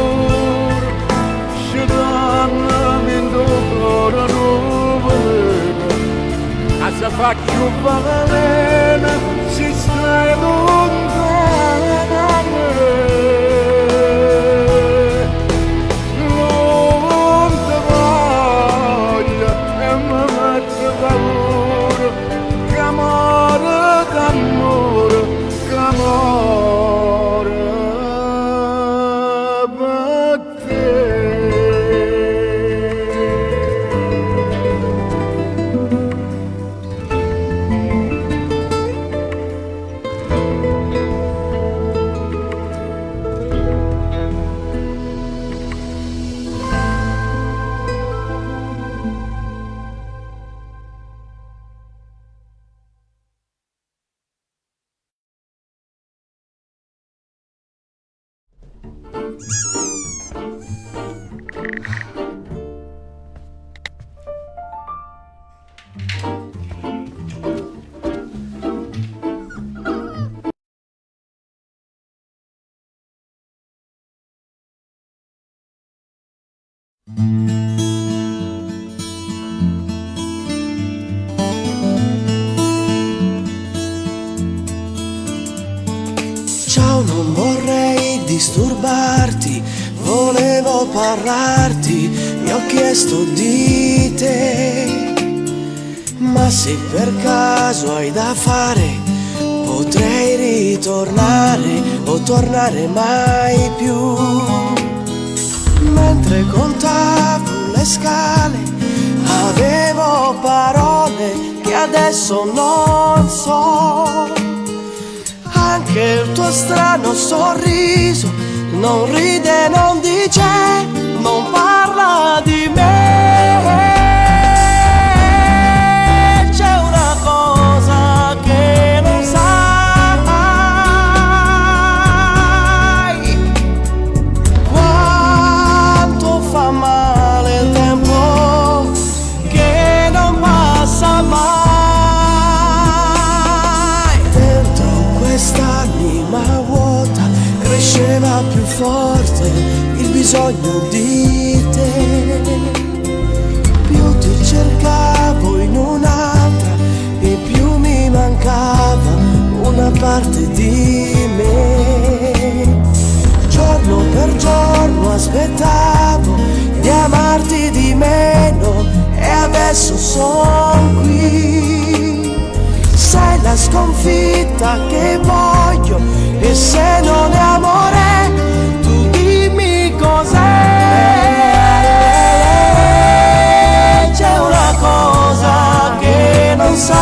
scegliami in tuo cuore nuove, a se faccio bene. Si stai lontana da me, non ti voglio e mi mette paura, che amore, che amore, che amore per te. Ciao, non vorrei disturbarti, volevo parlarti, mi ho chiesto di te. Ma se per caso hai da fare, potrei ritornare o tornare mai più. Mentre contavo le scale, avevo parole che adesso non so. Anche il tuo strano sorriso non ride, non dice, non parla di me. C'è una cosa che non sai, quanto fa male il tempo che non passa mai. Quest'anima vuota cresceva più forte il bisogno di te. Più ti cercavo in un'altra e più mi mancava una parte di me. Giorno per giorno aspettavo di amarti di meno e adesso sono qui. Sei la sconfitta che voglio e se non è amore tu dimmi cos'è. C'è una cosa che non sai,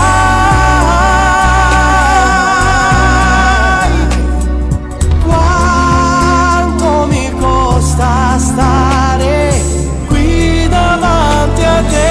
quanto mi costa stare qui davanti a te.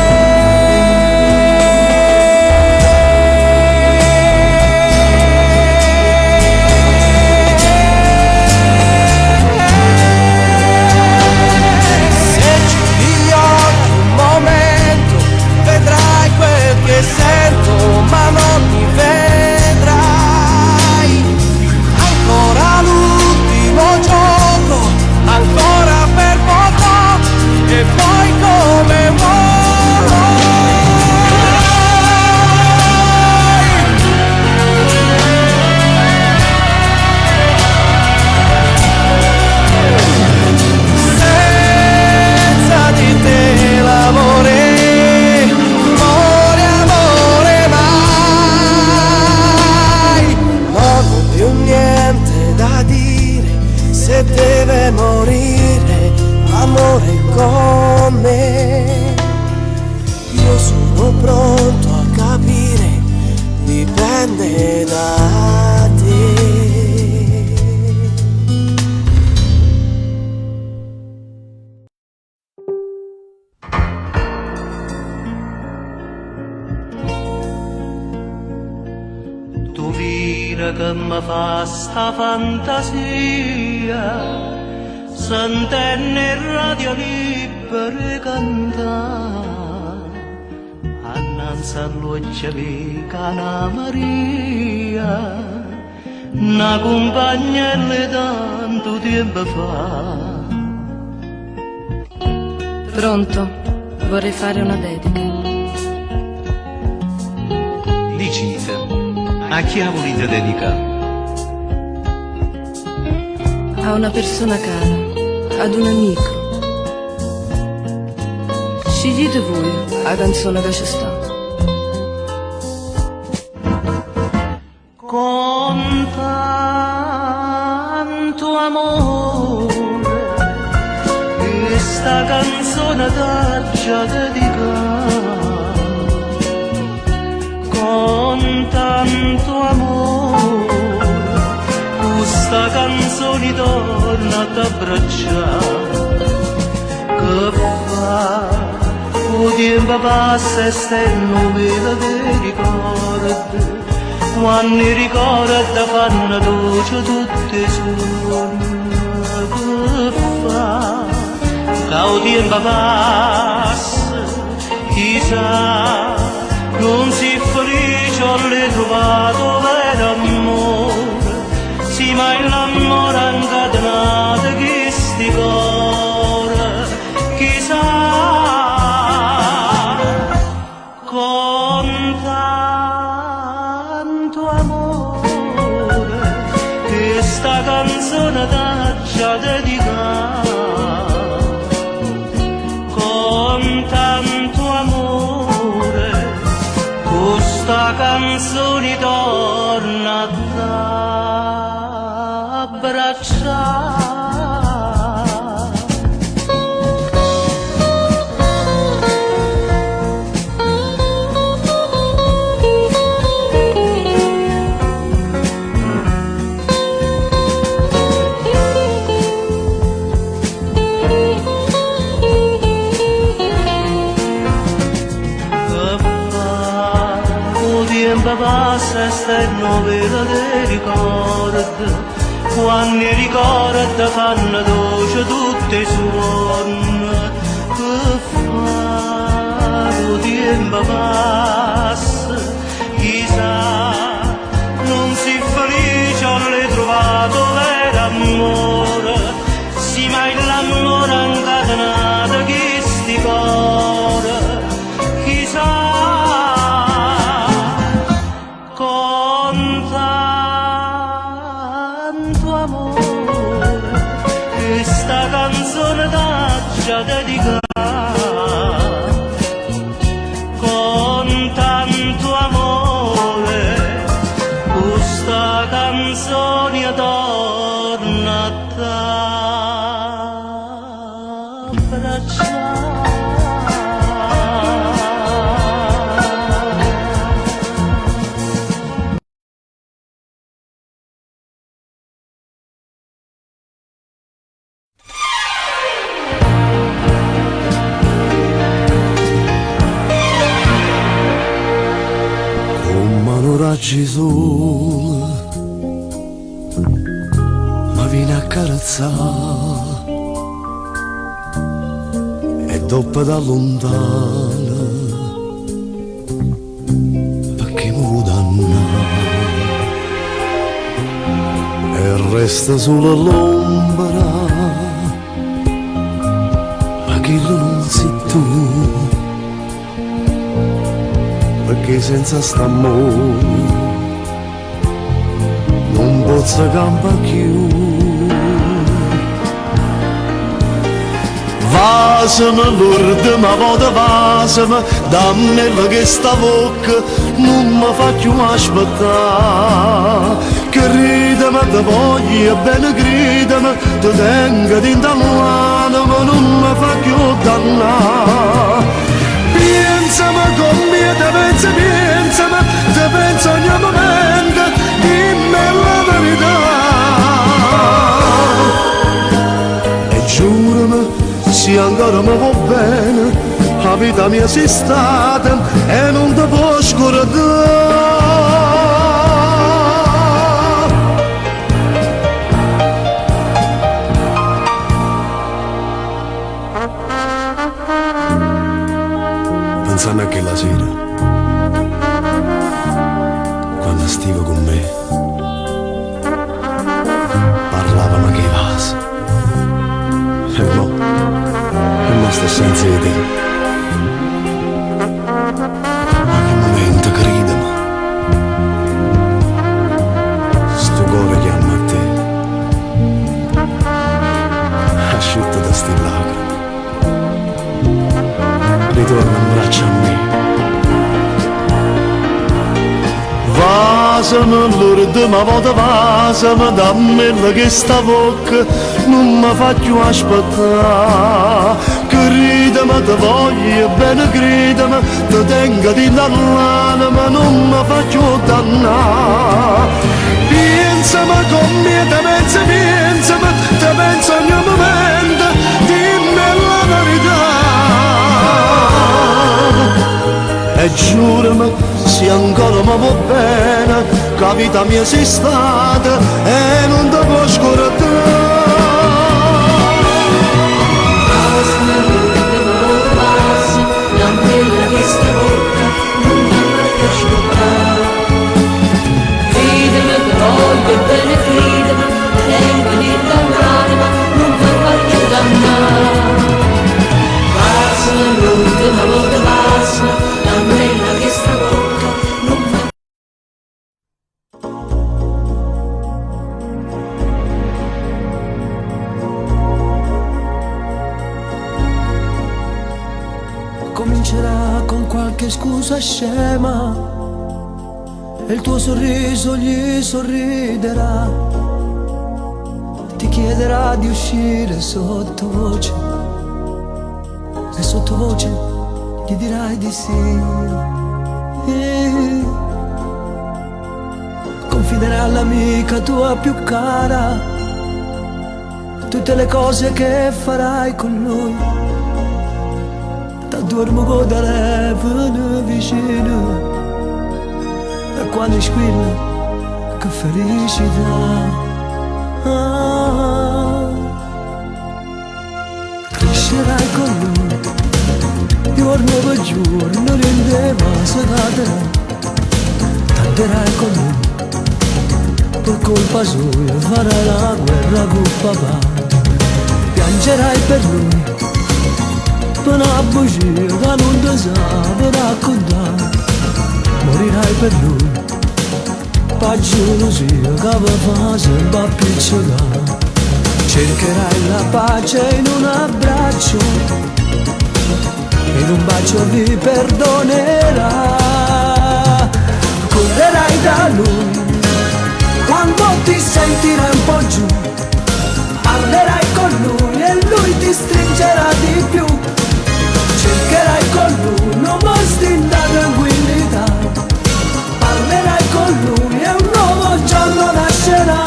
sta fantasia, sentenne il radio libero cantare, annanzi all'occhio Cana Maria, una compagna di tanto tempo fa. Pronto? Vorrei fare una dedica. Dici, a chi ha voluto dedicare? A una persona cara, ad un amico. Scegliete voi la canzone che ci sta. Con tanto amore, questa canzone t'aggia dedicata. Con tanto amore, questa canzone torna ad abbracciare. Che fa? Il tempo passa e stai novella dei ricordi. Quando i ricordi fanno dolce tutti i sogni. Che fa? Che il tempo passa, chissà, non si felice ho ritrovato vero amore. Sì, ma l'amore incatenato che sti cuore, chissà. Con tanto amore, questa canzone t'aggia dedicata. Con tanto amore, questa canzone torna ad abbracciare. Passa e stai novella dei ricordi, quando i ricordi fanno dolce tutti i suoni. Che fa? Il tempo passa, chissà, non si felice ho ritrovato vero amore. Sì, ma l'amore incatenato che sti cuore, chissà. Con tanto amore, questa canzone t'aggia dedicata. Con tanto amore, questa canzone torna ad abbracciare. Raggi sole, ma vieni a carezzare e dopo da lontana perché mi danna e resta solo l'ombra, ma chi non sei tu, perché senza st'amore non posso campa più. Vasami Lourdes, ma vado vasami, dammi che sta bocca non mi fa più aspettare. Che ridami, te voglio bene, gridami, ti tengo dintre l'anima, non mi fa più dannare. Pensami con me, te penso ogni momento, dimmi la verità. E giurami, se ancora mi va bene, la vita mia sei stata e non ti posso scordare. Ricordiamo che la sera, quando stivo con me, parlavamo che vas. E mo sto senza di te. Ogni momento credimi, sto cuore chiama a te, asciutto da sti lacrime. Ritorna in braccio a me. Vasami l'ultima volta, vasami, dammi che sta bocca non mi fa più aspettare. Credimi, ti voglio bene, credimi, ti tengo di dall'anima, non mi fa più dannare. Pensami con me, ti penso ogni momento, dimmi la verità. E giurami, se ancora mi va bene, che la vita mia sei stata e non ti può scordare. Credimi, ti voglio bene, credimi, tengo lì dall'anima, non mi voglio dannare. Passa l'ultima volta, passa, dammela che sta bocca, non mi... Comincerà con qualche scusa scema e il tuo sorriso gli sorriderà. Ti chiederà di uscire sottovoce e sottovoce gli dirai di sì. Confiderà all'amica tua più cara tutte le cose che farai con lui. Dormo con il telefono vicino e quando squilla che felicità. Crescerai con lui giorno per giorno, rendeva serata. Tanterai con lui per colpa sua, farai la guerra con papà. Piangerai per lui una bugia che non ti sa raccontare. Morirai per lui, per gelosia che vi fa sempre appiccicare. Cercherai la pace in un abbraccio, in un bacio vi perdonerà. Correrai da lui quando ti sentirai un po' giù, parlerai con lui e lui ti stringerà di più. Cercherai con lui un uomo stinta tranquillità, parlerai con lui e un nuovo giorno nascerà.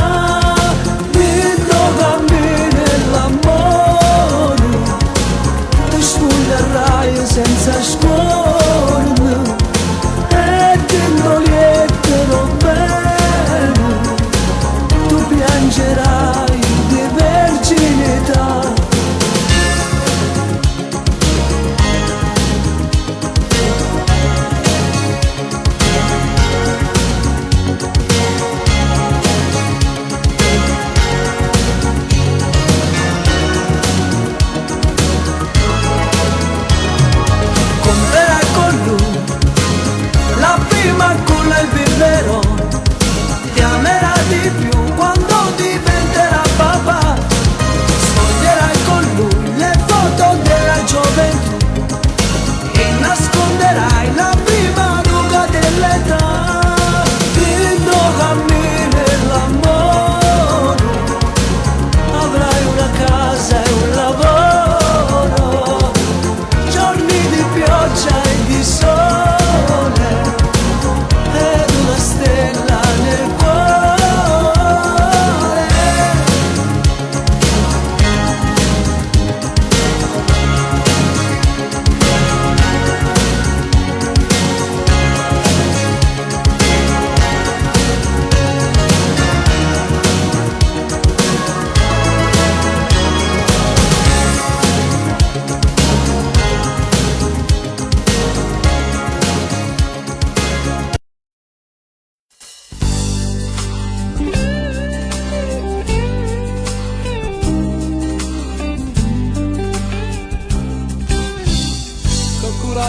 Dito cammini l'amore, ti sfoglierai senza scorno e ti togliettero bene. Tu piangerai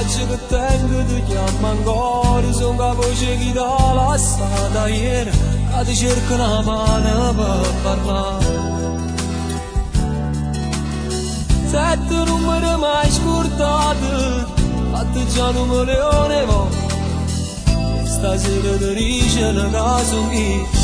faccio che tengo ti chiamo ancora, sono una voce che dà la strada ieri, che ti cerco una mano per parlare. Sette numeri mai scordati, fatti già un leone vo, stasera ti dice una casa mia.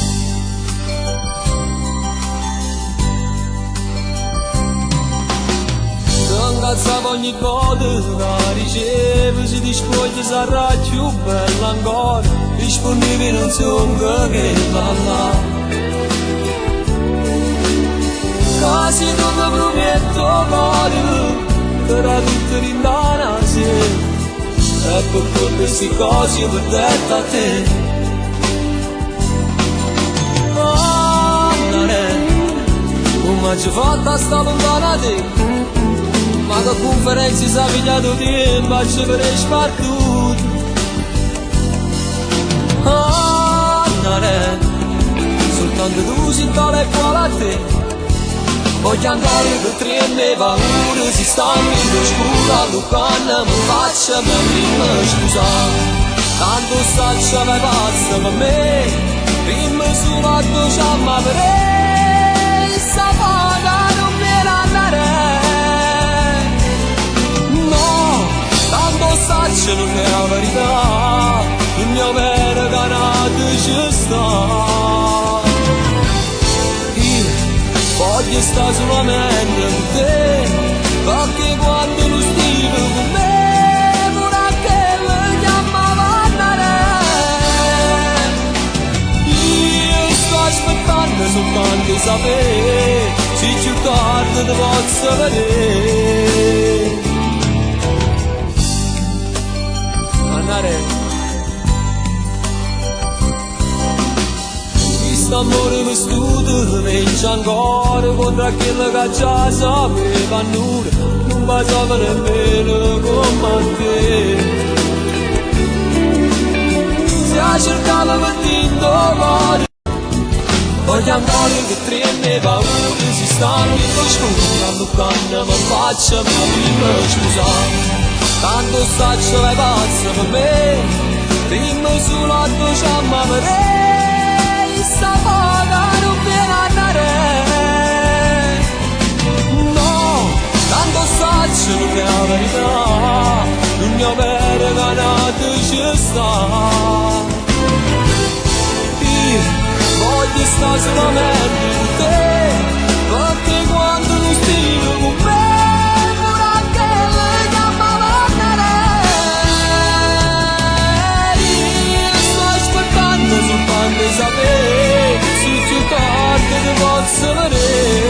Incazzavo ogni volta la ricevo, si dispoglia sarà più bella ancora, disponibile non sono che va là. Quasi non mi prometto cuore, però tutto rinda sera, e per queste cose io per detto a te. Come ci fatta sta lontana da te? Ma che conferenza si è pigliato tempo, ci per spartuto. Soltanto tu sei tale quale a te. Voglio andare per tre e me paura, si sta in scura, Lucana mi faccia per prima scusare. Tanto saccia me passa per me, prima solo a tu c'ha ma per lei, sta paga non viene andare. Tanto saccio non è la verità, il mio vero canato ci sta. Io voglio stare solamente con te, perché quando lo stivo con me, pure che mi chiamava andare. Io sto aspettando soltanto di sapere, se più tardi ti posso vedere. Quest'amore vestuto vince ancora contro quello che già sapeva nulla, non basava nemmeno come te. Se cercava per tinto cuore, voglio ancora che tre e me paura, si stanno in scura, Lucana mi faccia ma prima scusare. Tanto saccio le pazze per me, prima solo a tu c'ha ma per lei, sta paga non viene a andare. No, tanto saccio non è la verità, non mio vero canato ci sta. Io voglio stare solamente con te, perché quando non stivo con me, soltanto sapere se più tardi ti posso vedere.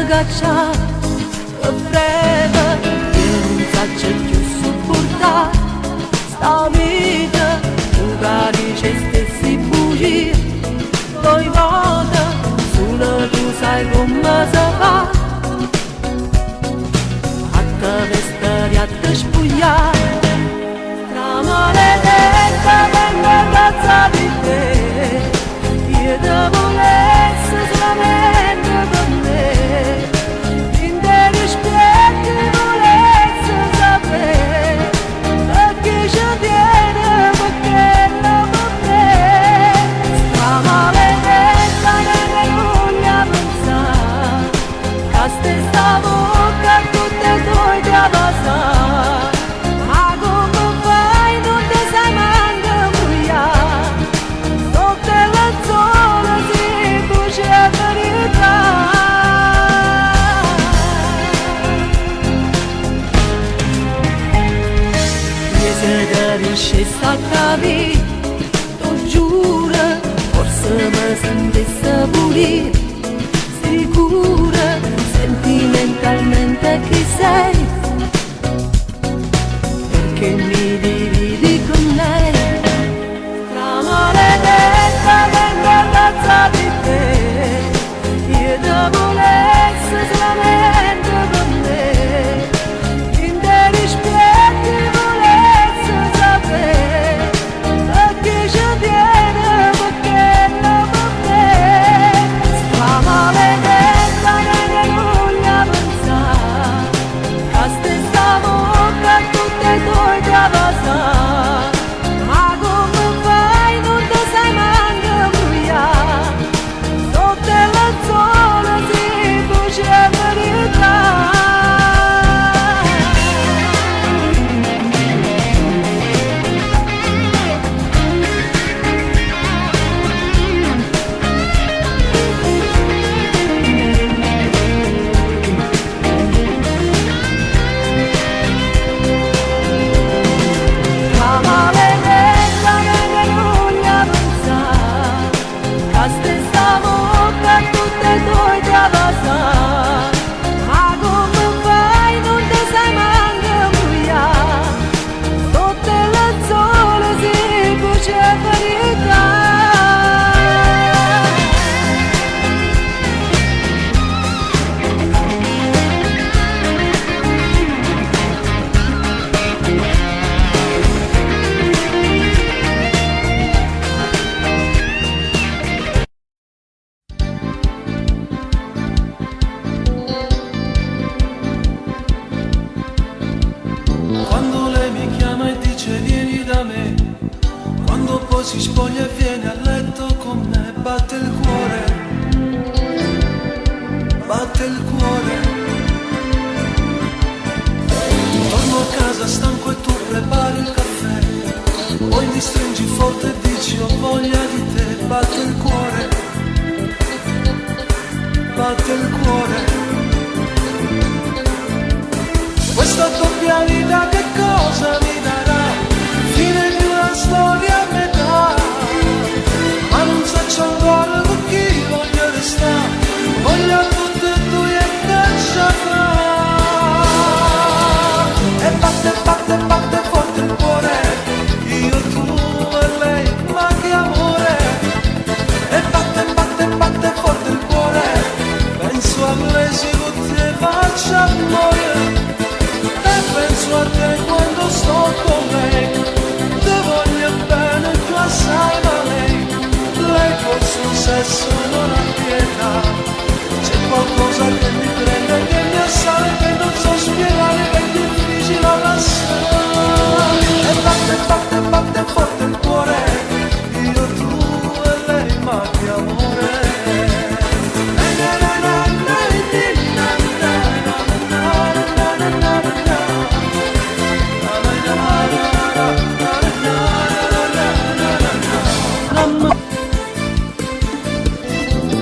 Gaccia fredda, io non faccio più sopportare sta vita, tu carici stessi bugie, poi vota, solo tu sai come si fa, a te vestire a te spogliare, la maledetta venga cazza di te, io te volessi solamente per me. Spietti volessi sapere perché ci viene riuscisse a capire, lo giuro, forse mi sentisse pulire, sicura, sentimentalmente chi sei, perché mi dividi con lei. La maledetta vengono di te, io ti volessi solamente per me, interi spietti volessi sapere, perché ci tiene, perché non per me. La maledetta che non gli ha pensato, che stessa bocca tutte e due ti ha passato. Ma come fai, non ti sai manco bruciare, sotto il sole si brucia la verità. La maledetta che non gli ha pensato, che stessa bocca tutte e due ti ha passato. Ma come fai, non ti sai manco bruciare, sotto il sole si brucia la verità. Quando lei mi chiama e dice vieni da me, quando poi si spoglia e viene a letto con me, batte il cuore, batte il cuore. Torno a casa stanco e tu prepari il caffè, poi mi stringi forte e dici ho voglia di te, batte il cuore, batte il cuore. Questa doppia vita che cosa mi darà? Fine di una storia a metà, ma non so ancora con chi voglio restare, voglio tutte e due e caccia fa. E batte, batte, batte forte il cuore, io, tu e lei, ma che amore. E batte, batte, batte forte il cuore, penso a lei si te faccia amore. Penso a te quando sto con lei, ti voglio bene, tu assai ma lei col suo sesso non ha pietà, c'è qualcosa che mi prende, che mi assale, che non so spiegare, che è difficile da lasciare. E batte, batte, batte forte il cuore, io, tu e lei, ma che amore.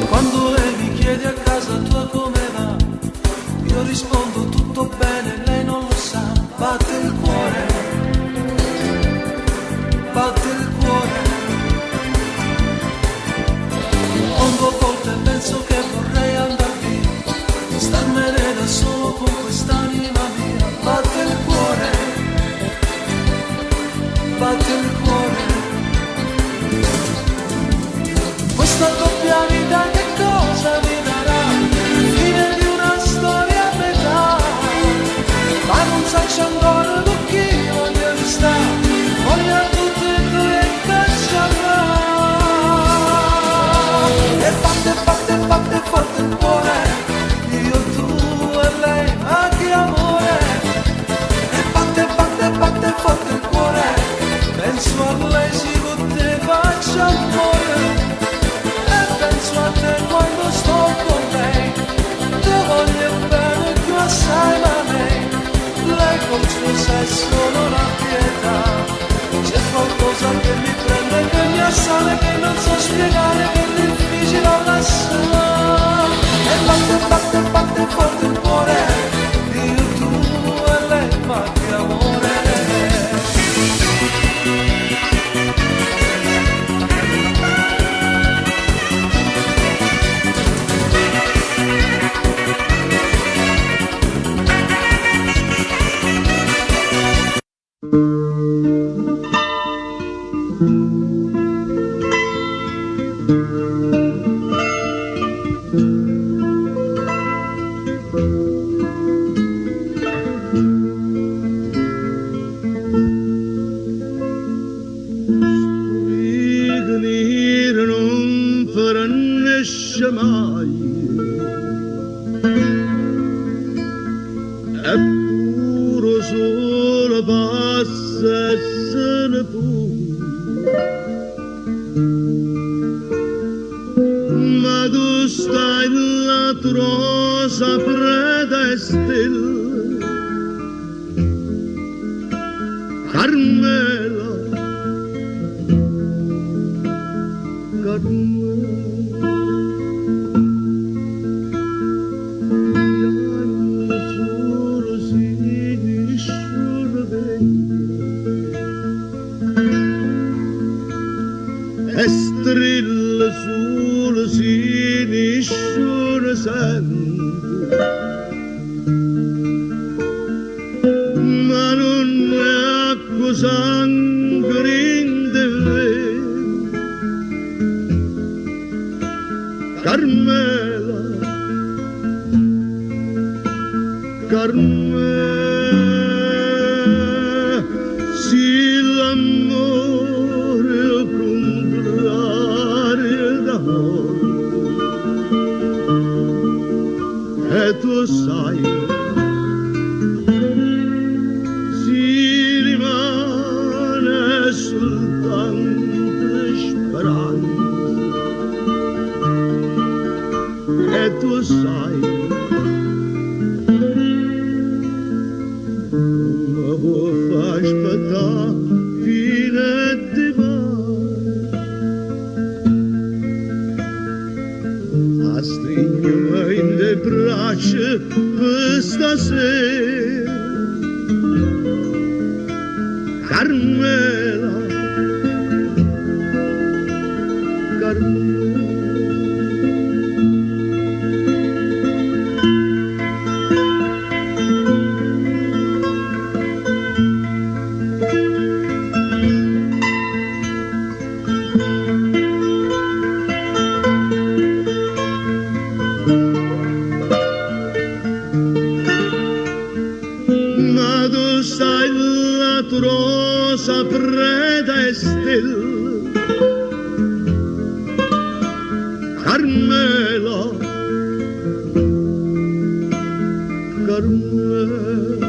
Quando lei mi chiede a casa tua come va, io rispondo tutto bene, lei non lo sa, batte il cuore, batte il cuore. Quando volte penso che vorrei andar via, starmene da solo con quest'anima mia, batte il cuore, batte il cuore. Questa doppia vita che cosa mi darà? Fine di una storia a metà, ma non so ancora con chi voglio restare, voglio tutte e due e caccia va. E batte, batte, batte forte il cuore, io, tu e lei, ma che amore. E batte, batte, batte forte il cuore, penso a lei si con te faccia amore. Penso a te quando sto con lei, ti voglio bene più assai ma lei col suo sesso non ha pietà, c'è qualcosa che mi prende, che mi assale, che non so spiegare, che è difficile da lasciare. E batte, batte, batte forte il cuore, io, tu e lei, ma che amore. mai è puro solo passa e se ne ma tu stai la rosa preda e stella Carmela e strilla sul siniscio sente ma non è acqua sangue in de Carmela Carmela si l'amore contrario d'amore e tu sai si rimane soltanto speranza e tu sai come può far aspettare fino a domani a stringermi in le braccia questa sera Carmela Carmela rosa preda e stella Carmela Carmela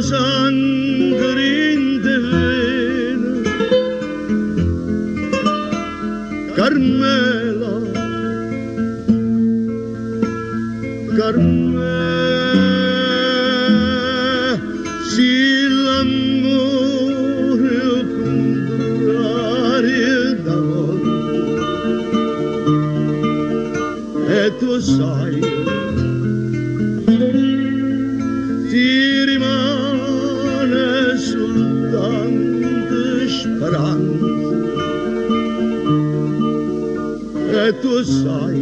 sangue in de vene Carmela Carmela si l'amore contrario d'amore e tu sai ti rimane soltanto speranza e tu sai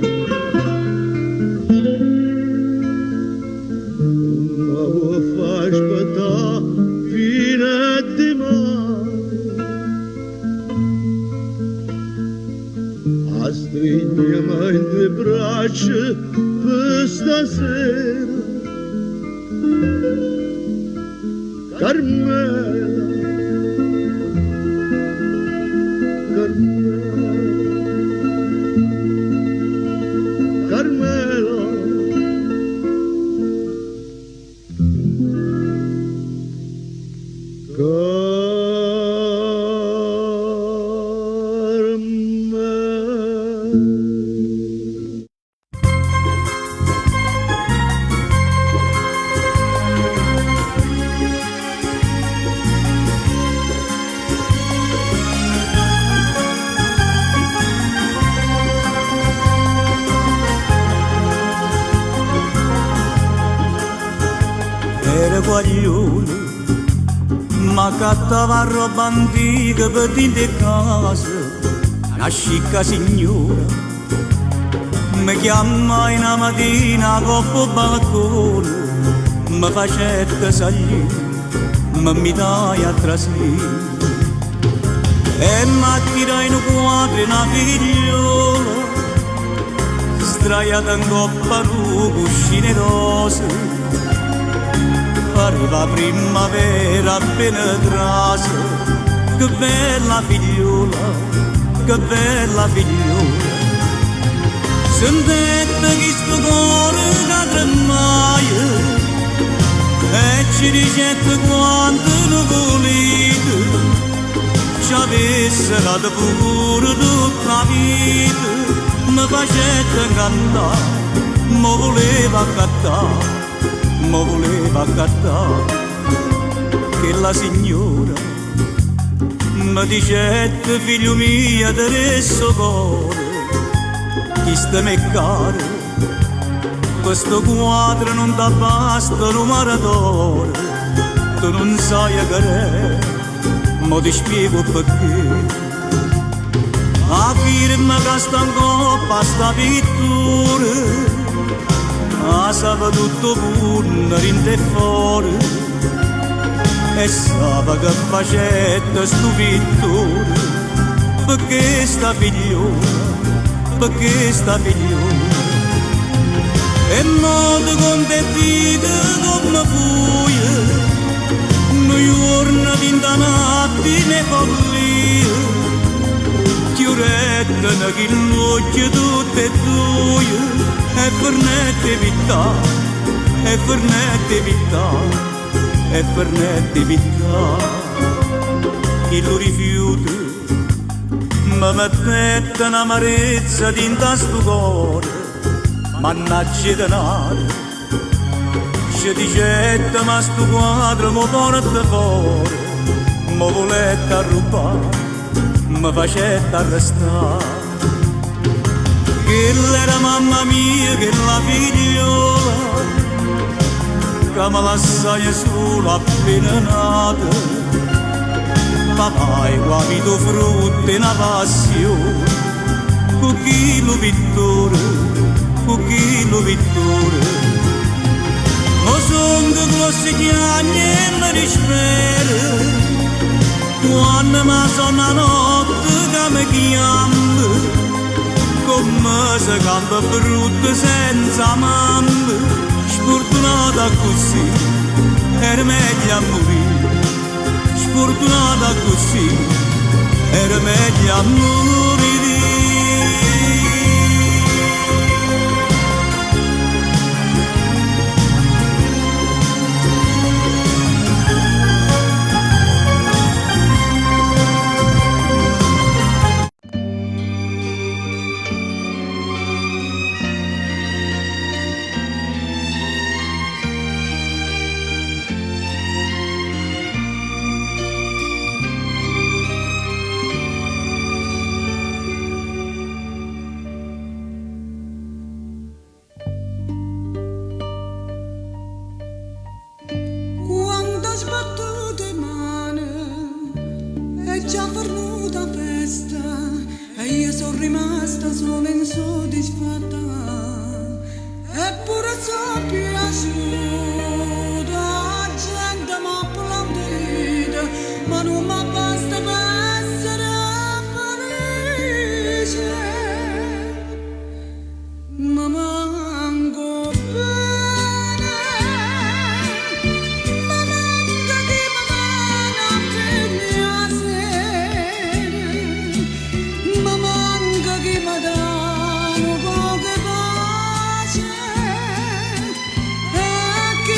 come può far aspettare fino a domani a stringermi in le braccia questa sera Carmela Carmela Carmela Era guaglione, ma Accattava roba antica per dentro casa, una scicca signora. Mi chiama in una mattina coppa balcone, mi facette salire, mi dai a trasire. E mi tirai in un quadro una figliola, sdraiata in coppa su cuscine rose. Arriva primavera penetrasa, che bella figliola, che bella figliola. Sentette che sto cuore che tremaia, e ci dicette quanto lo volete, ci avesse dato pure tutta la vita, mi facette cantare, mi voleva accattare. Mi voleva accattare, che la signora mi dicette figlio mio adesso cuore, chi sta me caro, questo quadro non ti basta numero d'oro, tu non sai che è, ma ti spiego perché. A firma che sta in coppa sta pittura, sapeva tutto punno rinde fuori e sapeva che facette sto pittore perché sta figliola e modo contentita come fuia noi giorni vinta notte ne follia chiurette che l'occhio tutte e due e fernette vita, e fernette vita, e fernette vita. Chi lo rifiuta, mi mettette un'amarezza dinta sto cuore, mannaggia denaro. Ci dicette ma sto quadro mi porta fuori, mi volette arrubare, mi facette arrestare. Che era mamma mia, che la figliola, che mi lasciai sola appena nata. Papà è guapito frutto e una passione, con chi lo pittore, con chi lo pittore. Ma son che grossi chiagni e mi dispera, quando mi sono a notte che mi chiama, come se canta brutta senza mamma, sfortunata così, era meglio a morire, sfortunata così, era meglio a morire. Che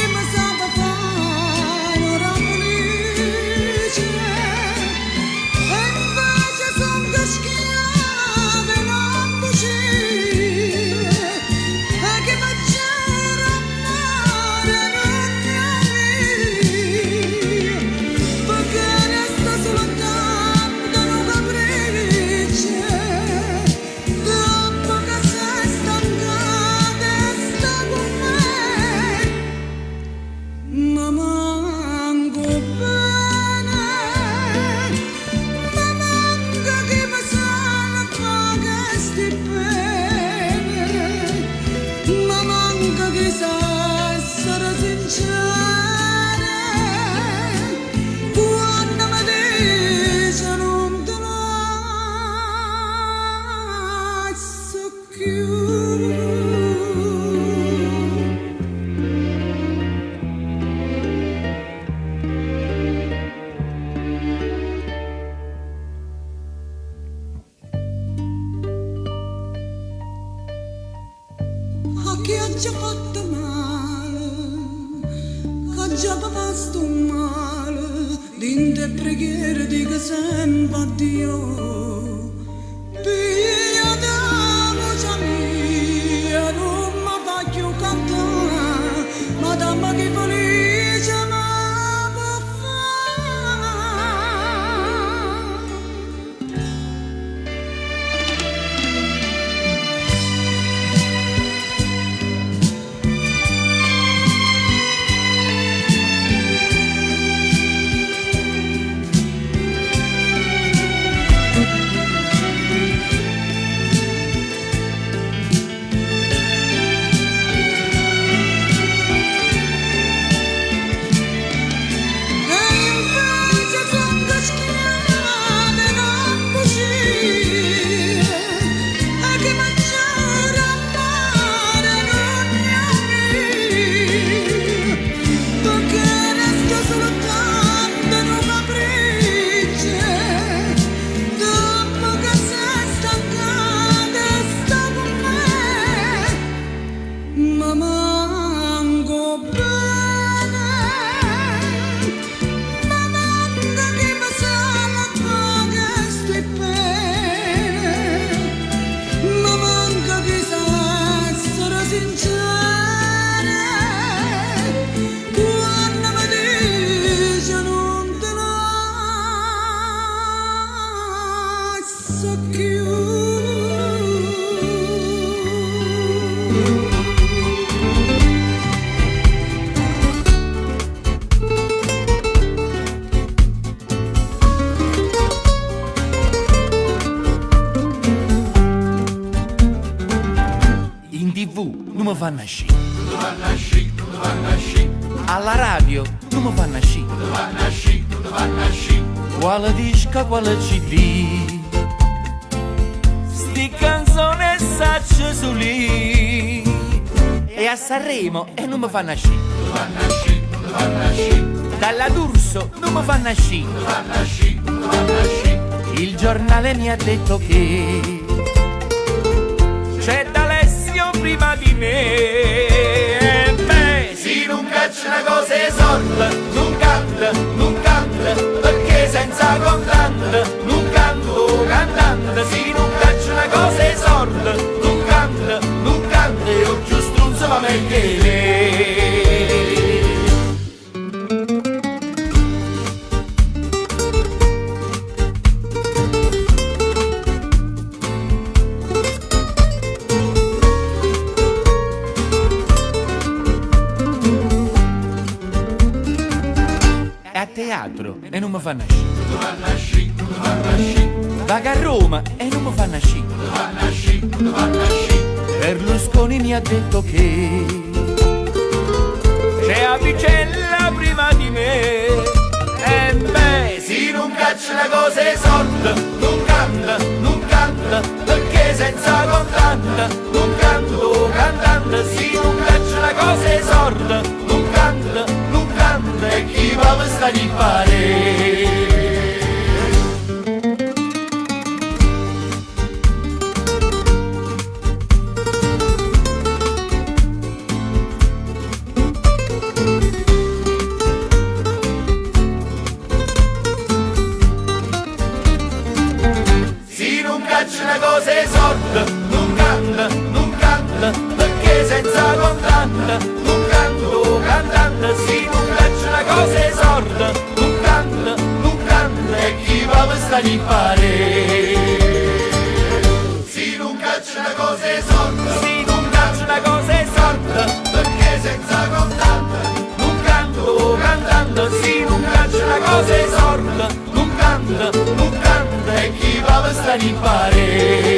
chi ha già fatto male, che ha già fatto male, dinte preghiere dica sempre a Dio, piglia da voce mia, non mi faccio cantare, ma dammi che felice mi può fare. Non mi fanno uscire. Alla radio non mi fanno uscire. Quale disco, quale CD, sti canzone sacce su lì. E a Sanremo non mi fanno uscire. Dalla D'Urso non mi fanno uscire. Il giornale mi ha detto che c'è D'Alessio prima di me. Beh, se non caccia una cosa e sorda, non canta, perché senza contante non canto cantante. Se non caccia una cosa e sorda, non canta, io giù strunzo ma meglio lei. A teatro e non mi fanno uscire. Vaga a Roma e non mi fanno uscire. Berlusconi mi ha detto che c'è Avicella prima di me. E beh, se non caccia una cosa e sorda, non canta, perché senza contante non canto cantante. Se non caccia una cosa e sorda, non canta, e chi va a stare in pare. Se non caccia una cosa e sorda, non canta, perché senza contante non canto cantante. Se non caccia una cosa e sorda, non canta, e chi va a stare in pare. Se non caccia una cosa e sorda, se non caccia una cosa e sorda, perché senza contante non canto cantante. Se non caccia una cosa e sorda, non canta, e chi va a stare in pare.